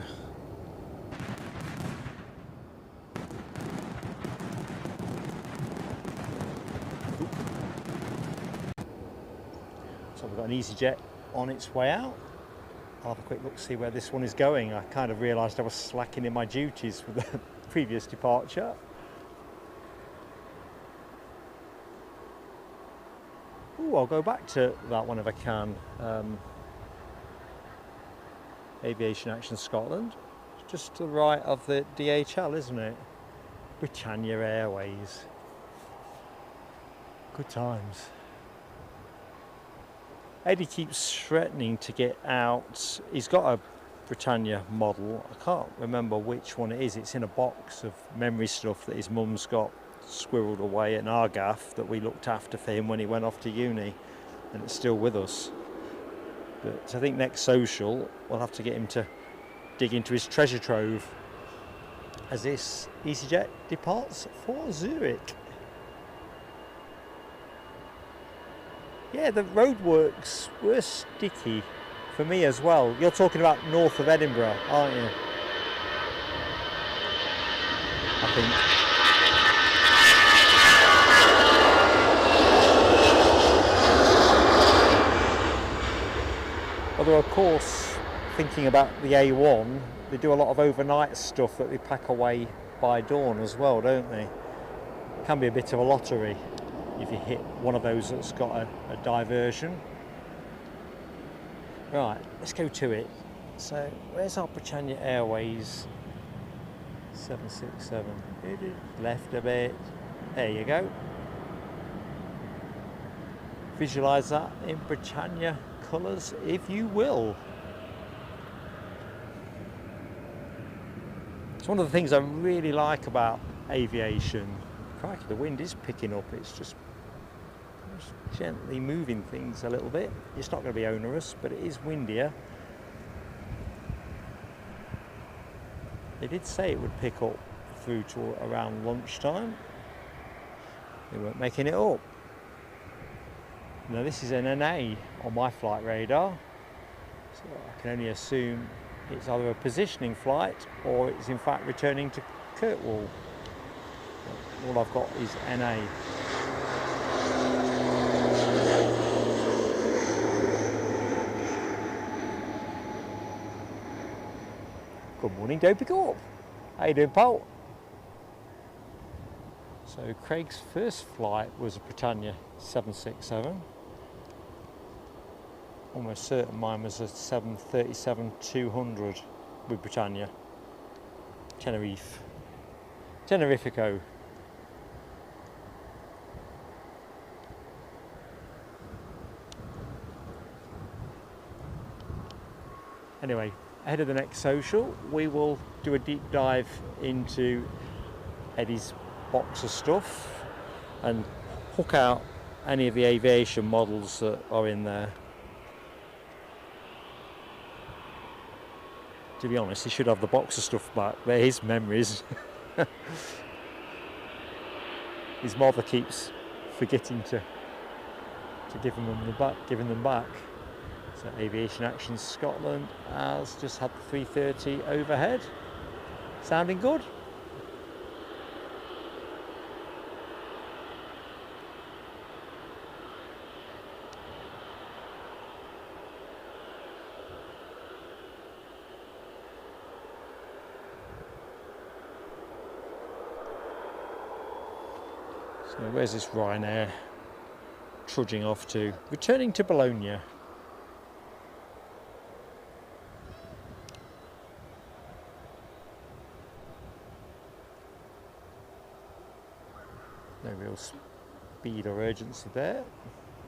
So we've got an EasyJet on its way out. I'll have a quick look to see where this one is going. I kind of realised I was slacking in my duties with the previous departure. Ooh, I'll go back to that one if I can. Aviation Action Scotland. It's just to the right of the DHL, isn't it? Britannia Airways. Good times. Eddie keeps threatening to get out. He's got a Britannia model. I can't remember which one it is. It's in a box of memory stuff that his mum's got squirreled away at Argaff that we looked after for him when he went off to uni, and it's still with us. But I think next social we'll have to get him to dig into his treasure trove as this EasyJet departs for Zurich. Yeah, the roadworks were sticky for me as well. You're talking about north of Edinburgh, aren't you? I think. Although of course, thinking about the A1, they do a lot of overnight stuff that they pack away by dawn as well, don't they? It can be a bit of a lottery if you hit one of those that's got a diversion. Right, let's go to it. So, where's our Britannia Airways 767? Left a bit. There you go. Visualise that in Britannia colours, if you will. It's one of the things I really like about aviation. Crikey, the wind is picking up. It's just gently moving things a little bit. It's not going to be onerous, but it is windier. They did say it would pick up through to around lunchtime. They weren't making it up. Now this is an NA on my flight radar, so I can only assume it's either a positioning flight or it's in fact returning to Kirkwall. All I've got is NA. Good morning, Dopey Corp. How you doing, pal? So Craig's first flight was a Britannia 767. Almost certain mine was a 737-200 with Britannia. Tenerifico. Anyway, ahead of the next social, we will do a deep dive into Eddie's box of stuff and hook out any of the aviation models that are in there. To be honest, he should have the box of stuff back. They're his memories. His mother keeps forgetting to give them back. So Aviation Action Scotland has just had the 330 overhead. Sounding good. So where's this Ryanair trudging off to? Returning to Bologna. No real speed or urgency there.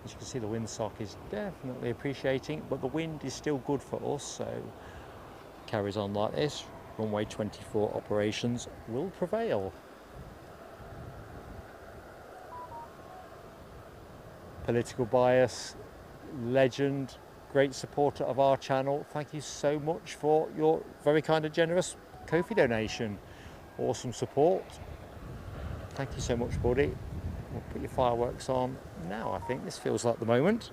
As you can see, the windsock is definitely appreciating, but the wind is still good for us, so carries on like this. Runway 24 operations will prevail. Political bias, legend, great supporter of our channel. Thank you so much for your very kind and generous Ko-fi donation. Awesome support. Thank you so much, buddy. We'll put your fireworks on now. I think this feels like the moment.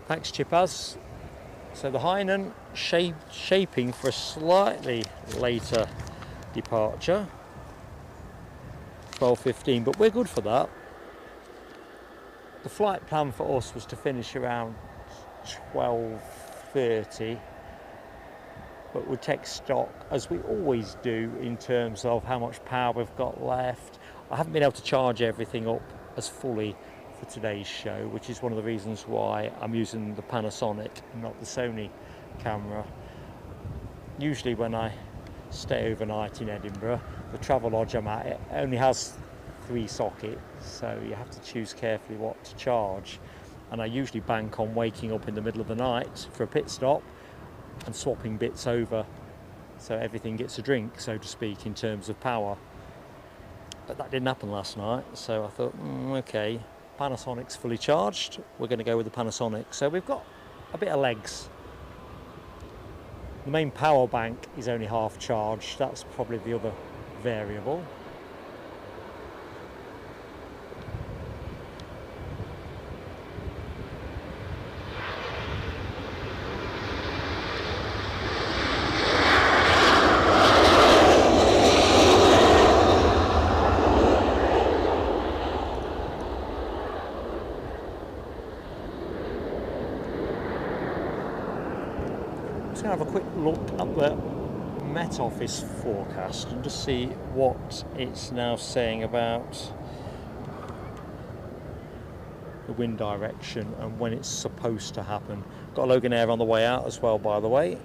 Thanks, Chipaz. So the Hainan shaping for a slightly later departure, 12:15, but we're good for that. The flight plan for us was to finish around 12:30, but we'll take stock, as we always do, in terms of how much power we've got left. I haven't been able to charge everything up as fully for today's show, which is one of the reasons why I'm using the Panasonic and not the Sony camera. Usually when I stay overnight in Edinburgh, the travel lodge I'm at, it only has 3 sockets, so you have to choose carefully what to charge, and I usually bank on waking up in the middle of the night for a pit stop and swapping bits over so everything gets a drink, so to speak, in terms of power. But that didn't happen last night, so I thought, okay, Panasonic's fully charged, we're going to go with the Panasonic. So we've got a bit of legs. The main power bank is only half charged, that's probably the other variable. just going to have a quick look at the Met Office forecast and just see what it's now saying about the wind direction and when it's supposed to happen. Got a Logan Air on the way out as well, by the way,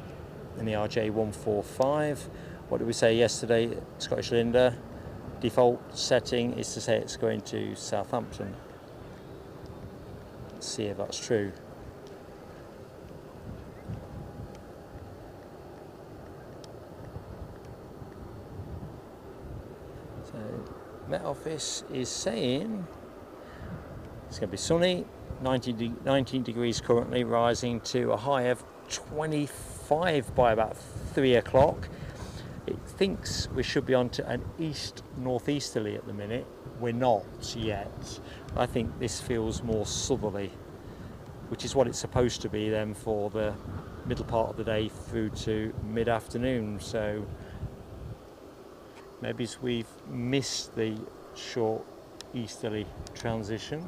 in the RJ145. What did we say yesterday? Scottish Linda, default setting is to say it's going to Southampton. Let's see if that's true. So Met Office is saying it's going to be sunny, 19 degrees currently, rising to a high of 25 by about 3 o'clock. It thinks we should be on to an east-northeasterly at the minute. We're not yet. I think this feels more southerly, which is what it's supposed to be then for the middle part of the day through to mid-afternoon. So maybe we've missed the short easterly transition.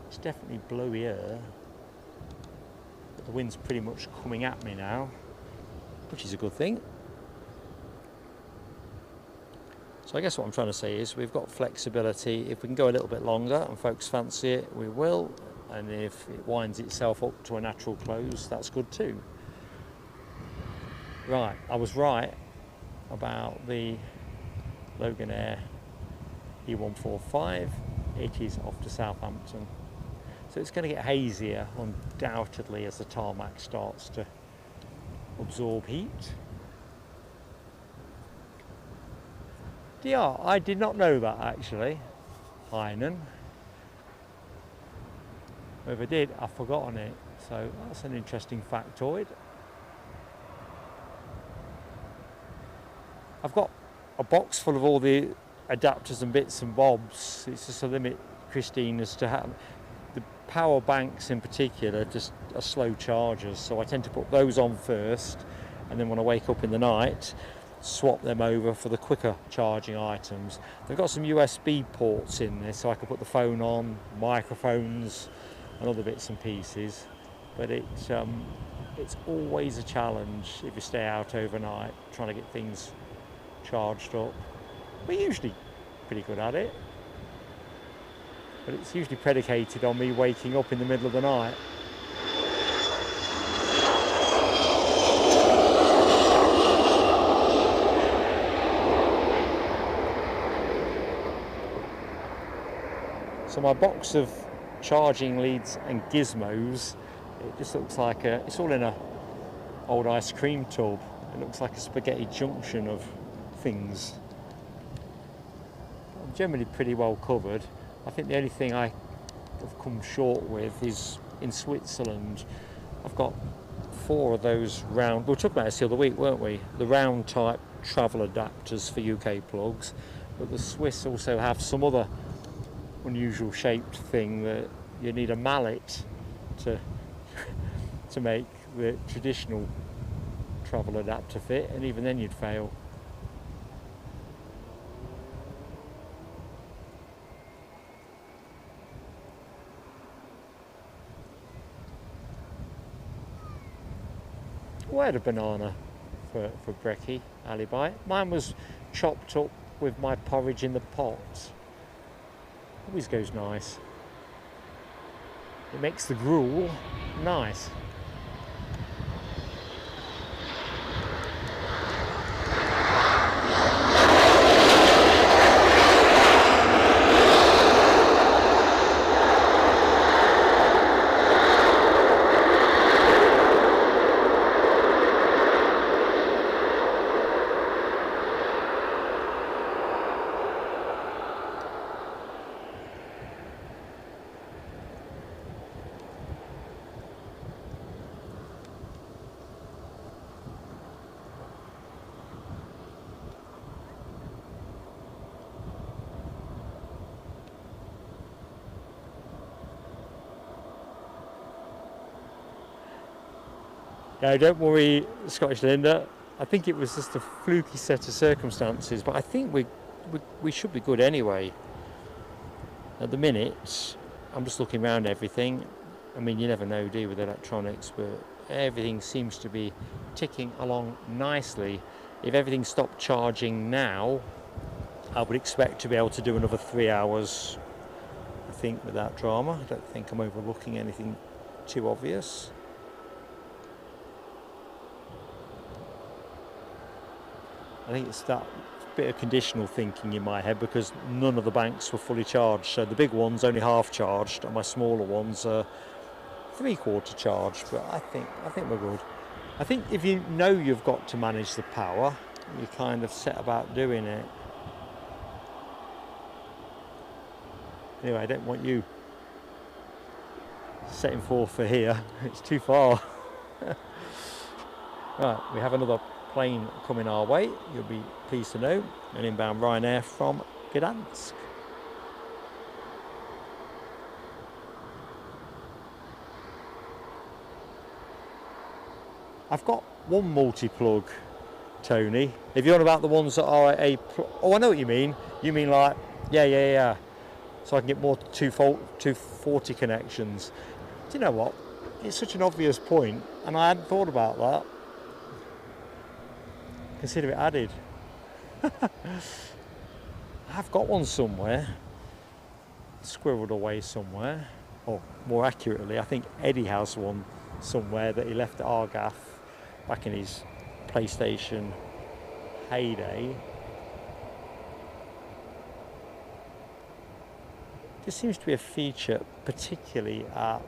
It's definitely blowy air, but the wind's pretty much coming at me now, which is a good thing. So I guess what I'm trying to say is we've got flexibility. If we can go a little bit longer and folks fancy it, we will. And if it winds itself up to a natural close, that's good too. Right, I was right about the Logan Air E145. It is off to Southampton. So it's going to get hazier, undoubtedly, as the tarmac starts to absorb heat. Yeah, I did not know that actually, Hainan. If I did, I've forgotten it. So that's an interesting factoid. I've got a box full of all the adapters and bits and bobs. It's just a limit, Christine, as to how the power banks in particular just are slow chargers. So I tend to put those on first, and then when I wake up in the night, swap them over for the quicker charging items. They've got some USB ports in this, so I can put the phone on, microphones and other bits and pieces. But it's always a challenge if you stay out overnight trying to get things charged up. We're usually pretty good at it, but it's usually predicated on me waking up in the middle of the night. So my box of charging leads and gizmos, it just looks like it's all in a old ice cream tub. It looks like a spaghetti junction of things. I'm generally pretty well covered. I think the only thing I have come short with is in Switzerland. I've got 4 of those round, we were talking about this the other week, weren't we? The round type travel adapters for UK plugs, but the Swiss also have some other unusual shaped thing that you need a mallet to make the traditional travel adapter fit, and even then you'd fail. I had a banana for brekkie, alibi. Mine was chopped up with my porridge in the pot. Always goes nice. It makes the gruel nice. No, don't worry, Scottish Linda. I think it was just a fluky set of circumstances, but I think we should be good anyway. At the minute, I'm just looking around everything. I mean, you never know, do you, with electronics, but everything seems to be ticking along nicely. If everything stopped charging now, I would expect to be able to do another 3 hours, I think, without drama. I don't think I'm overlooking anything too obvious. I think it's that bit of conditional thinking in my head, because none of the banks were fully charged. So the big ones only half charged, and my smaller ones are 3/4 charged. But I think we're good. I think if you know you've got to manage the power, you kind of set about doing it. Anyway, I don't want you setting forth for here. It's too far. Right, we have another plane coming our way, you'll be pleased to know, an inbound Ryanair from Gdansk. I've got one multi-plug, Tony. If you're on about the ones that are oh, I know what you mean. You mean like, yeah. So I can get more 240 connections. Do you know what? It's such an obvious point, and I hadn't thought about that. Consider it added. I've got one somewhere, squirreled away somewhere, or more accurately, I think Eddie has one somewhere that he left at Argath back in his PlayStation heyday. This seems to be a feature, particularly at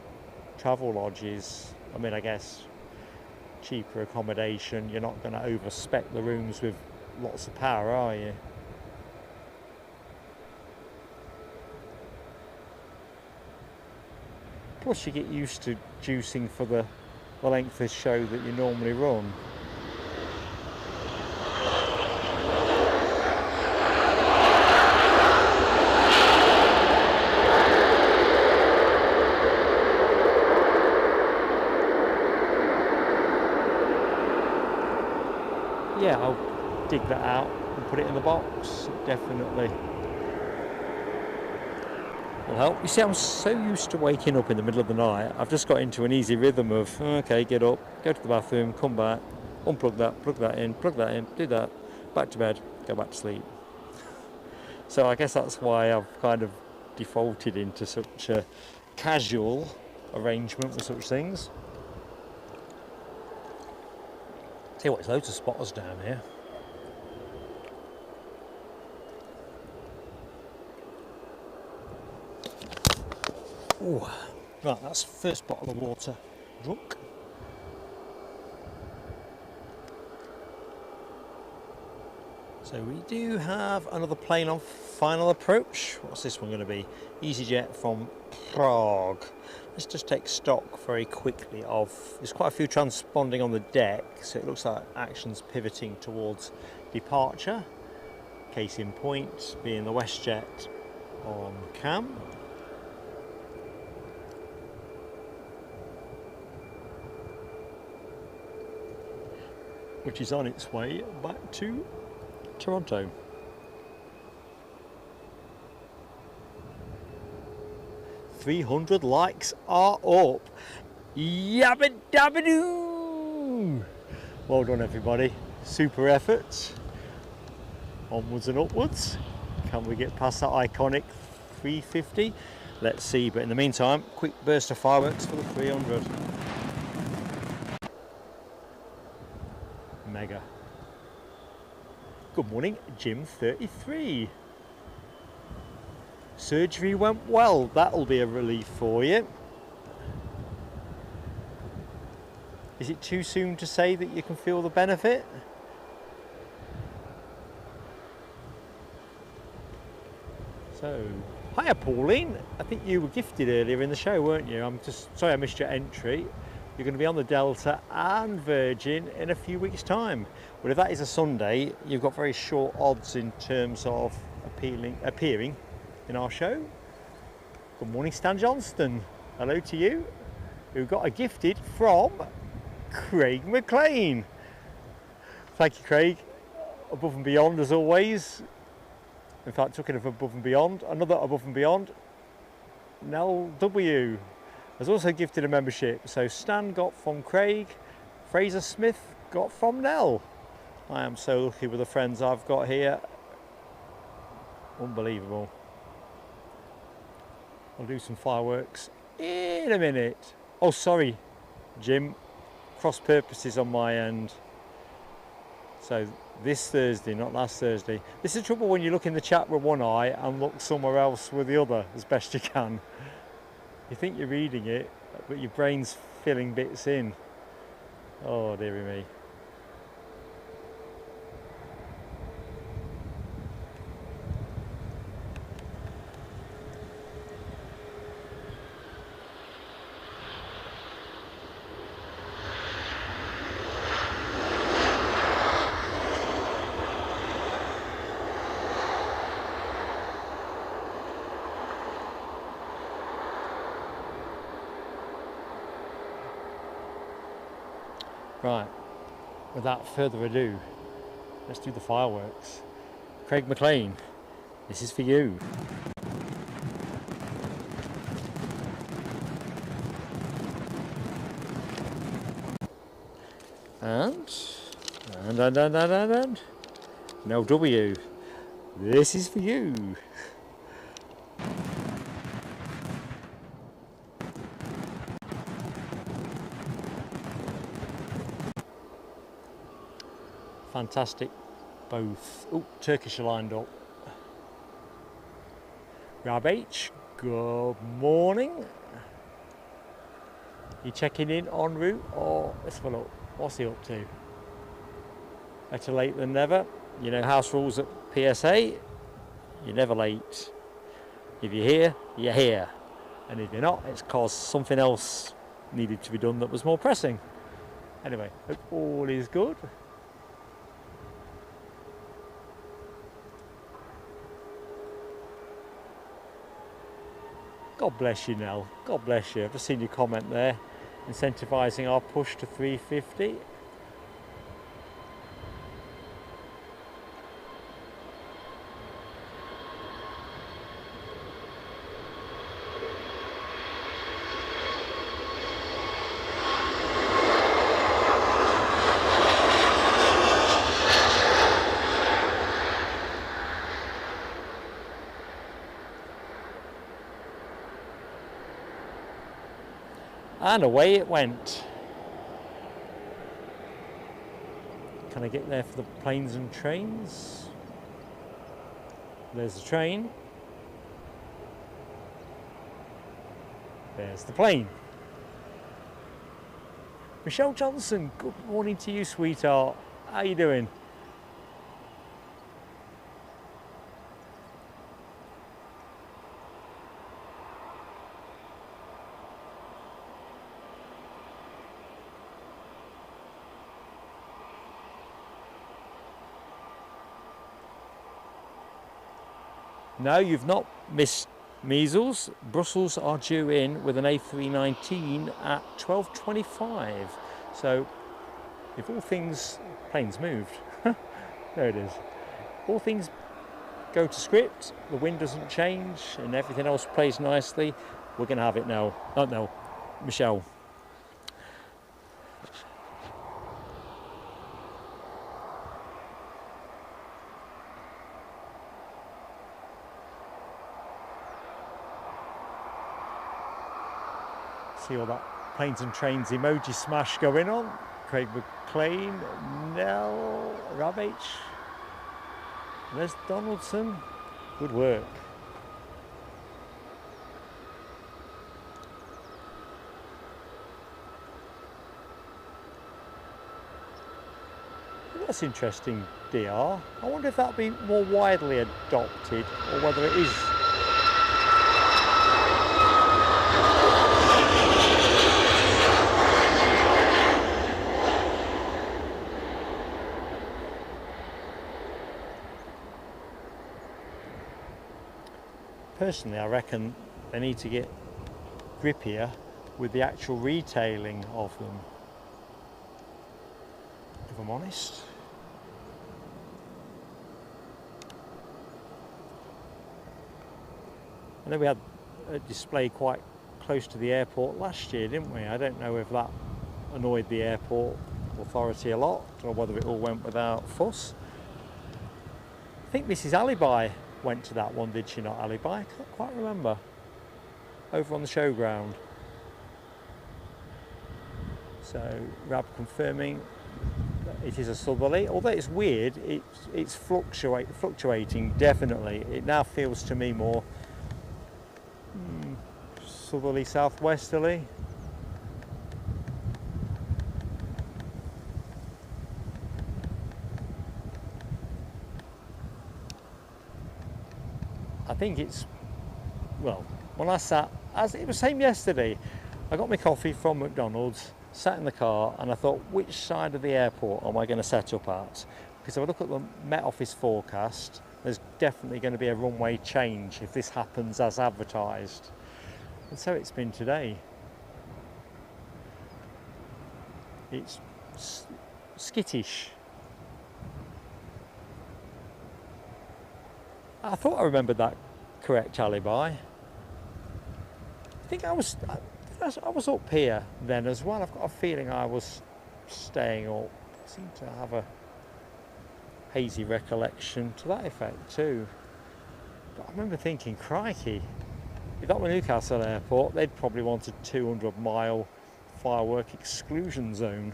travel lodges. I mean, I guess cheaper accommodation, you're not going to overspec the rooms with lots of power, are you? Plus you get used to juicing for the length of the show that you normally run. Yeah, I'll dig that out and put it in the box, definitely. Will help. You see, I'm so used to waking up in the middle of the night, I've just got into an easy rhythm of, okay, get up, go to the bathroom, come back, unplug that, plug that in, do that, back to bed, go back to sleep. So I guess that's why I've kind of defaulted into such a casual arrangement with such things. Tell you what, there's loads of spotters down here. Ooh. Right, that's the first bottle of water drunk. So we do have another plane on final approach. What's this one going to be? EasyJet from Prague. Let's just take stock very quickly of, there's quite a few transponding on the deck, so it looks like action's pivoting towards departure. Case in point being the WestJet on cam. Which is on its way back to Toronto. .300 likes are up. Yabba dabba doo! Well done, everybody. Super effort. Onwards and upwards. Can we get past that iconic 350? Let's see. But in the meantime, quick burst of fireworks for the 300. Mega. Good morning, Jim 33. Surgery went well. That'll be a relief for you. Is it too soon to say that you can feel the benefit? So, hiya Pauline. I think you were gifted earlier in the show, weren't you? I'm just sorry I missed your entry. You're going to be on the Delta and Virgin in a few weeks' time. Well, if that is a Sunday, you've got very short odds in terms of appearing in our show. Good morning, Stan Johnston. Hello to you. Who got a gifted from Craig McLean. Thank you, Craig. Above and beyond as always. In fact, took it above and beyond. Another above and beyond. Nell W. was also gifted a membership. So Stan got from Craig, Fraser Smith got from Nell. I am so lucky with the friends I've got here. Unbelievable. I'll do some fireworks in a minute. Oh, sorry, Jim. Cross purposes on my end. So this Thursday, not last Thursday. This is the trouble when you look in the chat with one eye and look somewhere else with the other as best you can. You think you're reading it, but your brain's filling bits in. Oh, dearie me. Right, without further ado, let's do the fireworks. Craig McLean, this is for you. And no W, this is for you. Fantastic, both. Oh, Turkish are lined up. Rab H, good morning. You checking in en route, or let's have a look. What's he up to? Better late than never. You know house rules at PSA. You're never late. If you're here, you're here. And if you're not, it's because something else needed to be done that was more pressing. Anyway, hope all is good. God bless you, Nell. God bless you. I've just seen your comment there, incentivising our push to 350. And away it went. Can I get there for the planes and trains? There's the train. There's the plane. Michelle Johnson, good morning to you, sweetheart. How you doing? No, you've not missed measles. Brussels are due in with an A319 at 12:25. So, if all things, planes moved. There it is. All things go to script, the wind doesn't change, and everything else plays nicely, we're going to have it now. Oh no, Michelle. See all that planes and trains emoji smash going on. Craig McLean, Nell, Rab H, Les Donaldson. Good work. That's interesting, DR. I wonder if that'll be more widely adopted or whether it is. Personally, I reckon they need to get grippier with the actual retailing of them, if I'm honest. I know we had a display quite close to the airport last year, didn't we? I don't know if that annoyed the airport authority a lot or whether it all went without fuss. I think Mrs. Alibi went to that one, did she not, Alibi? I can't quite remember. Over on the showground. So Rab confirming that it is a southerly, although it's weird, it's fluctuating definitely. It now feels to me more southerly, southwesterly. I think it's, well, when I sat, as it was same yesterday, I got my coffee from McDonald's, sat in the car, and I thought, which side of the airport am I going to set up at? Because if I look at the Met Office forecast, there's definitely going to be a runway change if this happens as advertised. And so it's been today. It's skittish. I thought I remembered that correct, Alibi. I think I was up here then as well. I've got a feeling I was staying up. I seem to have a hazy recollection to that effect too. But I remember thinking, crikey, if that were Newcastle Airport, they'd probably want a 200-mile firework exclusion zone.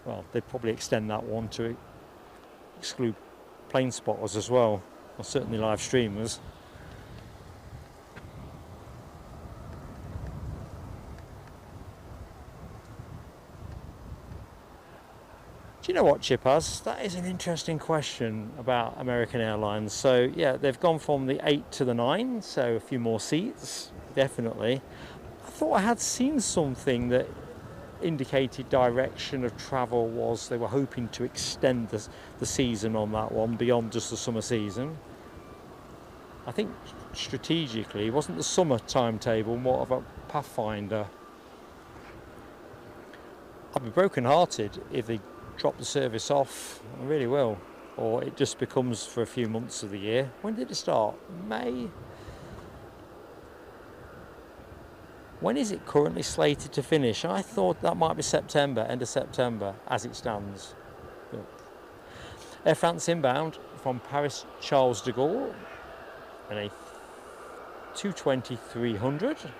Well, they'd probably extend that one to exclude plane spotters as well, or certainly live streamers. Do you know what, Chipaz? That is an interesting question about American Airlines. So yeah, they've gone from the 8 to the 9, so a few more seats, definitely. I thought I had seen something that indicated direction of travel was they were hoping to extend the season on that one beyond just the summer season. I think strategically, it wasn't the summer timetable, more of a pathfinder. I'd be broken-hearted if they drop the service off. I really will. Or it just becomes for a few months of the year. When did it start? May? When is it currently slated to finish? I thought that might be September, end of September, as it stands. But Air France inbound from Paris Charles de Gaulle and a 220-300.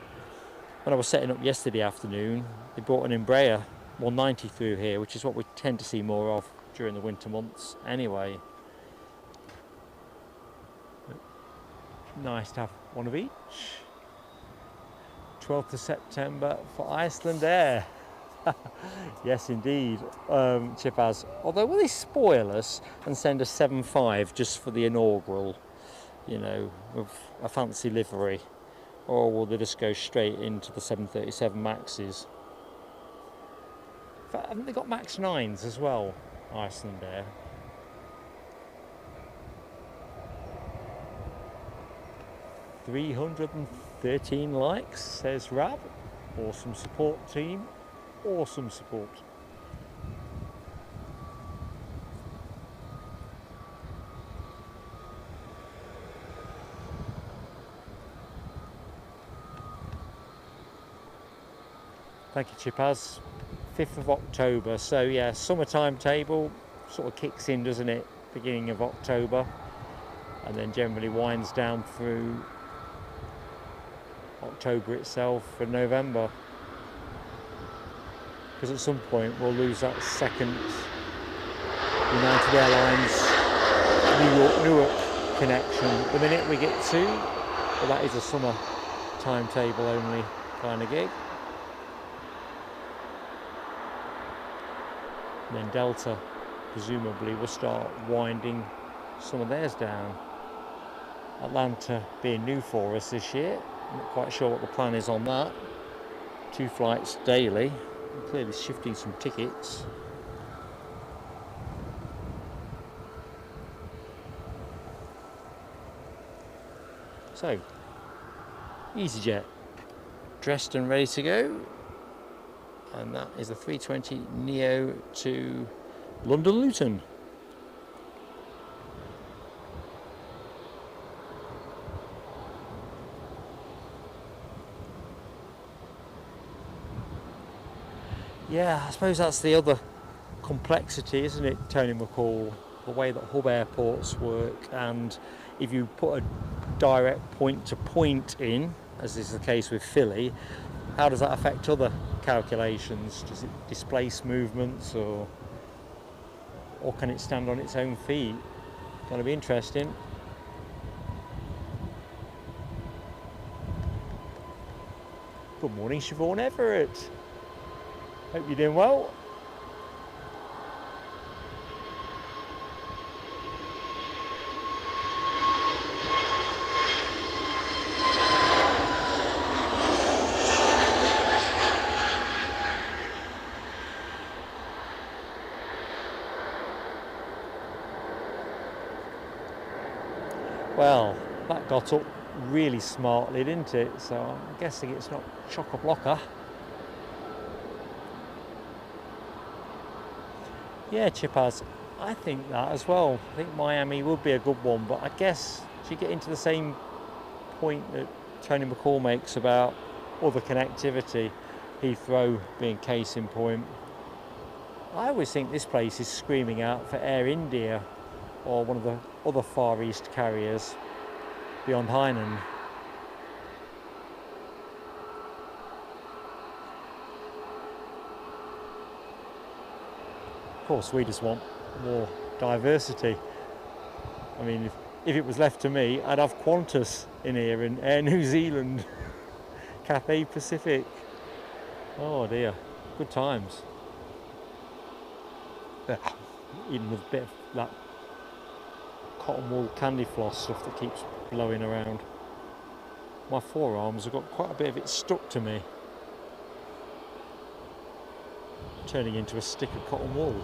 When I was setting up yesterday afternoon, they brought an Embraer 190 through here, which is what we tend to see more of during the winter months anyway. But nice to have one of each. 12th of September for Iceland Air. Yes, indeed, Chipaz. Although, will they spoil us and send a 7.5 just for the inaugural, you know, with a fancy livery? Or will they just go straight into the 737 Maxes? In fact, haven't they got Max 9s as well, Iceland Air? "313 likes," says Rab. Awesome support, team. Awesome support. Thank you, Chipaz. 5th of October. So yeah, summer timetable sort of kicks in, doesn't it? Beginning of October, and then generally winds down through October itself and November. Because at some point we'll lose that second United Airlines Newark connection. The minute we get to, well, that is a summer timetable only kind of gig. And then Delta presumably will start winding some of theirs down. Atlanta being new for us this year. I'm not quite sure what the plan is on that. 2 flights daily. I'm clearly shifting some tickets. So, EasyJet dressed and ready to go. And that is the 320 Neo to London Luton. Yeah, I suppose that's the other complexity, isn't it, Tony McCall? The way that hub airports work, and if you put a direct point-to-point in, as is the case with Philly, how does that affect other calculations? Does it displace movements, or can it stand on its own feet? Going to be interesting. Good morning, Siobhan Everett. Hope you're doing well. Well, that got up really smartly, didn't it? So I'm guessing it's not chock-a-blocker. Yeah, Chipaz, I think that as well. I think Miami would be a good one, but I guess you get into the same point that Tony McCall makes about other connectivity, Heathrow being case in point. I always think this place is screaming out for Air India or one of the other Far East carriers beyond Hainan. Of course, we just want more diversity. I mean, if it was left to me, I'd have Qantas in here and Air New Zealand, Cathay Pacific. Oh dear, good times. Even with a bit of that cotton wool candy floss stuff that keeps blowing around. My forearms have got quite a bit of it stuck to me, turning into a stick of cotton wool.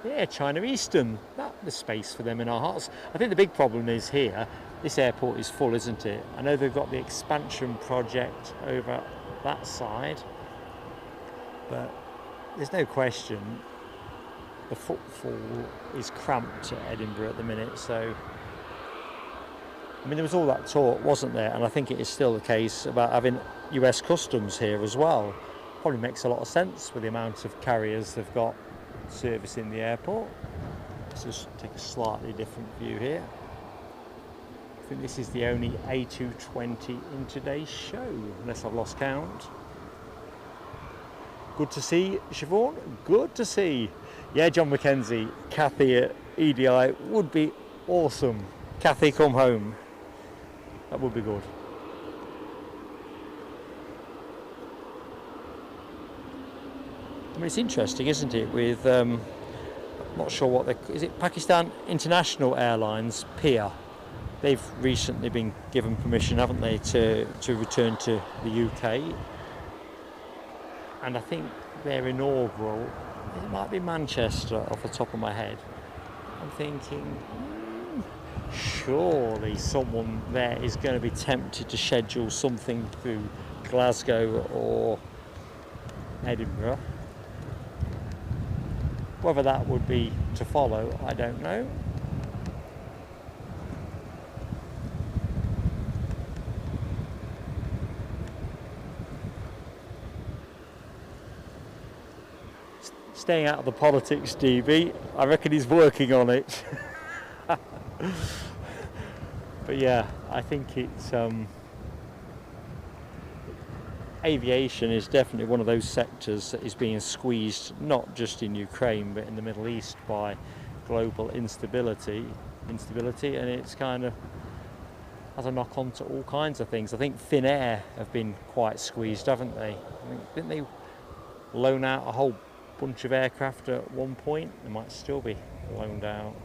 Yeah, China Eastern, there's space for them in our hearts. I think the big problem is here, this airport is full, isn't it? I know they've got the expansion project over that side, but there's no question the footfall is cramped at Edinburgh at the minute. So, I mean, there was all that talk, wasn't there? And I think it is still the case about having US customs here as well. Probably makes a lot of sense with the amount of carriers they've got servicing the airport. Let's just take a slightly different view here. I think this is the only A220 in today's show, unless I've lost count. Good to see, Siobhan. Good to see. Yeah, John McKenzie, Cathy at EDI would be awesome. Cathy, come home. That would be good. I mean, it's interesting, isn't it? With I'm not sure what is it, Pakistan International Airlines, PIA. They've recently been given permission, haven't they, to return to the UK. And I think their inaugural, it might be Manchester off the top of my head. I'm thinking, surely someone there is going to be tempted to schedule something through Glasgow or Edinburgh. Whether that would be to follow, I don't know. Staying out of the politics, DB. I reckon he's working on it. But yeah, I think it's aviation is definitely one of those sectors that is being squeezed, not just in Ukraine but in the Middle East, by global instability, and it's kind of has a knock on to all kinds of things. I think Finnair have been quite squeezed, haven't they? I mean, didn't they loan out a whole bunch of aircraft at one point? They might still be loaned out.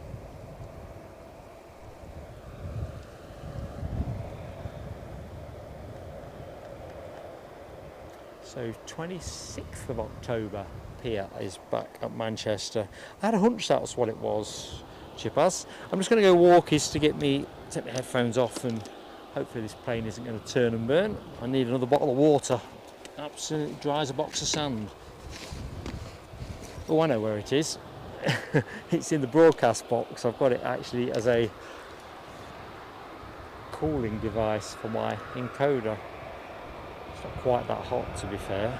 So 26th of October, Pia is back at Manchester. I had a hunch that was what it was, Chipaz. I'm just going to go walkies to take my headphones off, and hopefully this plane isn't going to turn and burn. I need another bottle of water. Absolutely dry as a box of sand. Oh, I know where it is. It's in the broadcast box. I've got it actually as a cooling device for my encoder. It's not quite that hot, to be fair.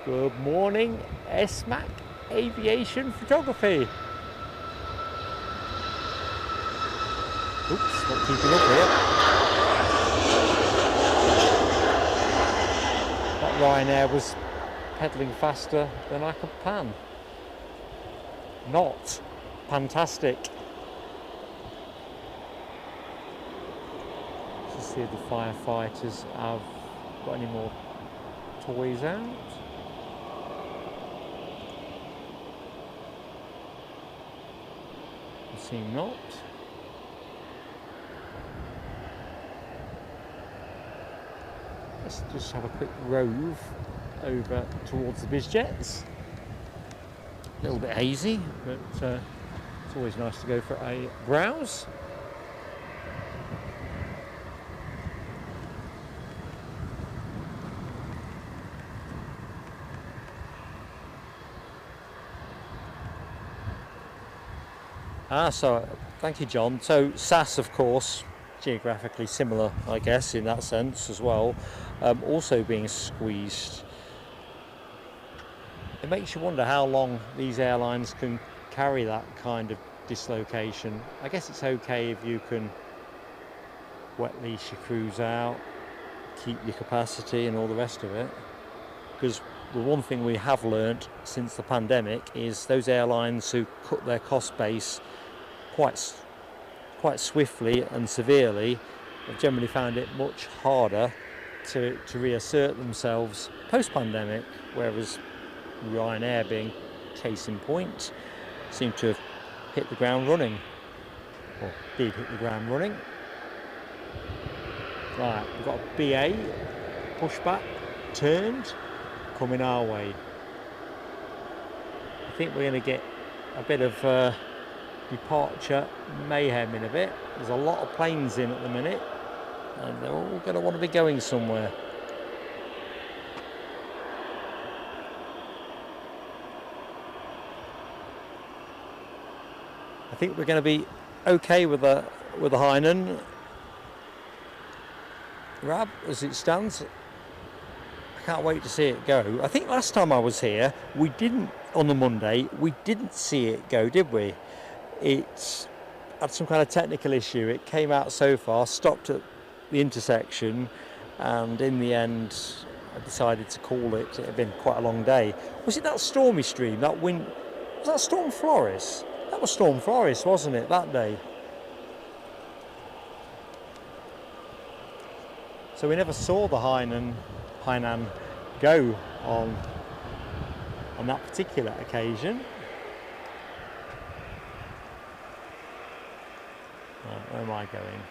Good morning, SMAC Aviation Photography. Oops, not keeping up here. That Ryanair was pedalling faster than I could pan. Not fantastic. Let's see if the firefighters have got any more toys out. Seem not. Let's just have a quick rove over towards the BizJets. A little bit hazy, but it's always nice to go for a browse. So thank you, John. So SAS, of course, geographically similar, I guess, in that sense as well, also being squeezed. It makes you wonder how long these airlines can carry that kind of dislocation. I guess it's okay if you can wet lease your crews out, keep your capacity and all the rest of it, because the one thing we have learnt since the pandemic is those airlines who cut their cost base quite swiftly and severely have generally found it much harder to reassert themselves post-pandemic, whereas Ryanair, being case in point, seemed to have hit the ground running, or did hit the ground running. Right, we've got a BA pushback turned coming our way. I think we're going to get a bit of departure mayhem in a bit. There's a lot of planes in at the minute, and they're all going to want to be going somewhere. I think we're going to be okay with the Hainan RAB as it stands. I can't wait to see it go. I think last time I was here, on the Monday, we didn't see it go, did we? It had some kind of technical issue. It came out so far, stopped at the intersection, and in the end, I decided to call it. It had been quite a long day. Was it that stormy stream, that wind? Was that Storm Floris? That was Storm Floris, wasn't it, that day? So we never saw the Hainan go on that particular occasion. Right, where am I going?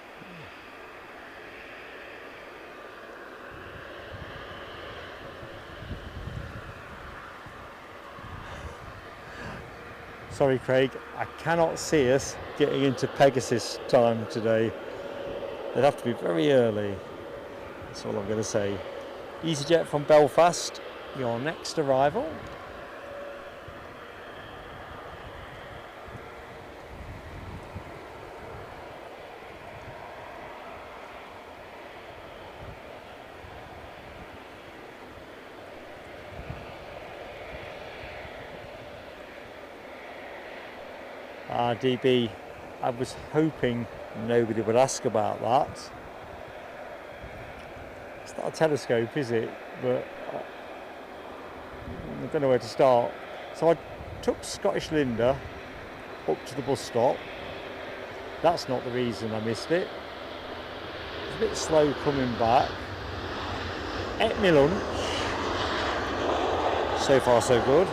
Sorry, Craig, I cannot see us getting into Pegasus time today. They'd have to be very early. That's all I'm going to say. EasyJet from Belfast, your next arrival. DB, I was hoping nobody would ask about that. It's not a telescope, is it? But I don't know where to start. So I took Scottish Linda up to the bus stop. That's not the reason I missed it. It's a bit slow coming back. Ate my lunch. So far so good.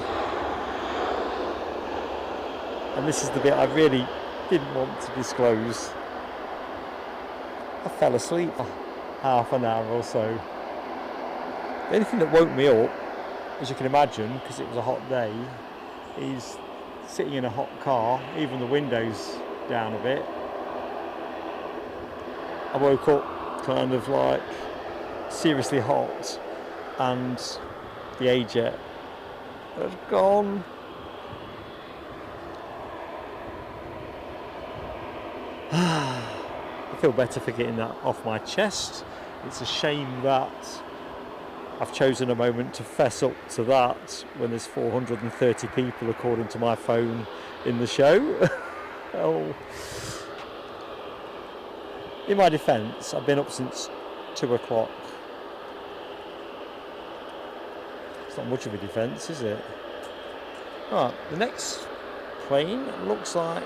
And this is the bit I really didn't want to disclose. I fell asleep for half an hour or so. The only thing that woke me up, as you can imagine, because it was a hot day, is sitting in a hot car, even the windows down a bit. I woke up kind of like seriously hot, and the A-Jet had gone. I feel better for getting that off my chest. It's a shame that I've chosen a moment to fess up to that when there's 430 people, according to my phone, in the show. Oh. In my defence, I've been up since 2 o'clock. It's not much of a defence, is it? Right, the next plane looks like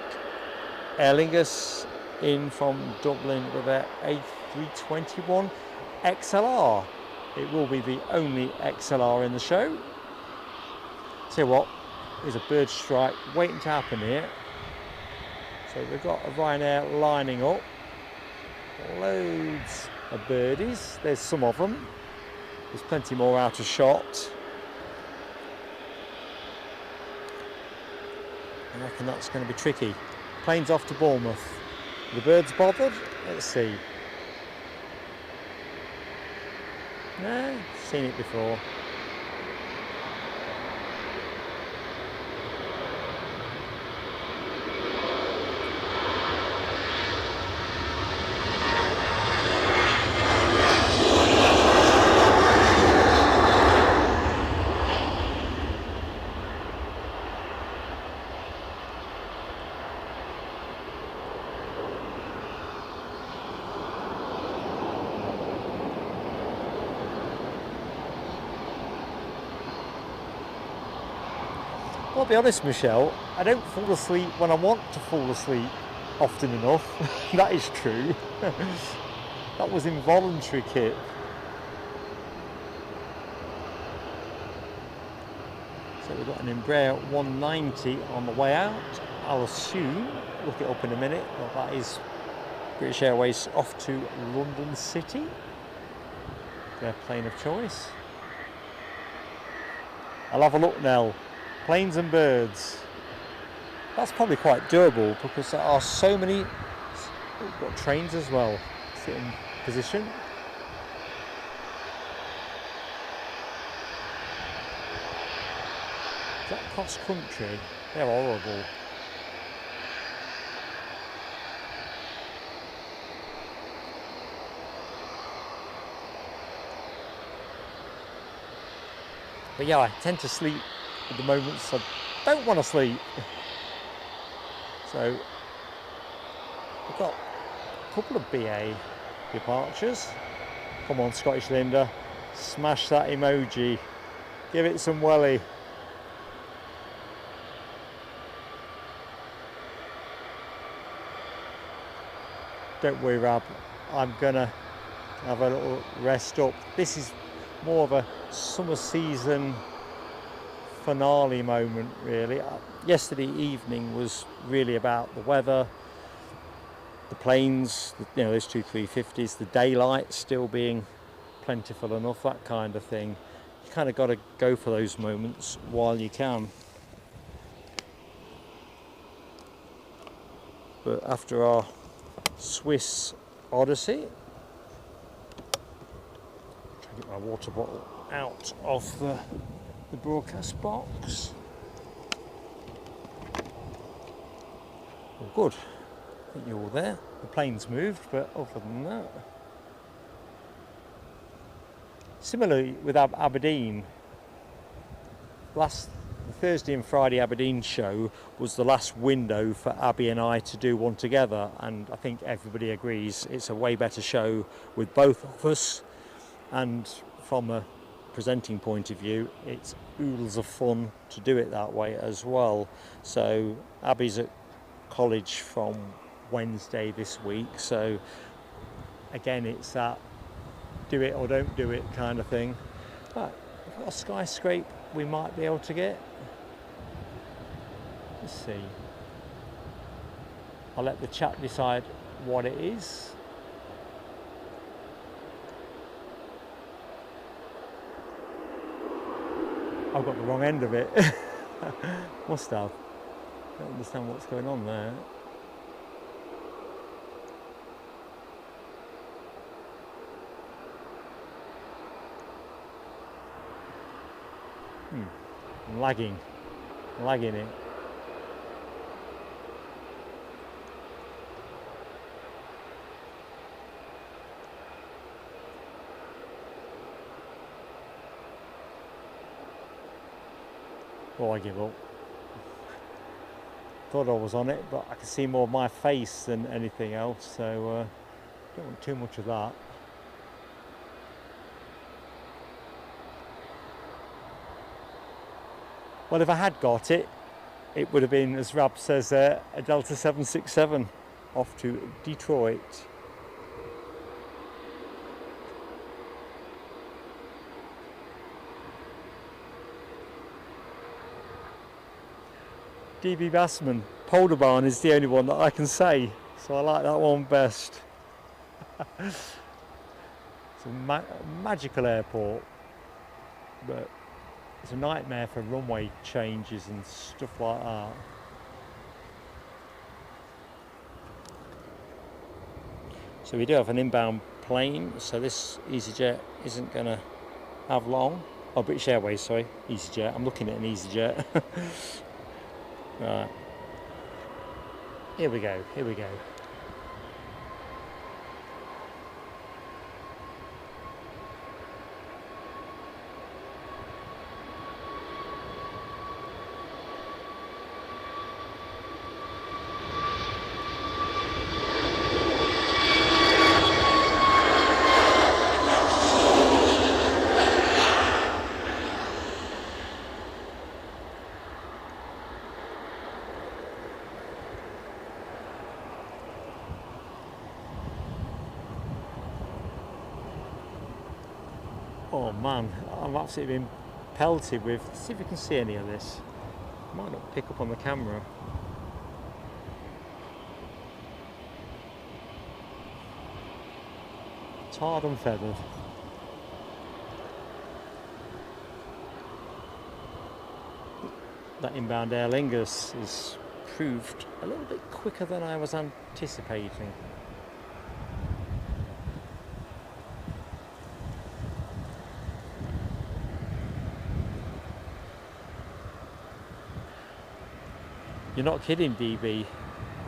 Aer Lingus in from Dublin with their A321 XLR. It will be the only XLR in the show. Tell you what, there's a bird strike waiting to happen here. So we've got a Ryanair lining up. Loads of birdies. There's some of them. There's plenty more out of shot. I reckon that's going to be tricky. Plane's off to Bournemouth. The birds bothered? Let's see. No, seen it before. I'll be honest, Michelle, I don't fall asleep when I want to fall asleep often enough. That is true. That was involuntary, Kit. So we've got an Embraer 190 on the way out. I'll assume, look it up in a minute, that is British Airways off to London City. Their plane of choice. I'll have a look now. Planes and birds. That's probably quite doable because there are so many. We've got trains as well. Sit in position. Is that cross country? They're horrible. But yeah, I tend to sleep at the moments I don't want to sleep. So we've got a couple of BA departures. Come on, Scottish Linda, smash that emoji, give it some welly. Don't worry, Rab, I'm gonna have a little rest up. This is more of a summer season finale moment, really. Yesterday evening was really about the weather, the planes, you know, those two 350s, the daylight still being plentiful enough, that kind of thing. You kind of got to go for those moments while you can. But after our Swiss odyssey, try to get my water bottle out of the broadcast box. Well, good. I think you're all there. The plane's moved, but other than that. Similarly with Aberdeen, the Thursday and Friday Aberdeen show was the last window for Abby and I to do one together, and I think everybody agrees it's a way better show with both of us, and from a presenting point of view, it's oodles of fun to do it that way as well. So Abby's at college from Wednesday this week, so again it's that do it or don't do it kind of thing. But we've got a skyscraper we might be able to get. Let's see. I'll let the chat decide what it is. I've got the wrong end of it. Must have. Don't understand what's going on there. I'm lagging it. Oh, I give up. Thought I was on it, but I can see more of my face than anything else, so don't want too much of that. Well, if I had got it, it would have been, as Rab says there, a Delta 767 off to Detroit. DB Bassman, Polder Barn is the only one that I can say, so I like that one best. It's a magical airport, but it's a nightmare for runway changes and stuff like that. So we do have an inbound plane, so this EasyJet isn't going to have long. Oh, British Airways, sorry, EasyJet. I'm looking at an EasyJet. Right. Here we go, here we go. Oh man, I'm absolutely been pelted with. Let's see if we can see any of this. Might not pick up on the camera. Tarred and feathered. That inbound Aer Lingus has proved a little bit quicker than I was anticipating. You're not kidding, DB.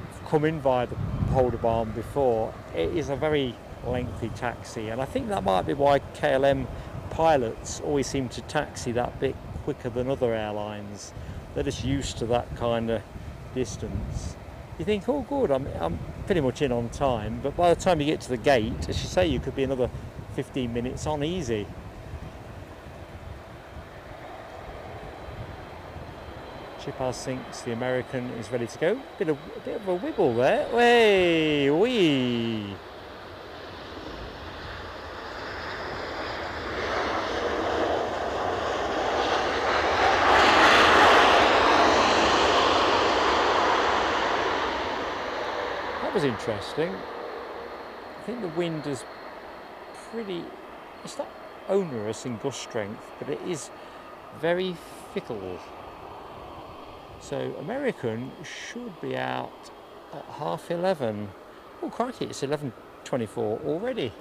I've come in via the Polder Barn before. It is a very lengthy taxi, and I think that might be why KLM pilots always seem to taxi that bit quicker than other airlines. They're just used to that kind of distance. You think, oh good, I'm pretty much in on time, but by the time you get to the gate, as you say, you could be another 15 minutes on easy. Chip house sinks, the American is ready to go. Bit of a wibble there. Way, wee. That was interesting. I think the wind is pretty, it's not onerous in gust strength, but it is very fickle. So American should be out at 11:30. Oh crikey, it's 11:24 already.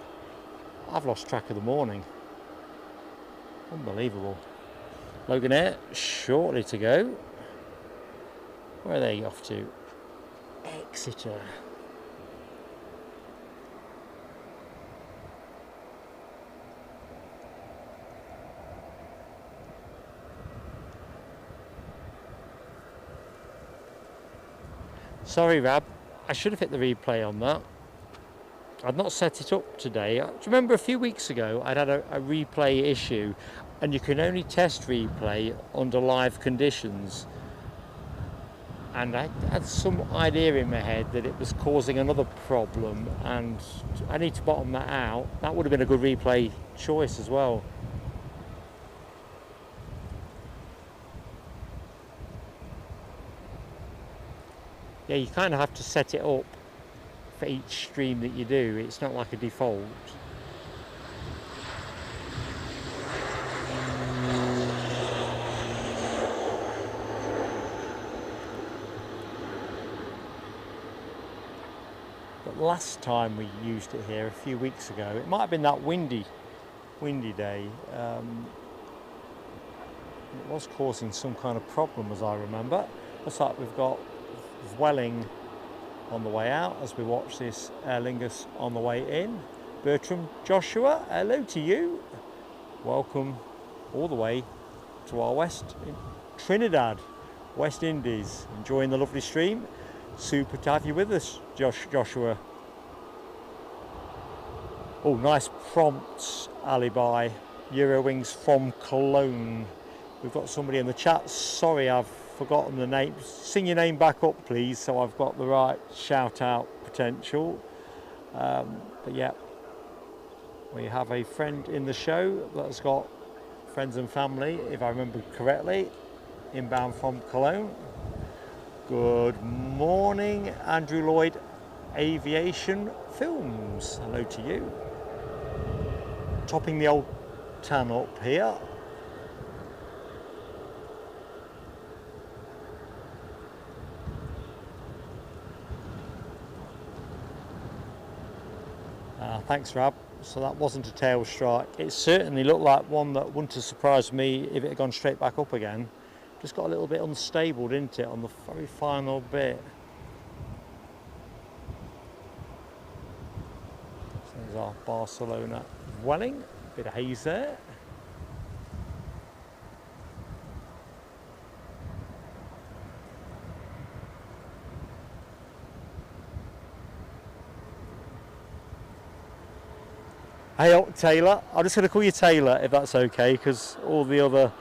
I've lost track of the morning. Unbelievable. Logan Air shortly to go. Where are they off to? Exeter. Sorry, Rab, I should have hit the replay on that. I'd not set it up today. Do you remember a few weeks ago I'd had a replay issue, and you can only test replay under live conditions, and I had some idea in my head that it was causing another problem, and I need to bottom that out. That would have been a good replay choice as well. Yeah, you kind of have to set it up for each stream that you do. It's not like a default. But last time we used it here a few weeks ago, it might have been that windy day. It was causing some kind of problem, as I remember. Looks like we've got Welling on the way out as we watch this Aer Lingus on the way in. Bertram Joshua, hello to you. Welcome all the way to our west in Trinidad, West Indies. Enjoying the lovely stream. Super to have you with us, Joshua. Oh, nice prompts, Alibi. Eurowings from Cologne. We've got somebody in the chat. Sorry, I've forgotten the name. Sing your name back up, please, so I've got the right shout-out potential. But yeah, we have a friend in the show that's got friends and family, if I remember correctly, inbound from Cologne. Good morning, Andrew Lloyd, Aviation Films. Hello to you. Topping the old tan up here. Thanks, Rab. So that wasn't a tail strike. It certainly looked like one that wouldn't have surprised me if it had gone straight back up again. Just got a little bit unstable, didn't it, on the very final bit. So there's our Barcelona Welling. Bit of haze there. Hey, Taylor. I'm just going to call you Taylor if that's okay, because all the other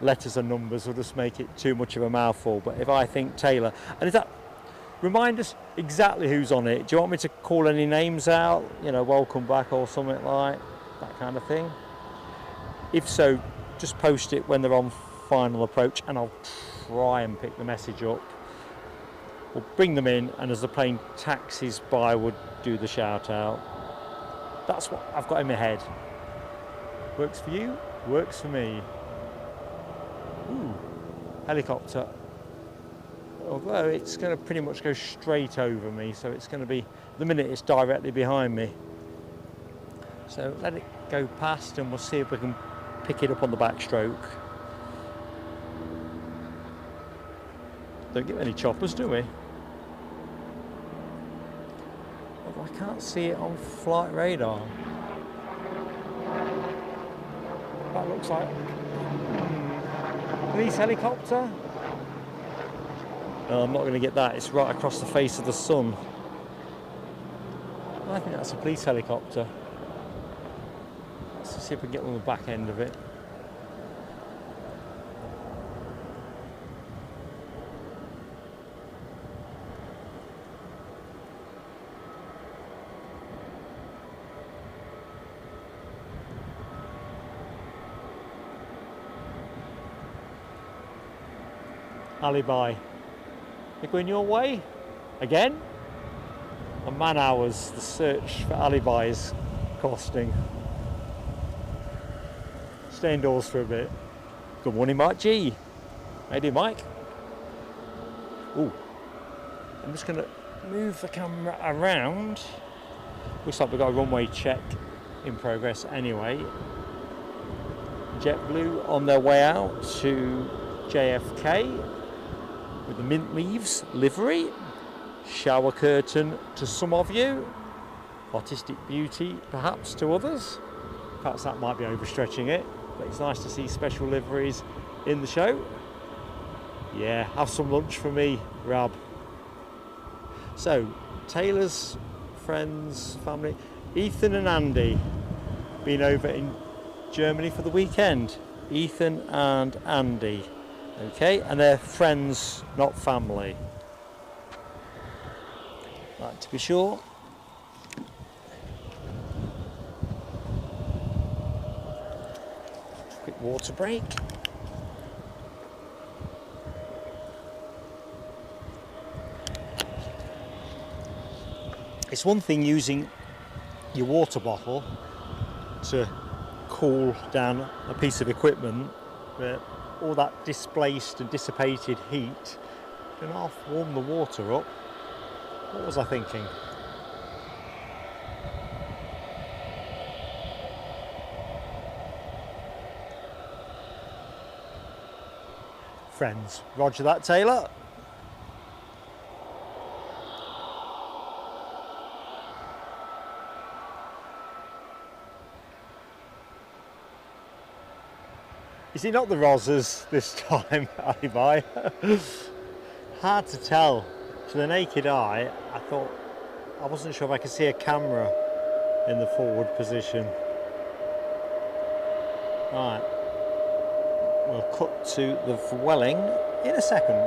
letters and numbers will just make it too much of a mouthful. But if I think Taylor, and is that, remind us exactly who's on it. Do you want me to call any names out? You know, welcome back or something like that kind of thing. If so, just post it when they're on final approach, and I'll try and pick the message up. We'll bring them in, and as the plane taxis by, we'll do the shout out. That's what I've got in my head. Works for you, works for me. Ooh, helicopter. Although it's going to pretty much go straight over me, so it's going to be, the minute it's directly behind me. So let it go past and we'll see if we can pick it up on the backstroke. Don't get any choppers, do we? I can't see it on flight radar. That looks like police helicopter. No, I'm not going to get that. It's right across the face of the sun. I think that's a police helicopter. Let's see if we can get on the back end of it. Alibi. They're going your way again. And man hours the search for alibi is costing. Stay indoors for a bit. Good morning, Mike G. How you doing, Mike? Ooh. I'm just going to move the camera around. Looks like we've got a runway check in progress anyway. JetBlue on their way out to JFK. With the mint leaves livery, shower curtain to some of you, artistic beauty perhaps to others. Perhaps that might be overstretching it, but it's nice to see special liveries in the show. Yeah, have some lunch for me, Rab. So, Taylor's friends, family, Ethan and Andy, been over in Germany for the weekend. Ethan and Andy. Okay, and they're friends, not family. Like to be sure. Quick water break. It's one thing using your water bottle to cool down a piece of equipment, but all that displaced and dissipated heat can half warm the water up. What was I thinking? Friends. Roger that, Taylor. Is it not the Rosas this time, Ali? Hard to tell. To the naked eye, I wasn't sure if I could see a camera in the forward position. Right, we'll cut to the Vueling in a second.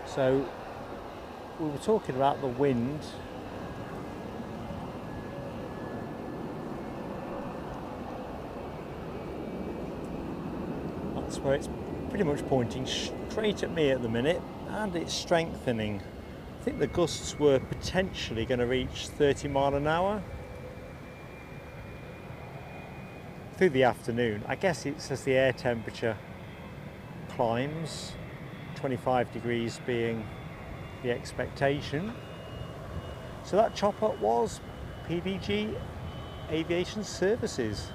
So we were talking about the wind. That's where it's pretty much pointing straight at me at the minute, and it's strengthening. I think the gusts were potentially going to reach 30 mile an hour through the afternoon. I guess it's as the air temperature climbs, 25 degrees being the expectation. So that chopper was PDG Aviation Services.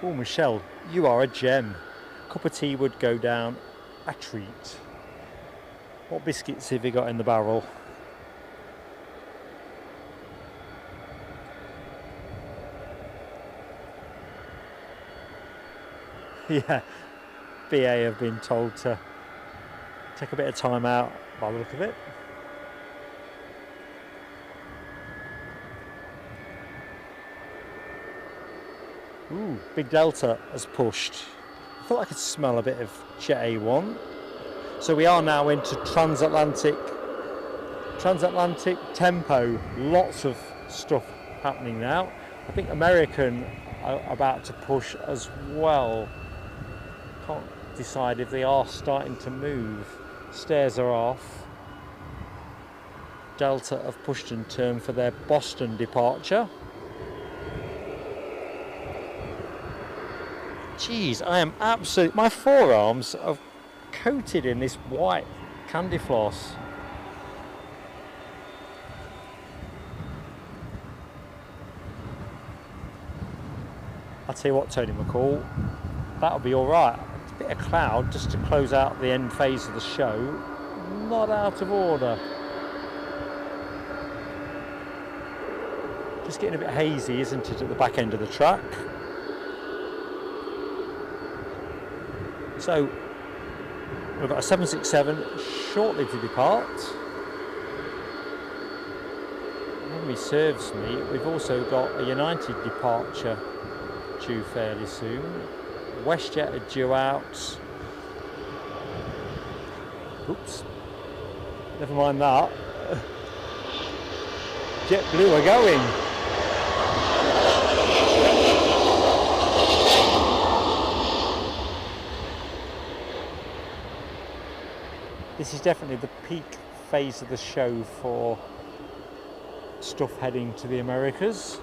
Oh, Michelle, you are a gem. A cup of tea would go down a treat. What biscuits have you got in the barrel? Yeah, BA have been told to take a bit of time out by the look of it. Ooh, Big Delta has pushed. I thought I could smell a bit of Jet A1. So we are now into transatlantic tempo. Lots of stuff happening now. I think American are about to push as well. Can't decide if they are starting to move. Stairs are off. Delta have pushed in turn for their Boston departure. Jeez, I am absolutely... My forearms are coated in this white candy floss. I'll tell you what, Tony McCall, that'll be all right. It's a bit of cloud just to close out the end phase of the show. Not out of order. Just getting a bit hazy, isn't it, at the back end of the track? So we've got a 767 shortly to depart. If memory serves me, we've also got a United departure due fairly soon. WestJet are due out. Oops. Never mind that. JetBlue are going. This is definitely the peak phase of the show for stuff heading to the Americas.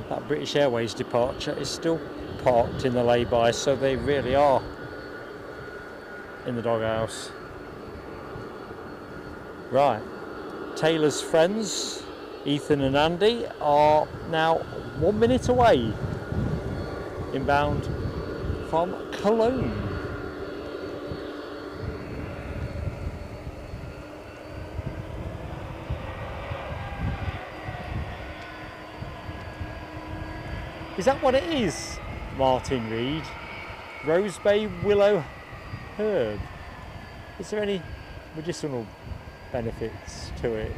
That British Airways departure is still parked in the lay-by, so they really are in the doghouse. Right, Taylor's friends, Ethan and Andy, are now 1 minute away inbound from Cologne. Is that what it is, Martin Reed? Rose Bay Willow Herb. Is there any medicinal benefits to it?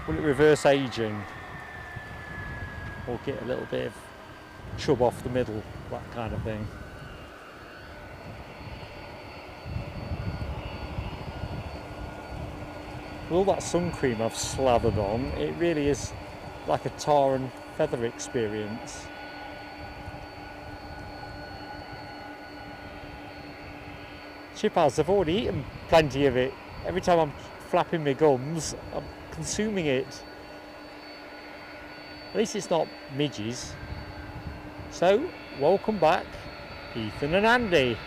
Will it reverse aging? Or get a little bit of chub off the middle, that kind of thing? With all that sun cream I've slathered on, it really is like a tar and feather experience. Chipaz, I've already eaten plenty of it. Every time I'm flapping my gums, I'm consuming it. At least it's not midges. So, welcome back, Ethan and Andy.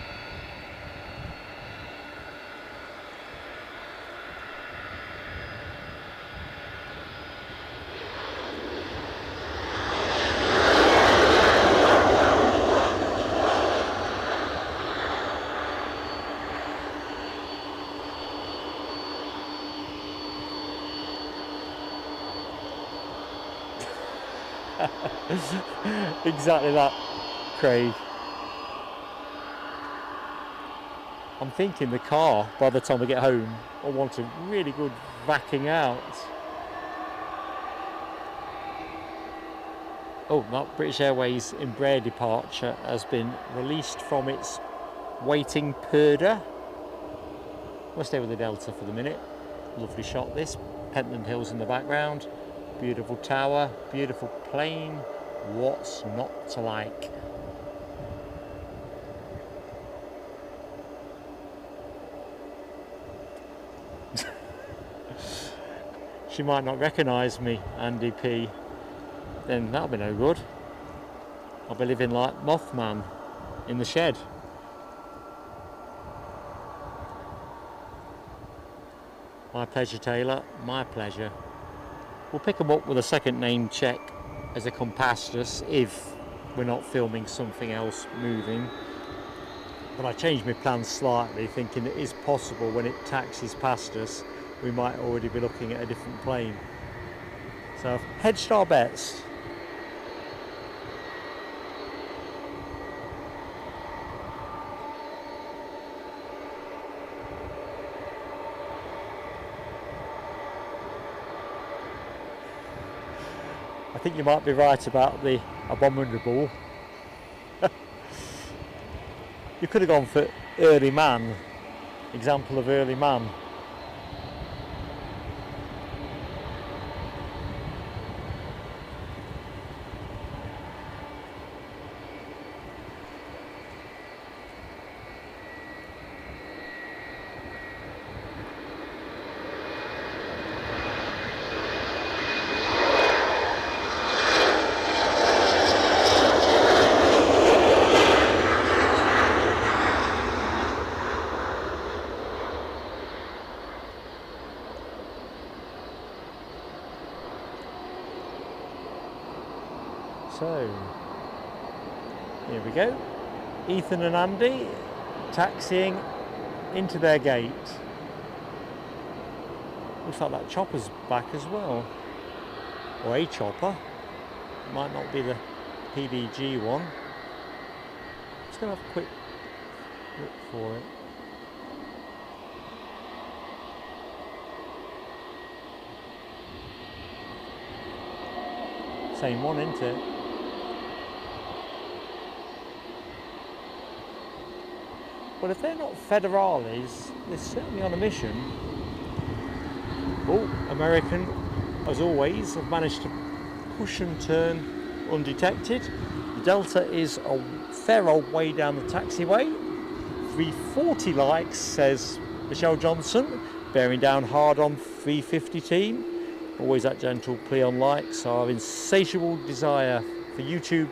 Exactly that, Craig. I'm thinking the car, by the time I get home, will want a really good vacking out. Oh, that British Airways Embraer departure has been released from its waiting purdah. We'll stay with the Delta for the minute. Lovely shot this. Pentland Hills in the background. Beautiful tower, beautiful plane. What's not to like? She might not recognise me, Andy P. Then that'll be no good. I'll be living like Mothman in the shed. My pleasure, Taylor. My pleasure. We'll pick them up with a second name check as they come past us if we're not filming something else moving. But I changed my plans slightly, thinking it is possible when it taxis past us we might already be looking at a different plane. So I've hedged our bets. I think you might be right about the abominable. You could have gone for early man, example of early man. So, here we go. Ethan and Andy taxiing into their gate. Looks like that chopper's back as well. Or a chopper. It might not be the PDG one. Just going to have a quick look for it. Same one, isn't it? Well, if they're not federales, they're certainly on a mission. Oh, American, as always, have managed to push and turn undetected. The Delta is a fair old way down the taxiway. 340 likes, says Michelle Johnson, bearing down hard on 350 team. Always that gentle plea on likes, our insatiable desire for YouTube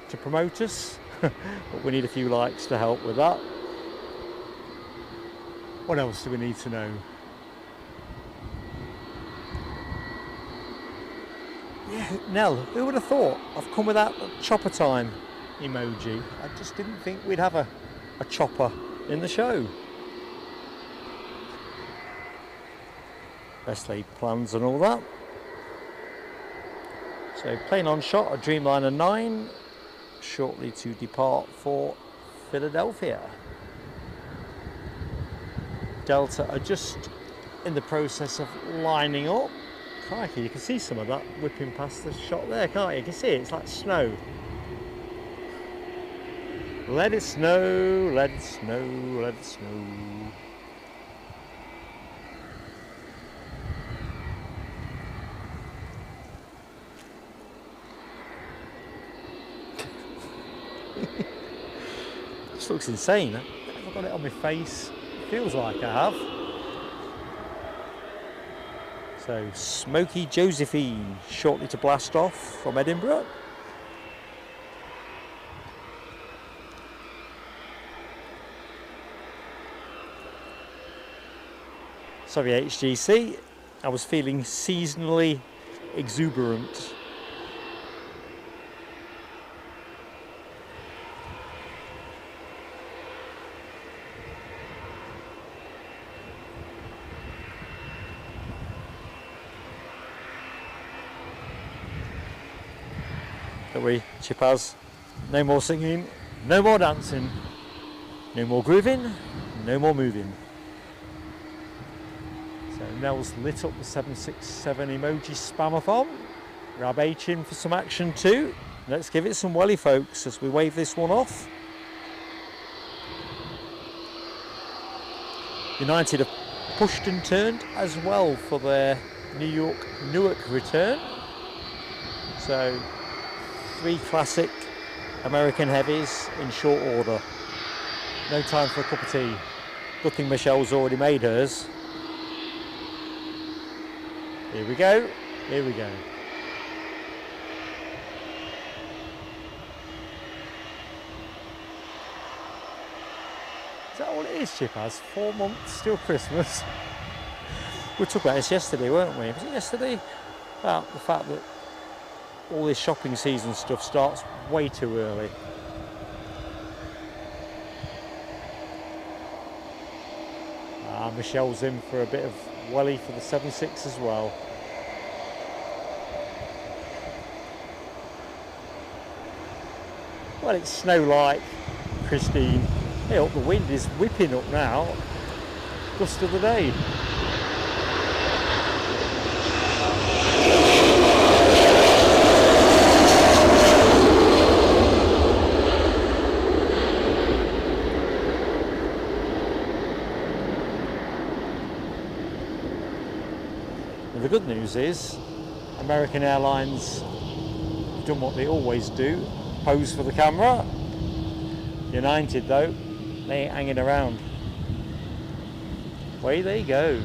to promote us. But we need a few likes to help with that. What else do we need to know? Yeah, Nell, who would have thought? I've come with that chopper time emoji. I just didn't think we'd have a chopper in the show. Best laid plans and all that. So plane on shot, a Dreamliner 9, shortly to depart for Philadelphia. Delta are just in the process of lining up. Crikey, you can see some of that whipping past the shot there, can't you? You can see it, it's like snow. Let it snow, let it snow, let it snow. This looks insane. I've got it on my face. Feels like I have. So, Smoky Josephine, shortly to blast off from Edinburgh. Sorry HGC, I was feeling seasonally exuberant. Don't worry, Chipaz, no more singing, no more dancing, no more grooving, no more moving. So Nell's lit up the 767 emoji spamathon. Grab H in for some action too. Let's give it some welly, folks, as we wave this one off. United have pushed and turned as well for their New York Newark return. So 3 classic American heavies in short order. No time for a cup of tea. Good thing Michelle's already made hers. Here we go, here we go. Is that all it is, Chipaz? 4 months till Christmas? We talked about this yesterday, weren't we? Was it yesterday? About the fact that all this shopping season stuff starts way too early. Michelle's in for a bit of welly for the 7.6 as well. Well, it's snow-like, Christine. Hey, up, the wind is whipping up now. Gust of the day. The good news is American Airlines have done what they always do, pose for the camera. United though, they ain't hanging around. Away they go.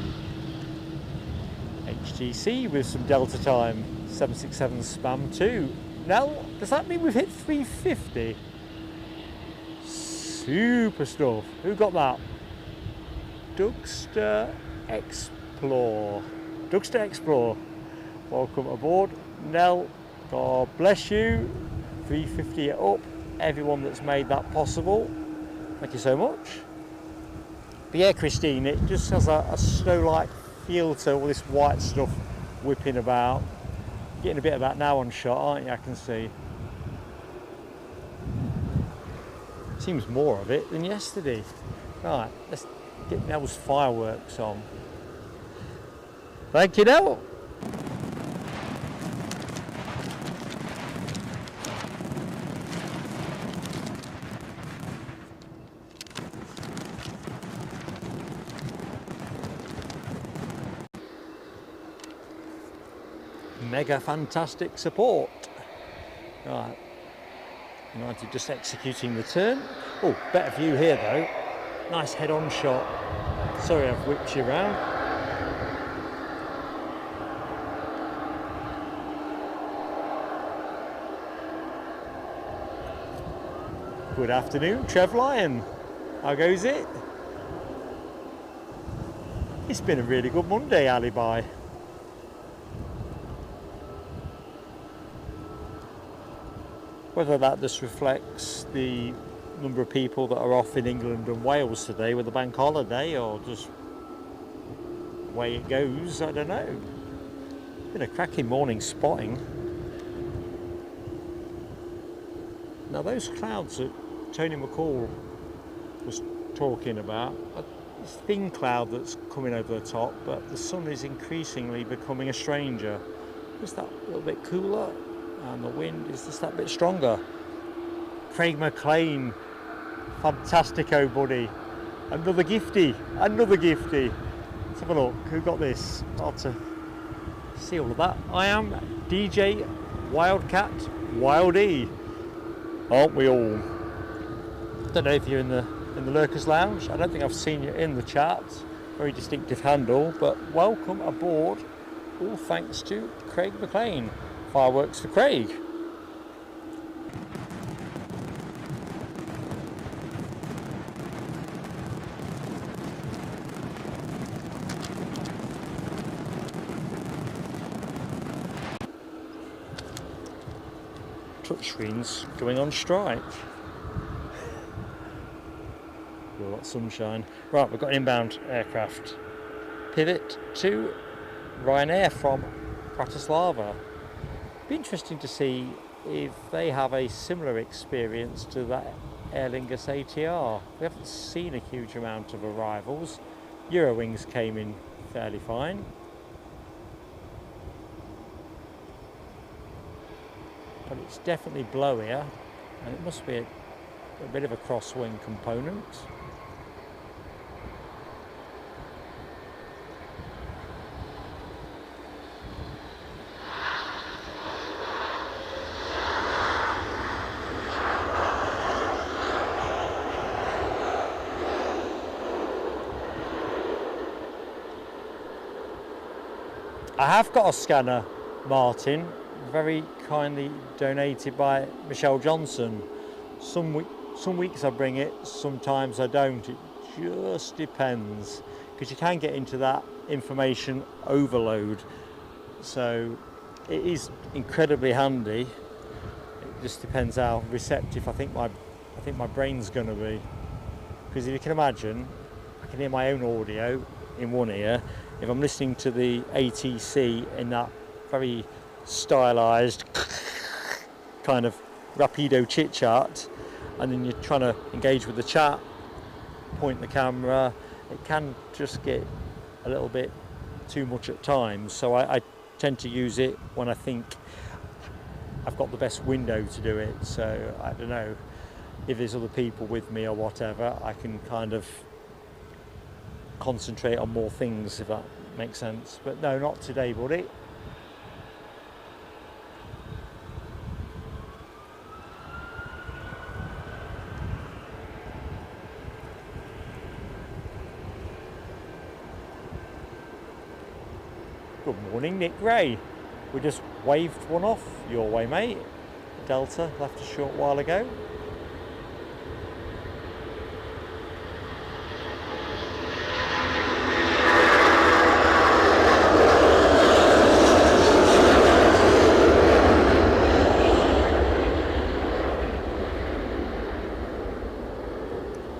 HTC with some Delta time, 767 spam too. Now, does that mean we've hit 350? Super stuff. Who got that? Dugster Explore. Dugster Explore, welcome aboard. Nell, God bless you. 350 it up. Everyone that's made that possible, thank you so much. But yeah, Christine, it just has a snow-like feel to all this white stuff whipping about. Getting a bit of that now on shot, aren't you? I can see. Seems more of it than yesterday. Right, let's get Nell's fireworks on. Thank you, Nell. Mega fantastic support. Right, United just executing the turn. Oh, better view here though. Nice head-on shot. Sorry I've whipped you around. Good afternoon, Trev Lyon. How goes it? It's been a really good Monday, Alibi. Whether that just reflects the number of people that are off in England and Wales today with the bank holiday, or just the way it goes, I don't know. Been a cracking morning spotting. Now those clouds that Tony McCall was talking about are this thin cloud that's coming over the top, but the sun is increasingly becoming a stranger. Just that little bit cooler, and the wind is just that bit stronger. Craig McLean, fantastico buddy. Another gifty, another gifty. Let's have a look, who got this? Hard to see all of that. I am DJ Wildcat Wildy. Aren't we all? Don't know if you're in the Lurkers Lounge. I don't think I've seen you in the chat. Very distinctive handle, but welcome aboard. All thanks to Craig McLean. Fireworks for Craig. Touchscreens going on strike. All that sunshine. Right, we've got an inbound aircraft. Pivot to Ryanair from Bratislava. Be interesting to see if they have a similar experience to that Aer Lingus ATR. We haven't seen a huge amount of arrivals. Eurowings came in fairly fine. But it's definitely blowier, and it must be a bit of a crosswind component. I have got a scanner, Martin, very kindly donated by Michelle Johnson. Some weeks I bring it, sometimes I don't. It just depends, because you can get into that information overload. So it is incredibly handy. It just depends how receptive I think my brain's going to be. Because if you can imagine, I can hear my own audio in one ear. If I'm listening to the ATC in that very stylized kind of rapido chit chat, and then you're trying to engage with the chat, point the camera, it can just get a little bit too much at times. So I tend to use it when I think I've got the best window to do it. So I don't know if there's other people with me or whatever, I can kind of concentrate on more things, if that makes sense. But no, not today, buddy. Good morning, Nick Gray. We just waved one off your way, mate. Delta left a short while ago.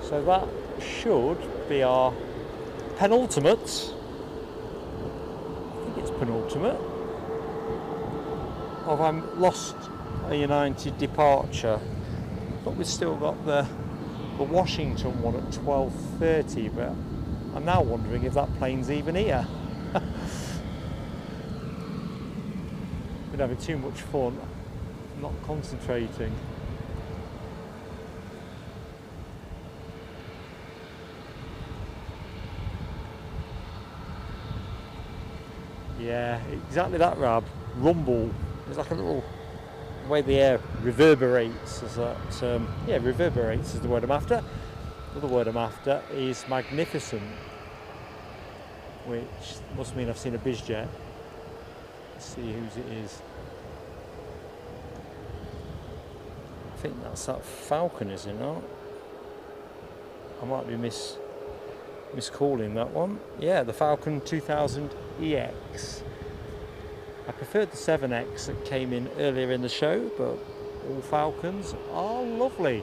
So that should be our penultimate. I think it's penultimate. Of I'm lost a United departure. But we've still got the Washington one at 12:30, but I'm now wondering if that plane's even here. Been having too much fun, not concentrating. Yeah, exactly that, Rab. Rumble. It's like a little way the air reverberates. Is that? Yeah, reverberates is the word I'm after. The other word I'm after is magnificent, which must mean I've seen a BizJet. Let's see whose it is. I think that's that Falcon, is it not? I might be miscalling that one. Yeah, the Falcon 2000 EX. I preferred the 7X that came in earlier in the show, but all Falcons are lovely.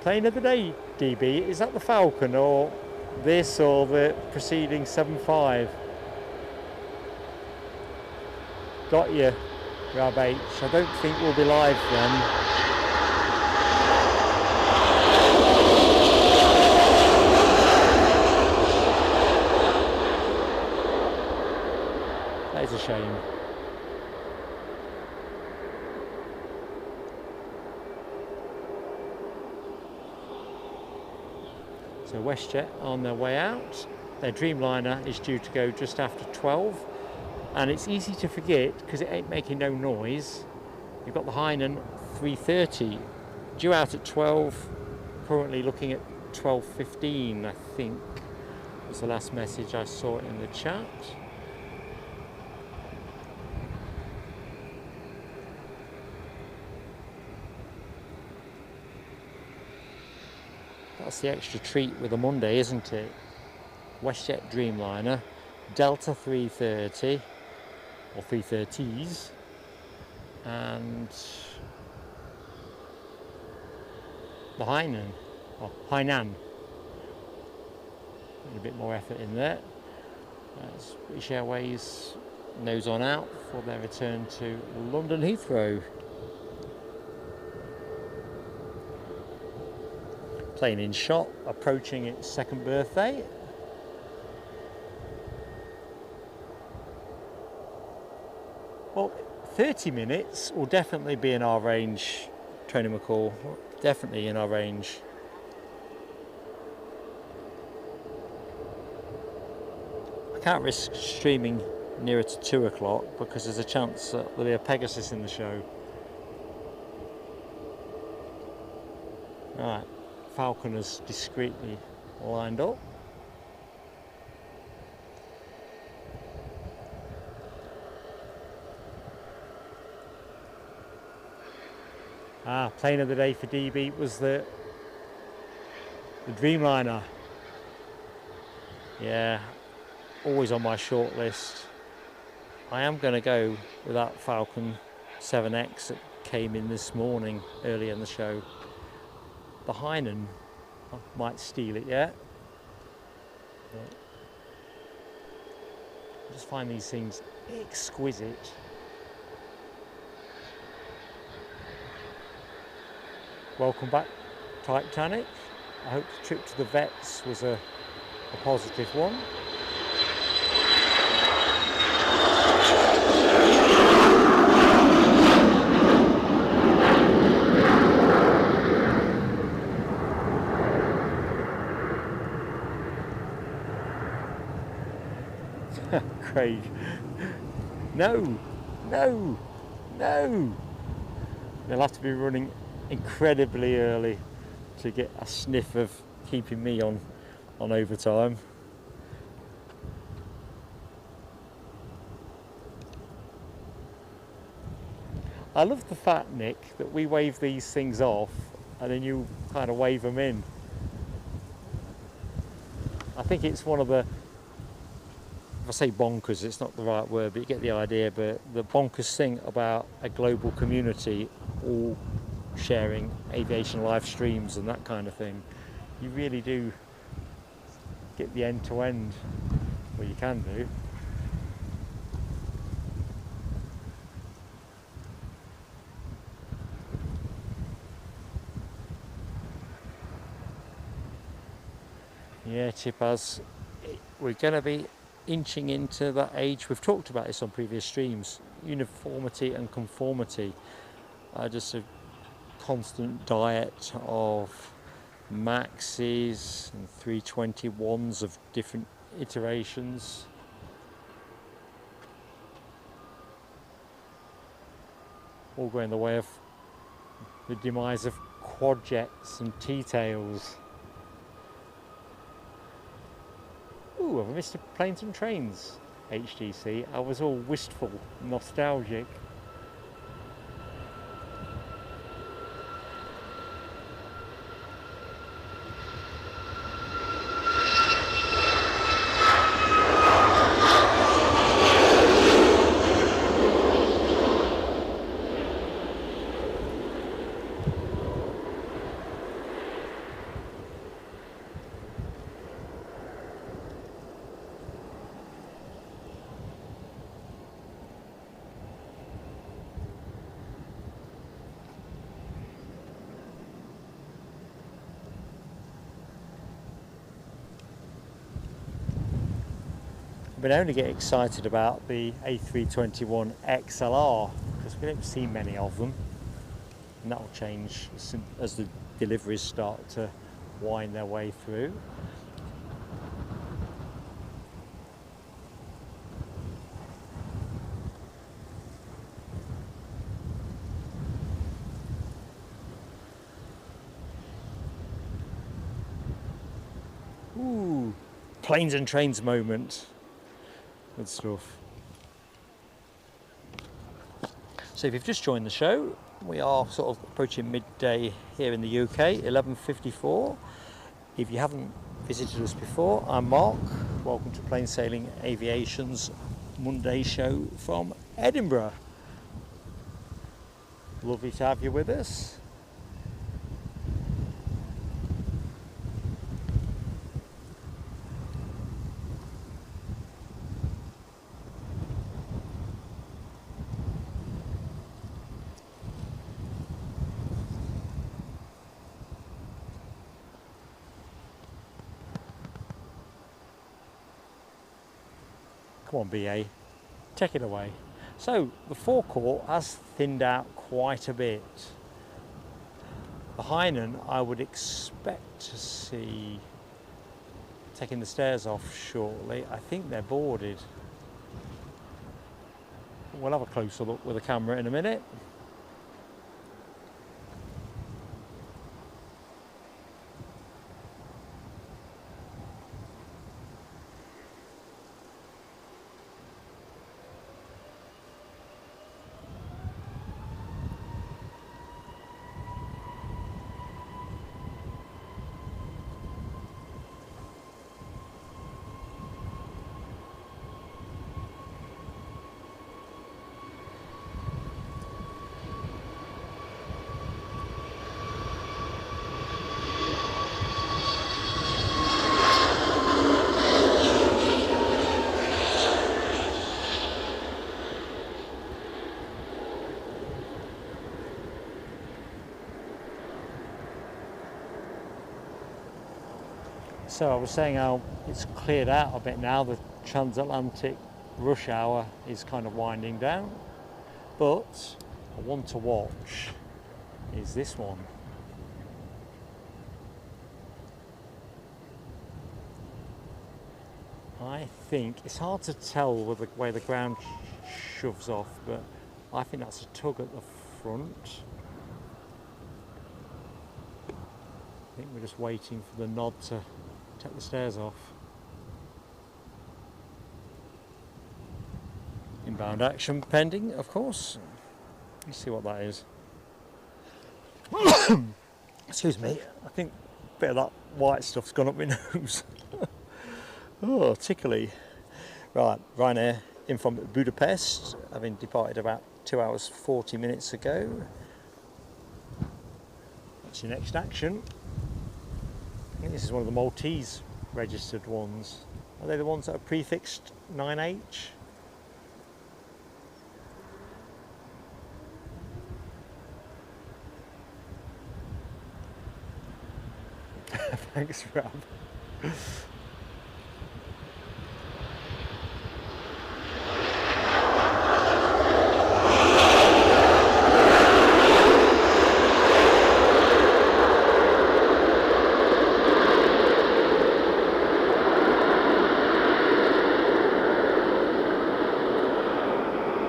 Plane of the day, DB. Is that the Falcon or this or the preceding 7.5? Got you, Rab H. I don't think we'll be live then. That is a shame. So WestJet on their way out. Their Dreamliner is due to go just after 12. And it's easy to forget because it ain't making no noise. You've got the Hainan 330 due out at 12. Currently looking at 12:15, I think was the last message I saw in the chat. That's the extra treat with a Monday, isn't it? WestJet Dreamliner, Delta 330 or 330s, and the Hainan, or Hainan. A bit more effort in there. British Airways nose on out for their return to London Heathrow. Plane in shot, approaching its second birthday. Well, 30 minutes will definitely be in our range, Tony McCall, definitely in our range. I can't risk streaming nearer to 2 o'clock because there's a chance that there'll be a Pegasus in the show. Alright, Falcon is discreetly lined up. Plane of the day for DB was the Dreamliner. Yeah, always on my short list. I am going to go with that Falcon 7X that came in this morning early in the show. The Hainan, I might steal it yet. I just find these things exquisite. Welcome back, Titanic. I hope the trip to the vets was a positive one. Craig. No. They'll have to be running incredibly early to get a sniff of keeping me on overtime. I love the fact, Nick, that we wave these things off and then you kind of wave them in. I think it's one of the, if I say bonkers, it's not the right word, but you get the idea, but the bonkers thing about a global community all sharing aviation live streams and that kind of thing. You really do get the end to end, well, you can do. Yeah, Chipaz, we're going to be inching into that age. We've talked about this on previous streams. Uniformity and conformity are just a constant diet of Maxes and 321s of different iterations. All going the way of the demise of quad jets and T-tails. Ooh, have I missed a Planes and Trains HTC? I was all wistful, nostalgic. but I only get excited about the A321 XLR because we don't see many of them, and that will change as the deliveries start to wind their way through. Ooh, planes and trains moment. Good stuff. So if you've just joined the show, we are sort of approaching midday here in the UK, 11:54. If you haven't visited us before, I'm Mark. Welcome to Plain Sailing Aviation's Monday show from Edinburgh. Lovely to have you with us. Come on, BA, take it away. So the forecourt has thinned out quite a bit. The Hainan I would expect to see taking the stairs off shortly. I think they're boarded. We'll have a closer look with the camera in a minute. So I was saying how it's cleared out a bit now. The Transatlantic rush hour is kind of winding down, but a one to watch is this one. I think it's hard to tell with the way the ground shoves off, but I think that's a tug at the front. I think we're just waiting for the nod to take the stairs off. Inbound action pending, of course. Let's see what that is. Excuse me, I think a bit of that white stuff's gone up my nose. Oh, tickly. Right, Ryanair in from Budapest, having departed about 2 hours 40 minutes ago. That's your next action. I think this is one of the Maltese registered ones. Are they the ones that are prefixed 9H? Thanks, Rob.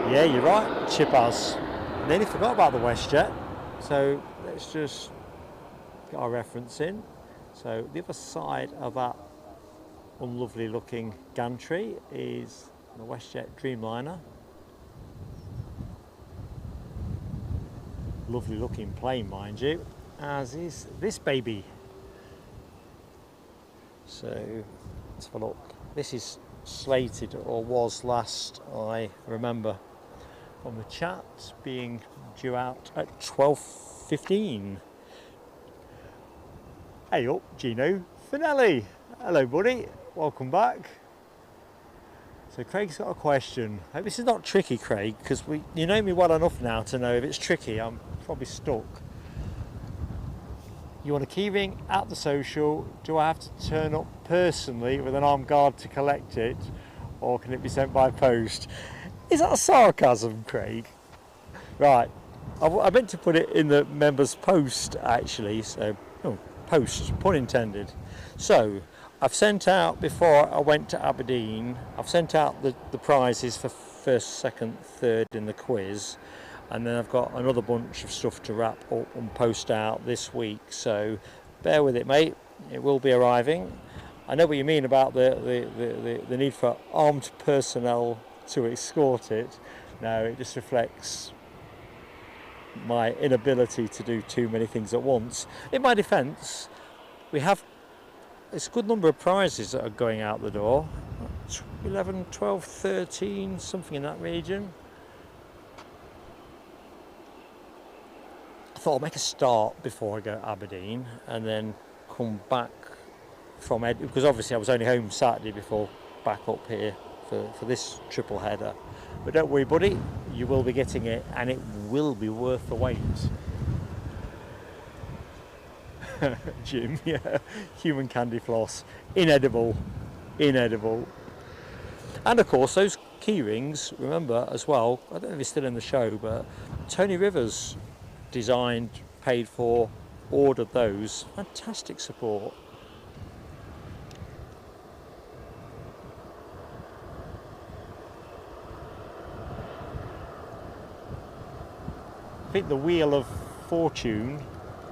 Yeah, you're right, Chipaz. Nearly forgot about the WestJet. So let's just get our reference in. So the other side of that unlovely looking gantry is the WestJet Dreamliner. Lovely looking plane, mind you, as is this baby. So let's have a look. This is slated, or was last I remember from the chat, being due out at 12:15. Hey up, Gino Finelli. Hello buddy, welcome back. So Craig's got a question. I hope this is not tricky, Craig, because you know me well enough now to know if it's tricky I'm probably stuck. You want a keyring at the social, do I have to turn up personally with an armed guard to collect it, or can it be sent by post? Is that a sarcasm, Craig? Right, I meant to put it in the members post actually, so post, pun intended. So I've sent out, before I went to Aberdeen, I've sent out the prizes for first, second, third in the quiz, and then I've got another bunch of stuff to wrap up and post out this week, so bear with it, mate, it will be arriving. I know what you mean about the need for armed personnel to escort it. No, it just reflects my inability to do too many things at once. In my defence, it's a good number of prizes that are going out the door. 11, 12, 13, something in that region. I thought I'll make a start before I go to Aberdeen and then come back from Edinburgh, because obviously I was only home Saturday before back up here for this triple header. But don't worry, buddy, you will be getting it, and it will be worth the wait. Jim, yeah, human candy floss, inedible. And of course those key rings, remember as well, I don't know if it's still in the show, but Tony Rivers designed, paid for, ordered those. Fantastic support. I think the Wheel of Fortune,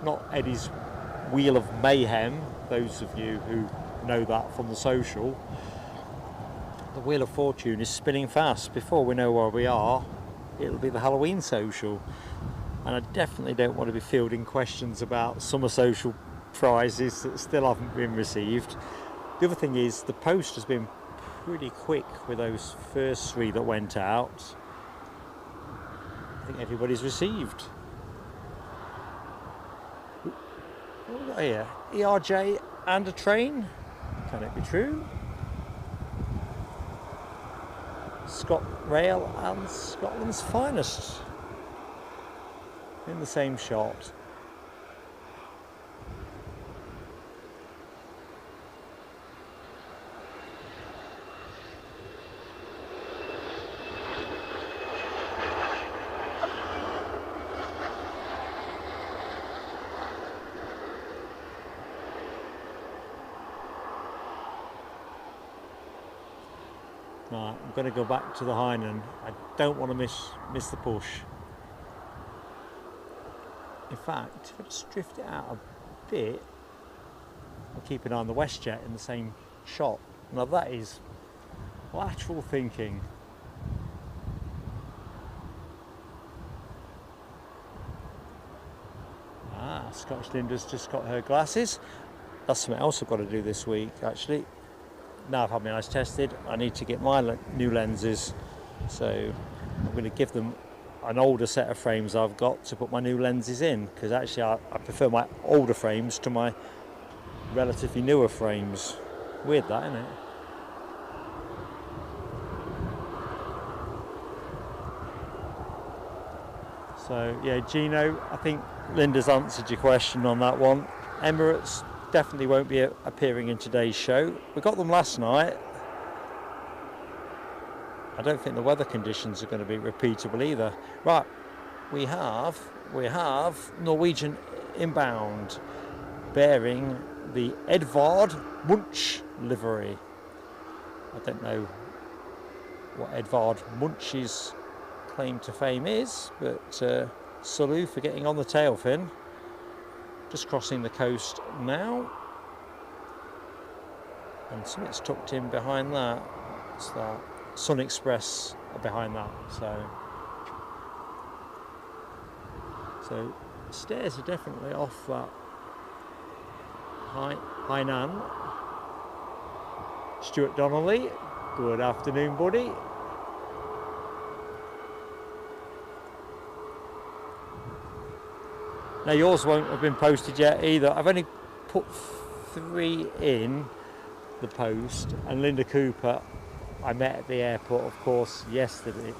not Eddie's Wheel of Mayhem, those of you who know that from the social, the Wheel of Fortune is spinning fast. Before we know where we are, it'll be the Halloween social. And I definitely don't want to be fielding questions about summer social prizes that still haven't been received. The other thing is, the post has been pretty quick with those first 3 that went out. I think everybody's received. What have we got here? ERJ and a train? Can it be true? ScotRail and Scotland's finest in the same shot. Right, I'm going to go back to the Hainan. I don't want to miss the push. In fact, if I just drift it out a bit, I'll keep an eye on the WestJet in the same shot. Now that is lateral thinking. Scottish Linda's just got her glasses. That's something else I've got to do this week, actually. Now I've had my eyes tested, I need to get my new lenses, so I'm going to give them an older set of frames I've got to put my new lenses in, because actually I prefer my older frames to my relatively newer frames. Weird that, isn't it? So yeah, Gino, I think Linda's answered your question on that one. Emirates definitely won't be appearing in today's show. We got them last night. I don't think the weather conditions are going to be repeatable either. Right, we have Norwegian inbound bearing the Edvard Munch livery. I don't know what Edvard Munch's claim to fame is, but salute for getting on the tail fin. Just crossing the coast now, and something's tucked in behind that. What's that? Sun Express behind that. So stairs are definitely off that Hainan. Stuart Donnelly, good afternoon, buddy. Now yours won't have been posted yet either. I've only put 3 in the post, and Linda Cooper I met at the airport, of course, yesterday.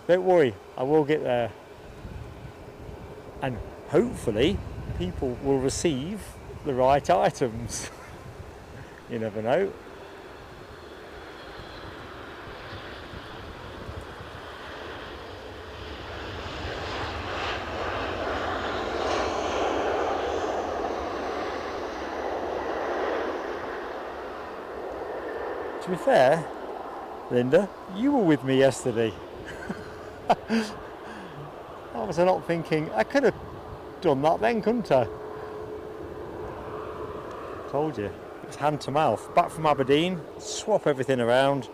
Don't worry, I will get there. And hopefully people will receive the right items. You never know. to be fair, Linda, you were with me yesterday. I was not thinking, I could have done that then, couldn't I? Told you, it's hand to mouth. Back from Aberdeen, swap everything around,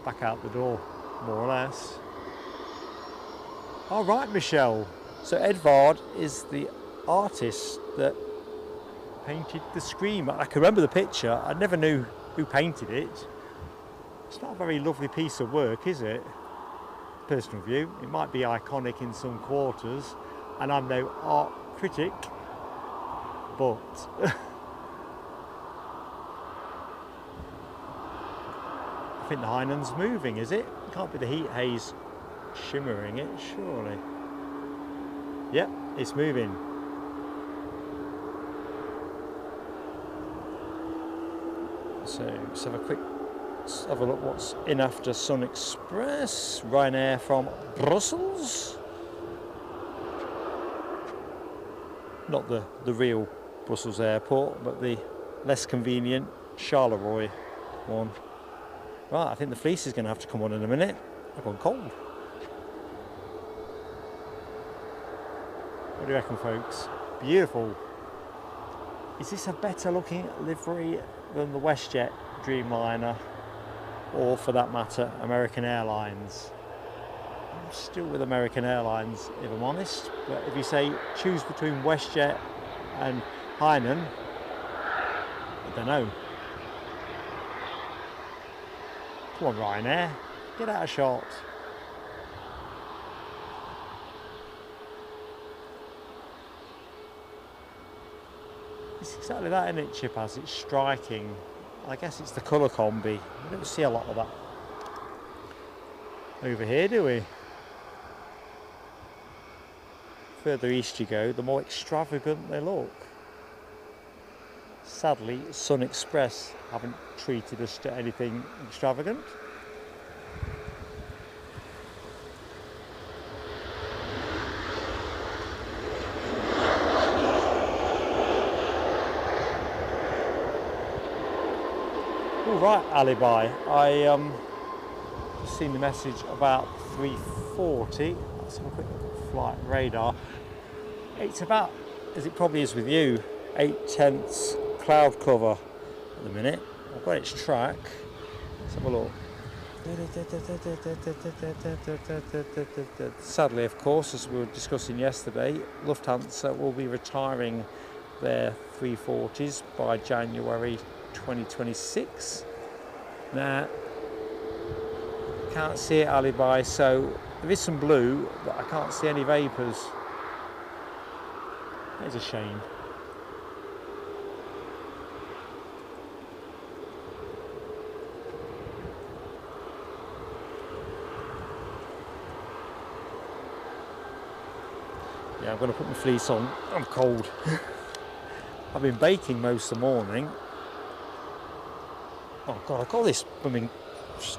back out the door, more or less. All right, Michelle. So Edvard is the artist that painted the Scream. I can remember the picture. I never knew who painted it. It's not a very lovely piece of work, is it? Personal view. It might be iconic in some quarters, and I'm no art critic, but I think the Hainan's moving, is it? It can't be the heat haze shimmering it, surely. Yep, it's moving. So let's have a look what's in after Sun Express. Ryanair from Brussels. Not the real Brussels airport, but the less convenient Charleroi one. Right, I think the fleece is going to have to come on in a minute. I've gone cold. What do you reckon, folks? Beautiful. Is this a better looking livery than the WestJet Dreamliner, or for that matter American Airlines? I'm still with American Airlines if I'm honest, but if you say choose between WestJet and Hainan, I don't know. Come on, Ryanair, get out of shot. It's exactly that, isn't it, Chip? As it's striking. I guess it's the colour combi. We don't see a lot of that over here, do we? Further east you go, the more extravagant they look. Sadly, Sun Express haven't treated us to anything extravagant. All right, Alibi. I seen the message about 3:40. Let's have a quick flight radar. It's about, as it probably is with you, 8/10 cloud cover at the minute. I've got its track. Let's have a look. Sadly, of course, as we were discussing yesterday, Lufthansa will be retiring their 340s by January 2026. Now, can't see it, Alibi, so there is some blue, but I can't see any vapours. That is a shame. Yeah, I'm going to put my fleece on. I'm cold. I've been baking most of the morning. Oh God, I've got this. I mean,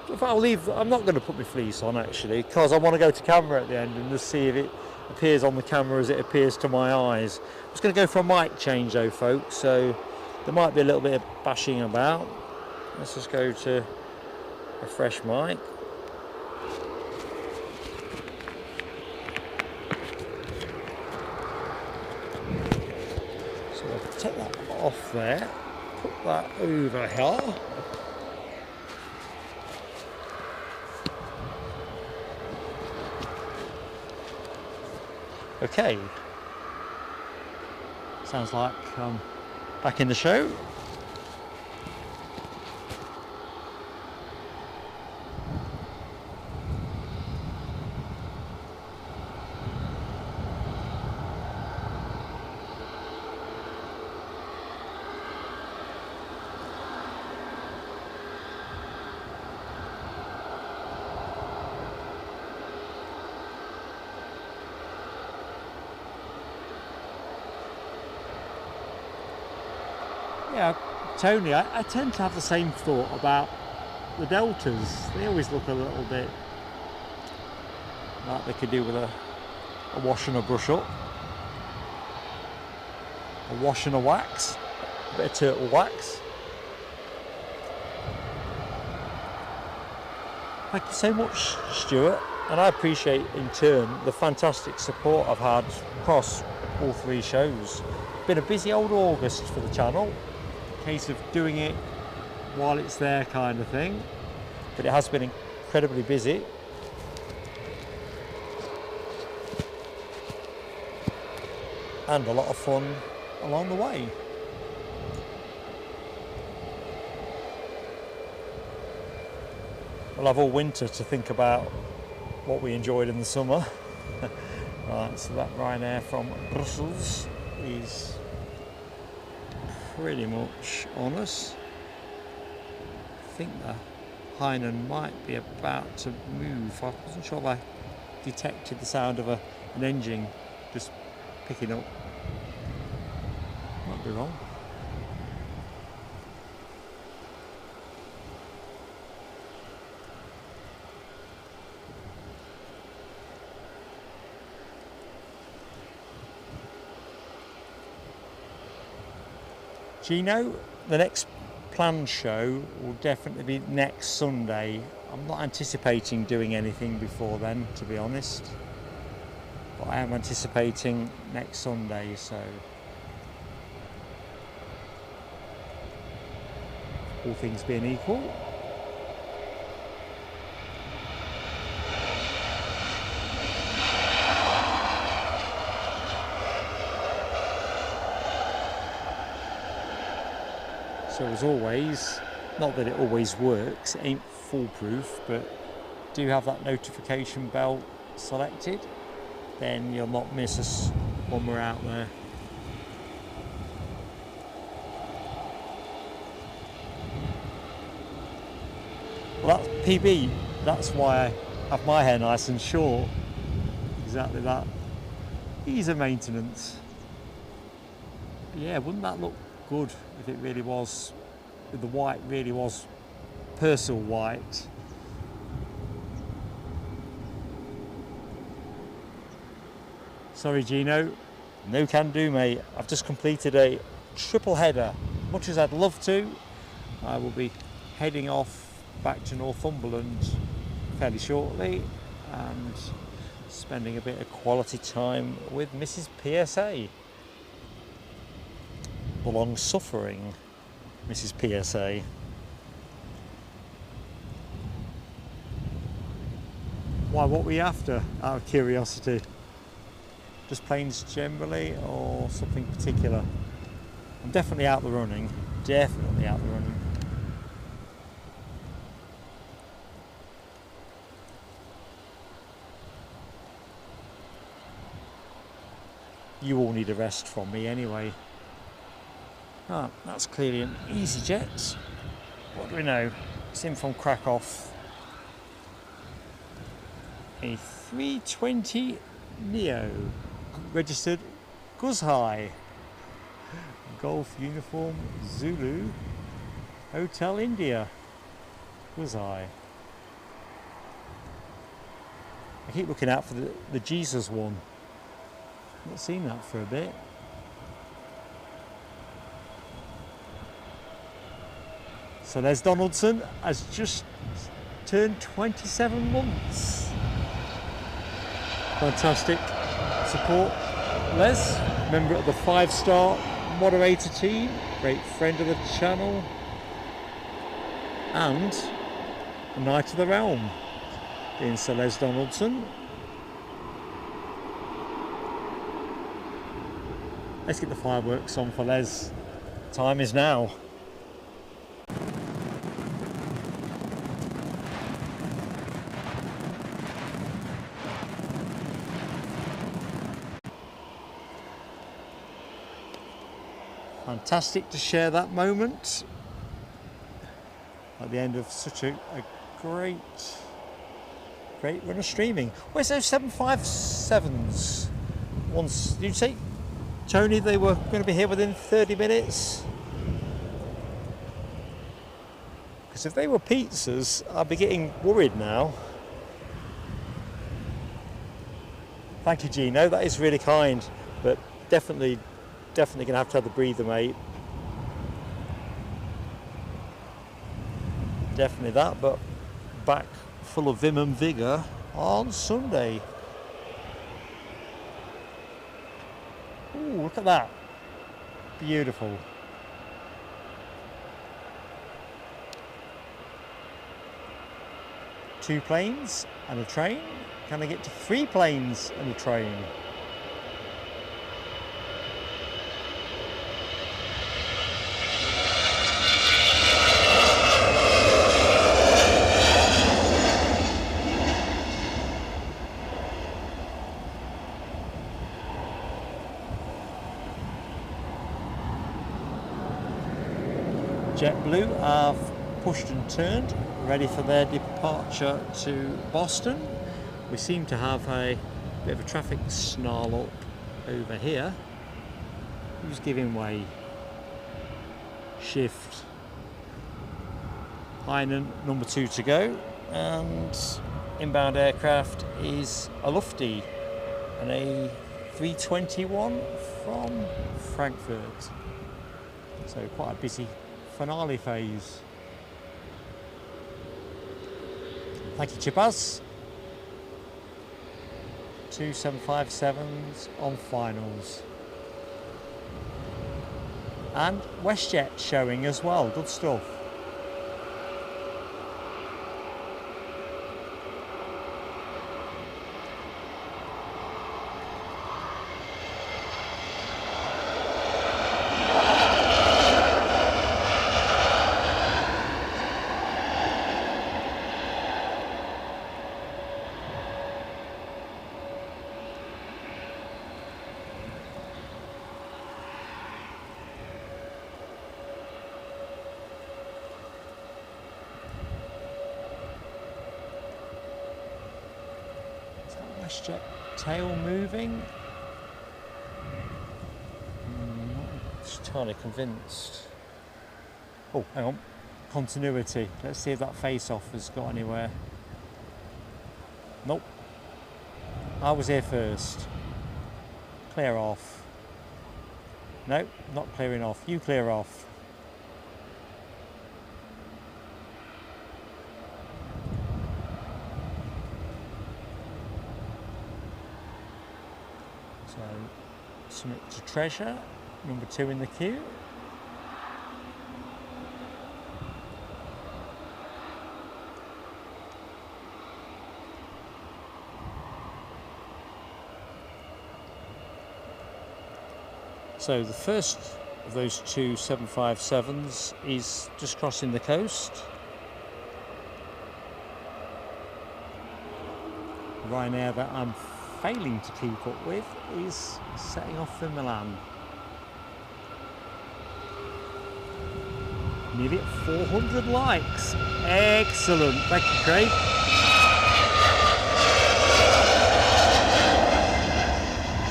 if I'll leave, I'm not going to put my fleece on actually, because I want to go to camera at the end and just see if it appears on the camera as it appears to my eyes. I'm just going to go for a mic change though, folks, so there might be a little bit of bashing about. Let's just go to a fresh mic. So I'll take that off there, put that over here. Okay, sounds like back in the show. Yeah, Tony, I tend to have the same thought about the Deltas. They always look a little bit like they could do with a wash and a brush up. A wash and a wax. A bit of turtle wax. Thank you so much, Stuart, and I appreciate in turn the fantastic support I've had across all 3 shows. Been a busy old August for the channel, case of doing it while it's there kind of thing, but it has been incredibly busy. And a lot of fun along the way. We'll have all winter to think about what we enjoyed in the summer. Right, so that Ryanair from Brussels is pretty much on us. I think the Hainan might be about to move. I wasn't sure if I detected the sound of an engine just picking up. Might be wrong. Gino, the next planned show will definitely be next Sunday. I'm not anticipating doing anything before then, to be honest, but I am anticipating next Sunday, so all things being equal. So as always, not that it always works, it ain't foolproof, but do have that notification bell selected, then you'll not miss us when we're out there. Well, that's PB, that's why I have my hair nice and short. Exactly that. Ease of maintenance. But yeah, wouldn't that look good if it really was, if the white really was Purcell white. Sorry Gino, no can do mate. I've just completed a triple header. Much as I'd love to, I will be heading off back to Northumberland fairly shortly and spending a bit of quality time with Mrs. PSA. The long-suffering Mrs. PSA. Why, what were you after, out of curiosity? Just planes generally, or something particular? I'm definitely out the running. Definitely out the running. You all need a rest from me anyway. Ah, that's clearly an EasyJet. What do we know? It's in from Krakow. A 320 Neo, registered Guzhai. Golf uniform Zulu, Hotel India, Guzhai. I keep looking out for the Jesus one. Not seen that for a bit. So Les Donaldson has just turned 27 months. Fantastic support, Les, member of the 5-star moderator team, great friend of the channel, and a Knight of the Realm in Sir Les Donaldson. Let's get the fireworks on for Les. Time is now. Fantastic to share that moment at the end of such a great run of streaming. Where's those 757s? Once, did you say, Tony, they were going to be here within 30 minutes? Because if they were pizzas, I'd be getting worried now. Thank you, Gino, that is really kind, but definitely going to have the breather, mate. Definitely that, but back full of vim and vigour on Sunday. Ooh, look at that. Beautiful. Two planes and a train. Can I get to 3 planes and a train? JetBlue have pushed and turned, ready for their departure to Boston. We seem to have a bit of a traffic snarl up over here. Who's giving way? Shift. Hainan, number 2 to go, and inbound aircraft is a Lufty, an A321 from Frankfurt. So quite a busy finale phase. Thank you, Chipaz. 2 757s on finals. And WestJet showing as well, good stuff. WestJet tail moving. Not entirely convinced. Oh, hang on. Continuity. Let's see if that face-off has got anywhere. Nope. I was here first. Clear off. Nope, not clearing off. You clear off. So, submit to treasure, number 2 in the queue. So the first of those 2 757s is just crossing the coast. Ryanair that I'm failing to keep up with is setting off for Milan. Nearly at 400 likes. Excellent. Thank you, Craig.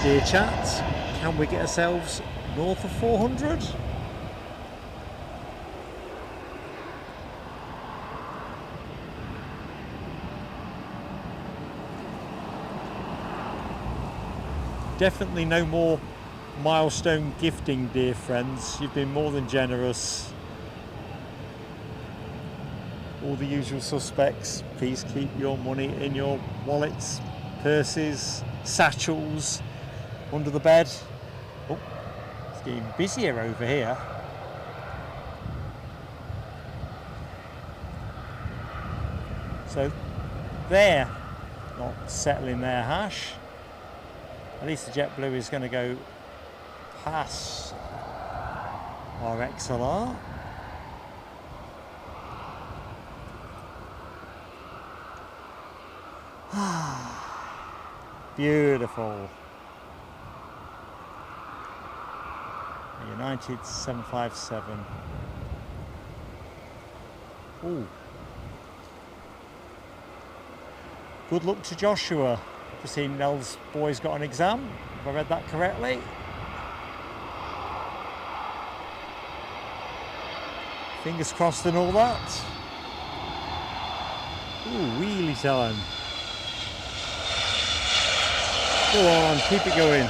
Dear chat, can we get ourselves north of 400? Definitely no more milestone gifting, dear friends. You've been more than generous. All the usual suspects. Please keep your money in your wallets, purses, satchels, under the bed. Oh, it's getting busier over here. So they're not settling their hash. At least the JetBlue is going to go past our XLR. Beautiful. A United 757. Ooh. Good luck to Joshua. Just seen Nell's boy's got an exam, if I read that correctly. Fingers crossed and all that. Ooh, wheelie time. Go on, keep it going.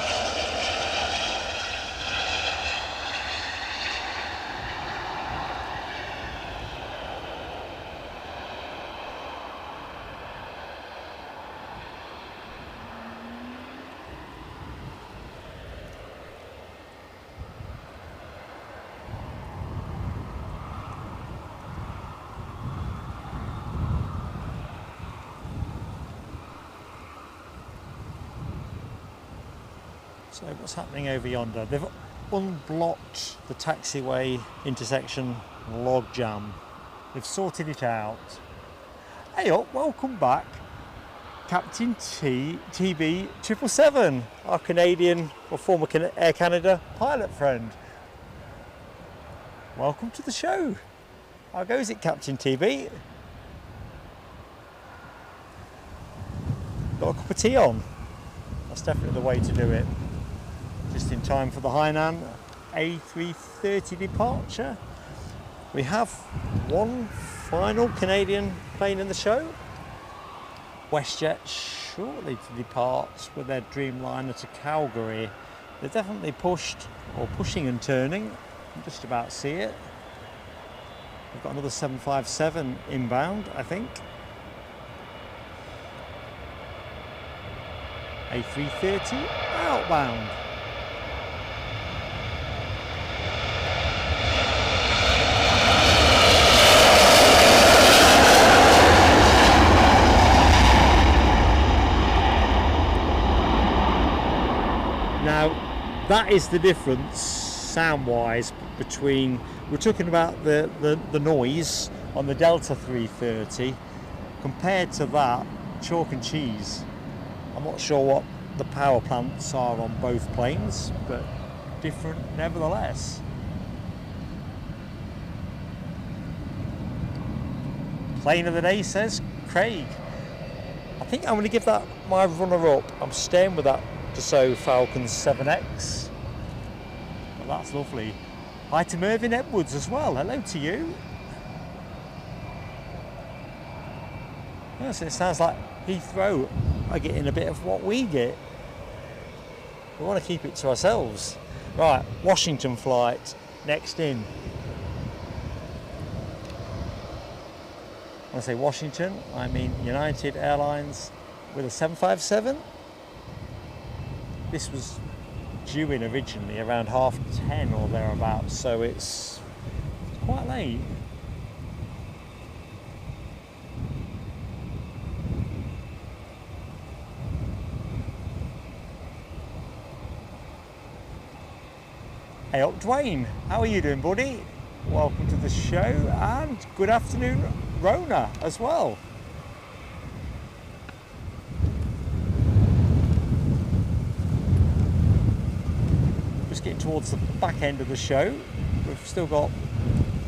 So what's happening over yonder? They've unblocked the taxiway intersection log jam. They've sorted it out. Hey up, welcome back. Captain TB 777, our Canadian or former Air Canada pilot friend. Welcome to the show. How goes it, Captain TB? Got a cup of tea on? That's definitely the way to do it. Just in time for the Hainan A330 departure. We have one final Canadian plane in the show. WestJet shortly to depart with their Dreamliner to Calgary. They're definitely pushing and turning. You can just about see it. We've got another 757 inbound, I think. A330 outbound. Now, that is the difference sound-wise between, we're talking about the noise on the Delta 330 compared to that chalk and cheese. I'm not sure what the power plants are on both planes, but different nevertheless. Plane of the day, says Craig. I think I'm going to give that my runner-up. I'm staying with that Dassault Falcon 7X. But that's lovely. Hi to Mervyn Edwards as well. Hello to you. Yes, it sounds like Heathrow are getting a bit of what we get. We want to keep it to ourselves. Right, Washington flight next in. When I say Washington, I mean United Airlines with a 757. This was due in originally around 10:30 or thereabouts, so it's quite late. Hey up, Dwayne, how are you doing, buddy? Welcome to the show, and good afternoon, Rona, as well. Just getting towards the back end of the show. We've still got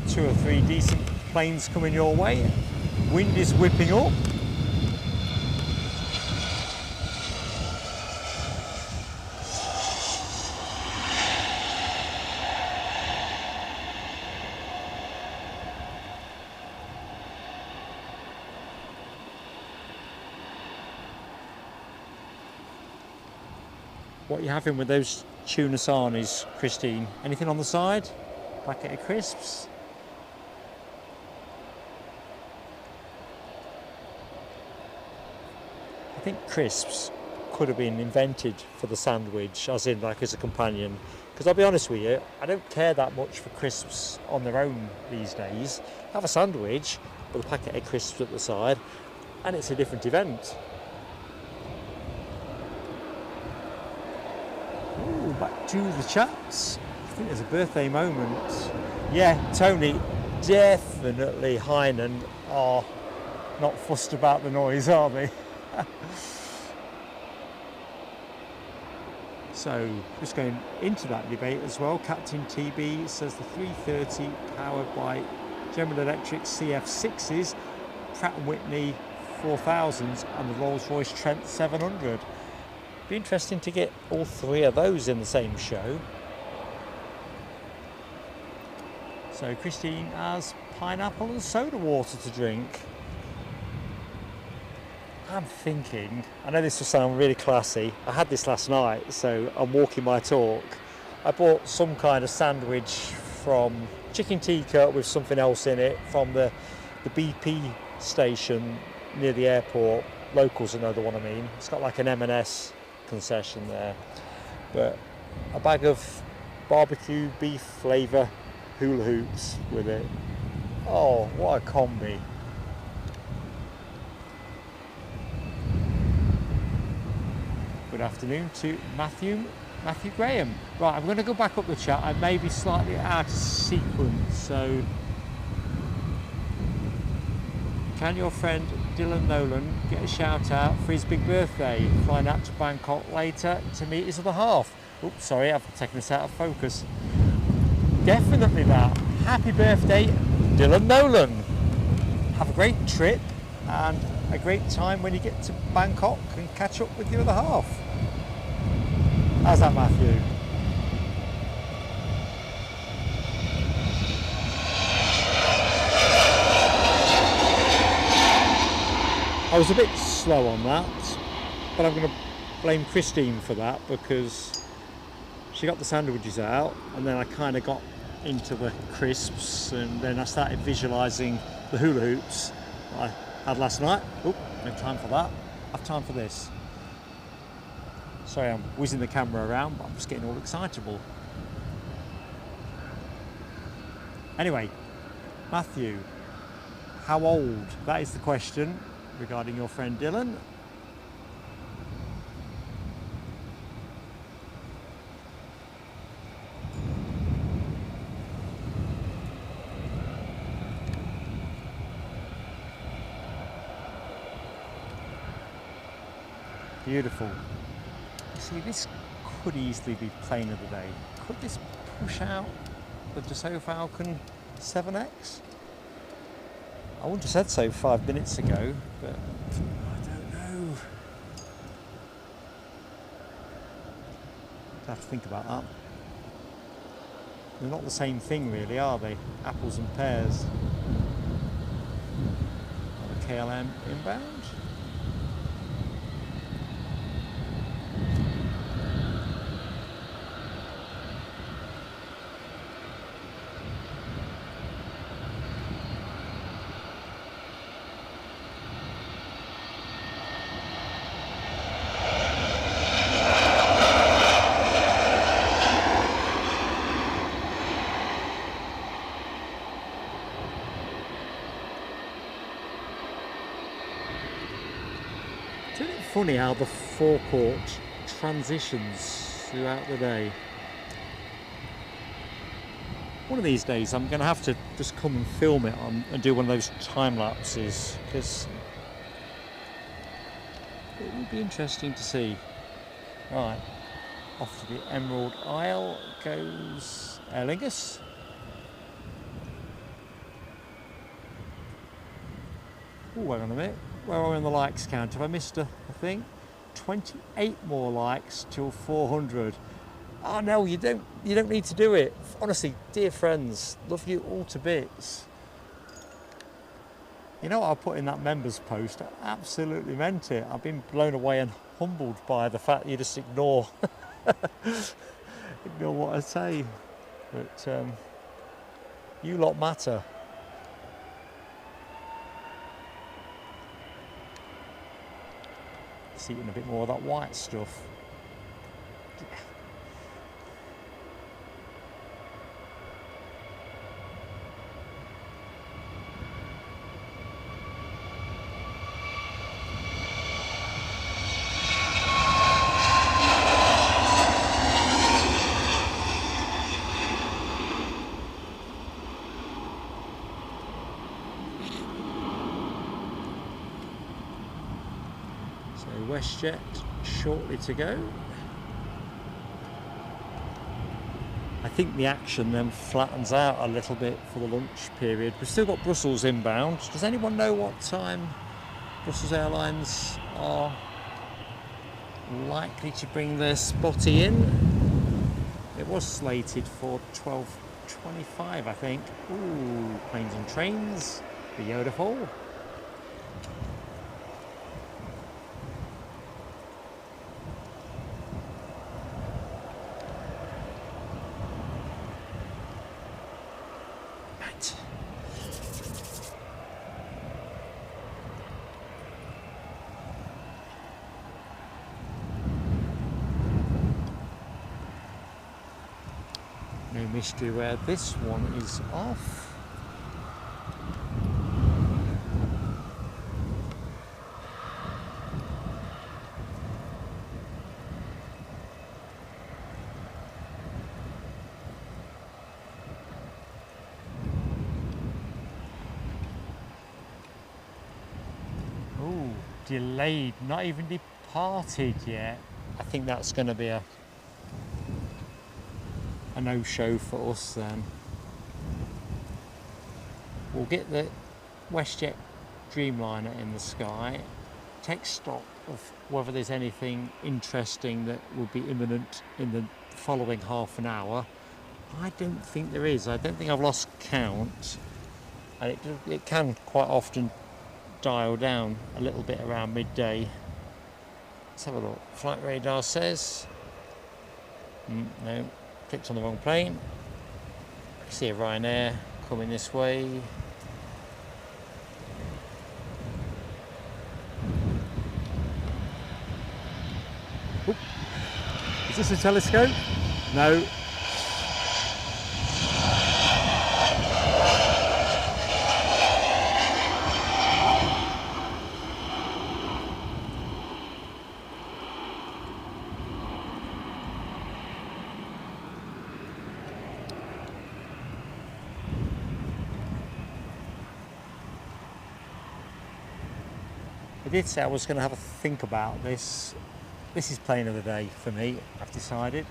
2 or 3 decent planes coming your way. Wind is whipping up. What are you having with those tuna sarnies, Christine? Anything on the side? Packet of crisps? I think crisps could have been invented for the sandwich, as in like as a companion. Because I'll be honest with you, I don't care that much for crisps on their own these days. Have a sandwich with a packet of crisps at the side, and it's a different event. Back to the chats. I think there's a birthday moment. Yeah, Tony, definitely Hainan are not fussed about the noise, are they? So, just going into that debate as well, Captain TB says the 330 powered by General Electric CF6s, Pratt & Whitney 4000s and the Rolls-Royce Trent 700. Be interesting to get all 3 of those in the same show. So Christine has pineapple and soda water to drink. I'm thinking, I know this will sound really classy, I had this last night, so I'm walking my talk. I bought some kind of sandwich from chicken tikka with something else in it from the BP station near the airport. Locals will know the one I mean. It's got like an M&S concession there, but a bag of barbecue beef flavour hula hoops with it. Oh, what a combi. Good afternoon to Matthew Matthew Graham. Right, I'm going to go back up the chat. I may be slightly out of sequence, so can your friend Dylan Nolan get a shout out for his big birthday? Flying out to Bangkok later to meet his other half. Oops, sorry, I've taken this out of focus. Definitely that. Happy birthday, Dylan Nolan. Have a great trip and a great time when you get to Bangkok and catch up with your other half. How's that, Matthew? I was a bit slow on that, but I'm going to blame Christine for that because she got the sandwiches out and then I kind of got into the crisps and then I started visualising the hula hoops I had last night. Oh, no time for that. I have time for this. Sorry, I'm whizzing the camera around, but I'm just getting all excitable. Anyway, Matthew, how old? That is the question regarding your friend Dylan. Beautiful. You see, this could easily be plane of the day. Could this push out the Dassault Falcon 7X? I wouldn't have said so 5 minutes ago, but I don't know. I'd have to think about that. They're not the same thing really, are they? Apples and pears. Got a KLM inbound. Funny how the forecourt transitions throughout the day. One of these days I'm going to have to just come and film it and do one of those time lapses because it would be interesting to see. Right, off to the Emerald Isle goes Aer Lingus. Oh, hang on a minute. Where are we on the likes count? Have I missed a thing? 28 more likes till 400. Oh no, you don't need to do it. Honestly, dear friends, love you all to bits. You know what I put in that members post? I absolutely meant it. I've been blown away and humbled by the fact that you just ignore what I say. But you lot matter. Eating a bit more of that white stuff. WestJet shortly to go. I think the action then flattens out a little bit for the lunch period. We've still got Brussels inbound. Does anyone know what time Brussels Airlines are likely to bring their spotty in? It was slated for 12:25, I think. Ooh, planes and trains. Beautiful. No mystery where this one is off. delayed, not even departed yet. I think that's going to be a no-show for us then. We'll get the WestJet Dreamliner in the sky, take stock of whether there's anything interesting that will be imminent in the following half an hour. I don't think there is. I don't think I've lost count, and it can quite often dial down a little bit around midday. Let's have a look. Flight radar says no, clicked on the wrong plane. I see a Ryanair coming this way. Oop. Is this a telescope? No. I did say I was going to have a think about this. This is plane of the day for me, I've decided.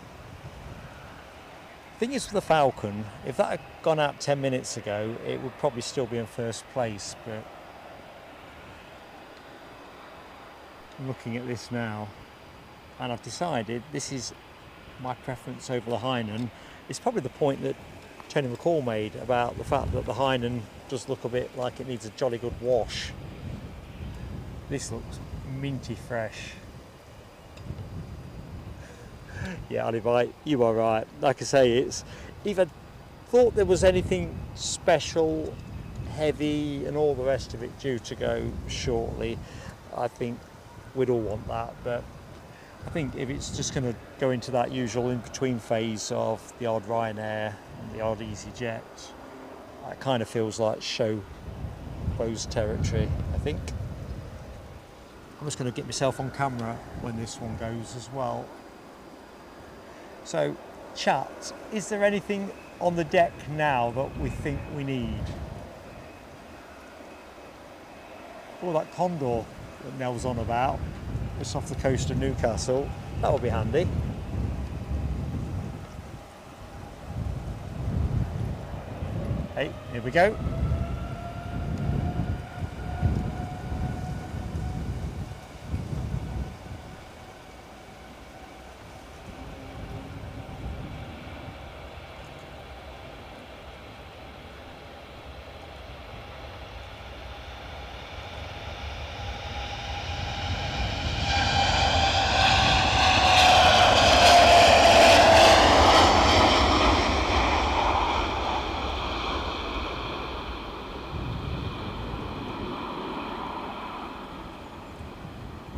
The thing is with the Falcon, if that had gone out 10 minutes ago, it would probably still be in first place, but I'm looking at this now, and I've decided this is my preference over the Hainan. It's probably the point that Tony McCall made about the fact that the Hainan does look a bit like it needs a jolly good wash. This looks minty fresh. Yeah, Alibite, you are right. Like I say, it's, if I thought there was anything special, heavy and all the rest of it due to go shortly, I think we'd all want that. But I think if it's just going to go into that usual in-between phase of the odd Ryanair and the odd EasyJet, it kind of feels like show closed territory, I think. I'm just going to get myself on camera when this one goes as well. So, chat, is there anything on the deck now that we think we need? Oh, that Condor that Nell's on about, just off the coast of Newcastle, that'll be handy. Hey, here we go.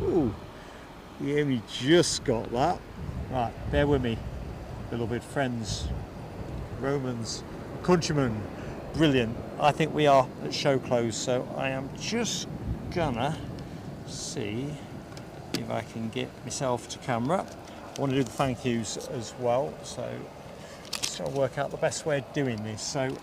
Ooh, we only just got that. Right, bear with me, beloved friends, Romans, countrymen. Brilliant. I think we are at show close, so I am just gonna see if I can get myself to camera. I want to do the thank yous as well, so just gotta work out the best way of doing this. So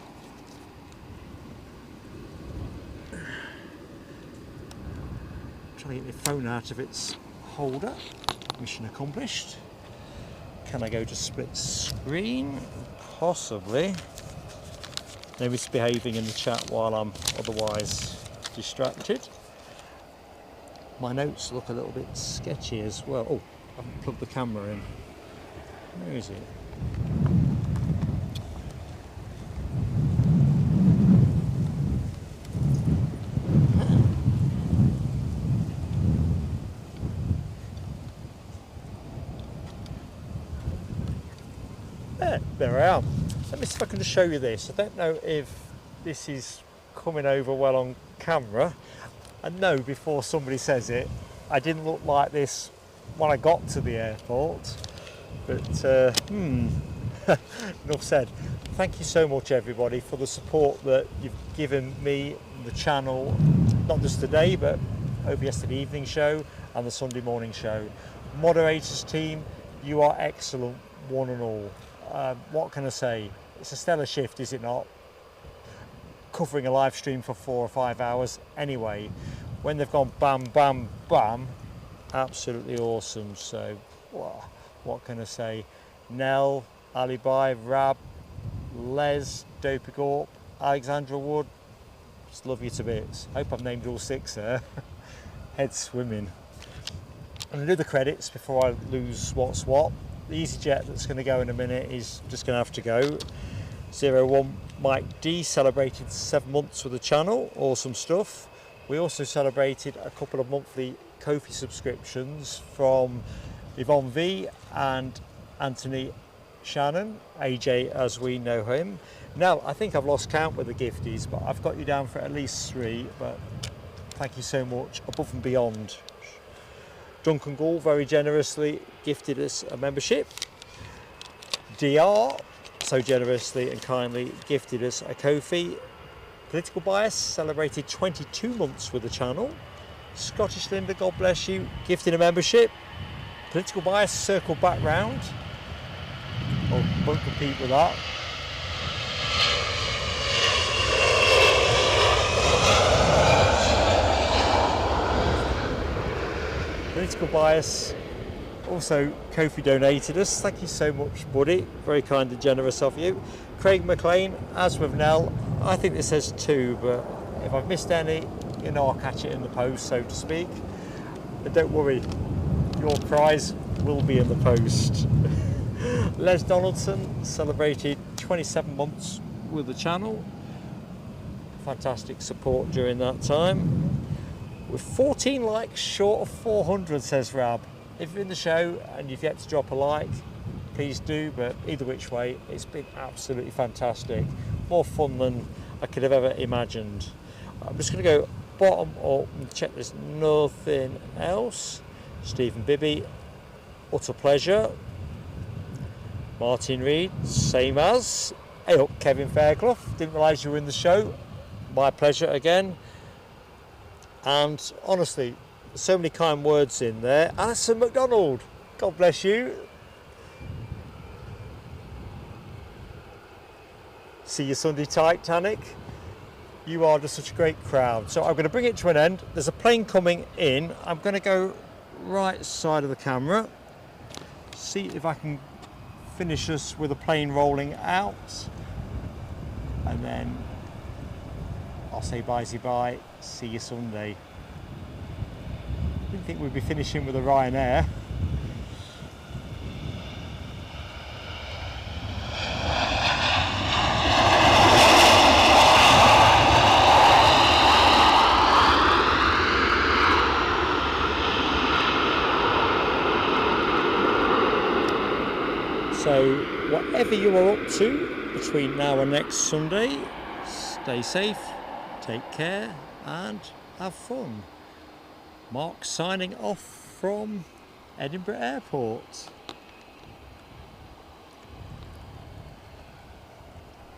trying to get my phone out of its holder. Mission accomplished. Can I go to split screen? Possibly. No misbehaving in the chat while I'm otherwise distracted. My notes look a little bit sketchy as well. Oh, I haven't plugged the camera in. Where is it? There I am. Let me see if I can just show you this. I don't know if this is coming over well on camera. I know before somebody says it, I didn't look like this when I got to the airport. But enough said. Thank you so much everybody for the support that you've given me, the channel, not just today but over yesterday evening show and the Sunday morning show. Moderators team, you are excellent, one and all. What can I say? It's a stellar shift, is it not? Covering a live stream for 4 or 5 hours. Anyway, when they've gone bam, bam, bam, absolutely awesome. So, what can I say? Nell, Ali Bai, Rab, Les, Dopey Gorp, Alexandra Wood, just love you to bits. Hope I've named all 6 there. Head swimming. I'm going to do the credits before I lose what's what. The EasyJet that's going to go in a minute is just going to have to go. 01 Mike D celebrated 7 months with the channel, awesome stuff. We also celebrated a couple of monthly Ko-fi subscriptions from Yvonne V and Anthony Shannon, AJ as we know him. Now, I think I've lost count with the gifties, but I've got you down for at least 3, but thank you so much, above and beyond. Duncan Gall very generously gifted us a membership. DR so generously and kindly gifted us a Ko-fi. Political Bias celebrated 22 months with the channel. Scottish Linda, God bless you, gifted a membership. Political Bias circled back round. Oh, won't compete with that. Political Bias also Ko-fi donated us. Thank you so much, buddy. Very kind and generous of you. Craig McLean, as with Nell, I think this says 2, but if I've missed any, you know I'll catch it in the post, so to speak. But don't worry, your prize will be in the post. Les Donaldson celebrated 27 months with the channel. Fantastic support during that time. With 14 likes short of 400, says Rab. If you're in the show and you've yet to drop a like, please do, but either which way, it's been absolutely fantastic. More fun than I could have ever imagined. I'm just going to go bottom up and check there's nothing else. Stephen Bibby, utter pleasure. Martin Reed, same as. Hey up, Kevin Fairclough, didn't realise you were in the show. My pleasure again. And honestly, so many kind words in there. Alison McDonald, God bless you. See you Sunday, Titanic. You are just such a great crowd. So I'm going to bring it to an end. There's a plane coming in. I'm going to go right side of the camera. See if I can finish us with a plane rolling out. And then I'll say bye. See you Sunday. Didn't think we'd be finishing with a Ryanair. So whatever you are up to between now and next Sunday, stay safe, take care and have fun. Mark signing off from Edinburgh Airport.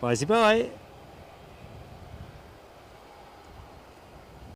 Bye.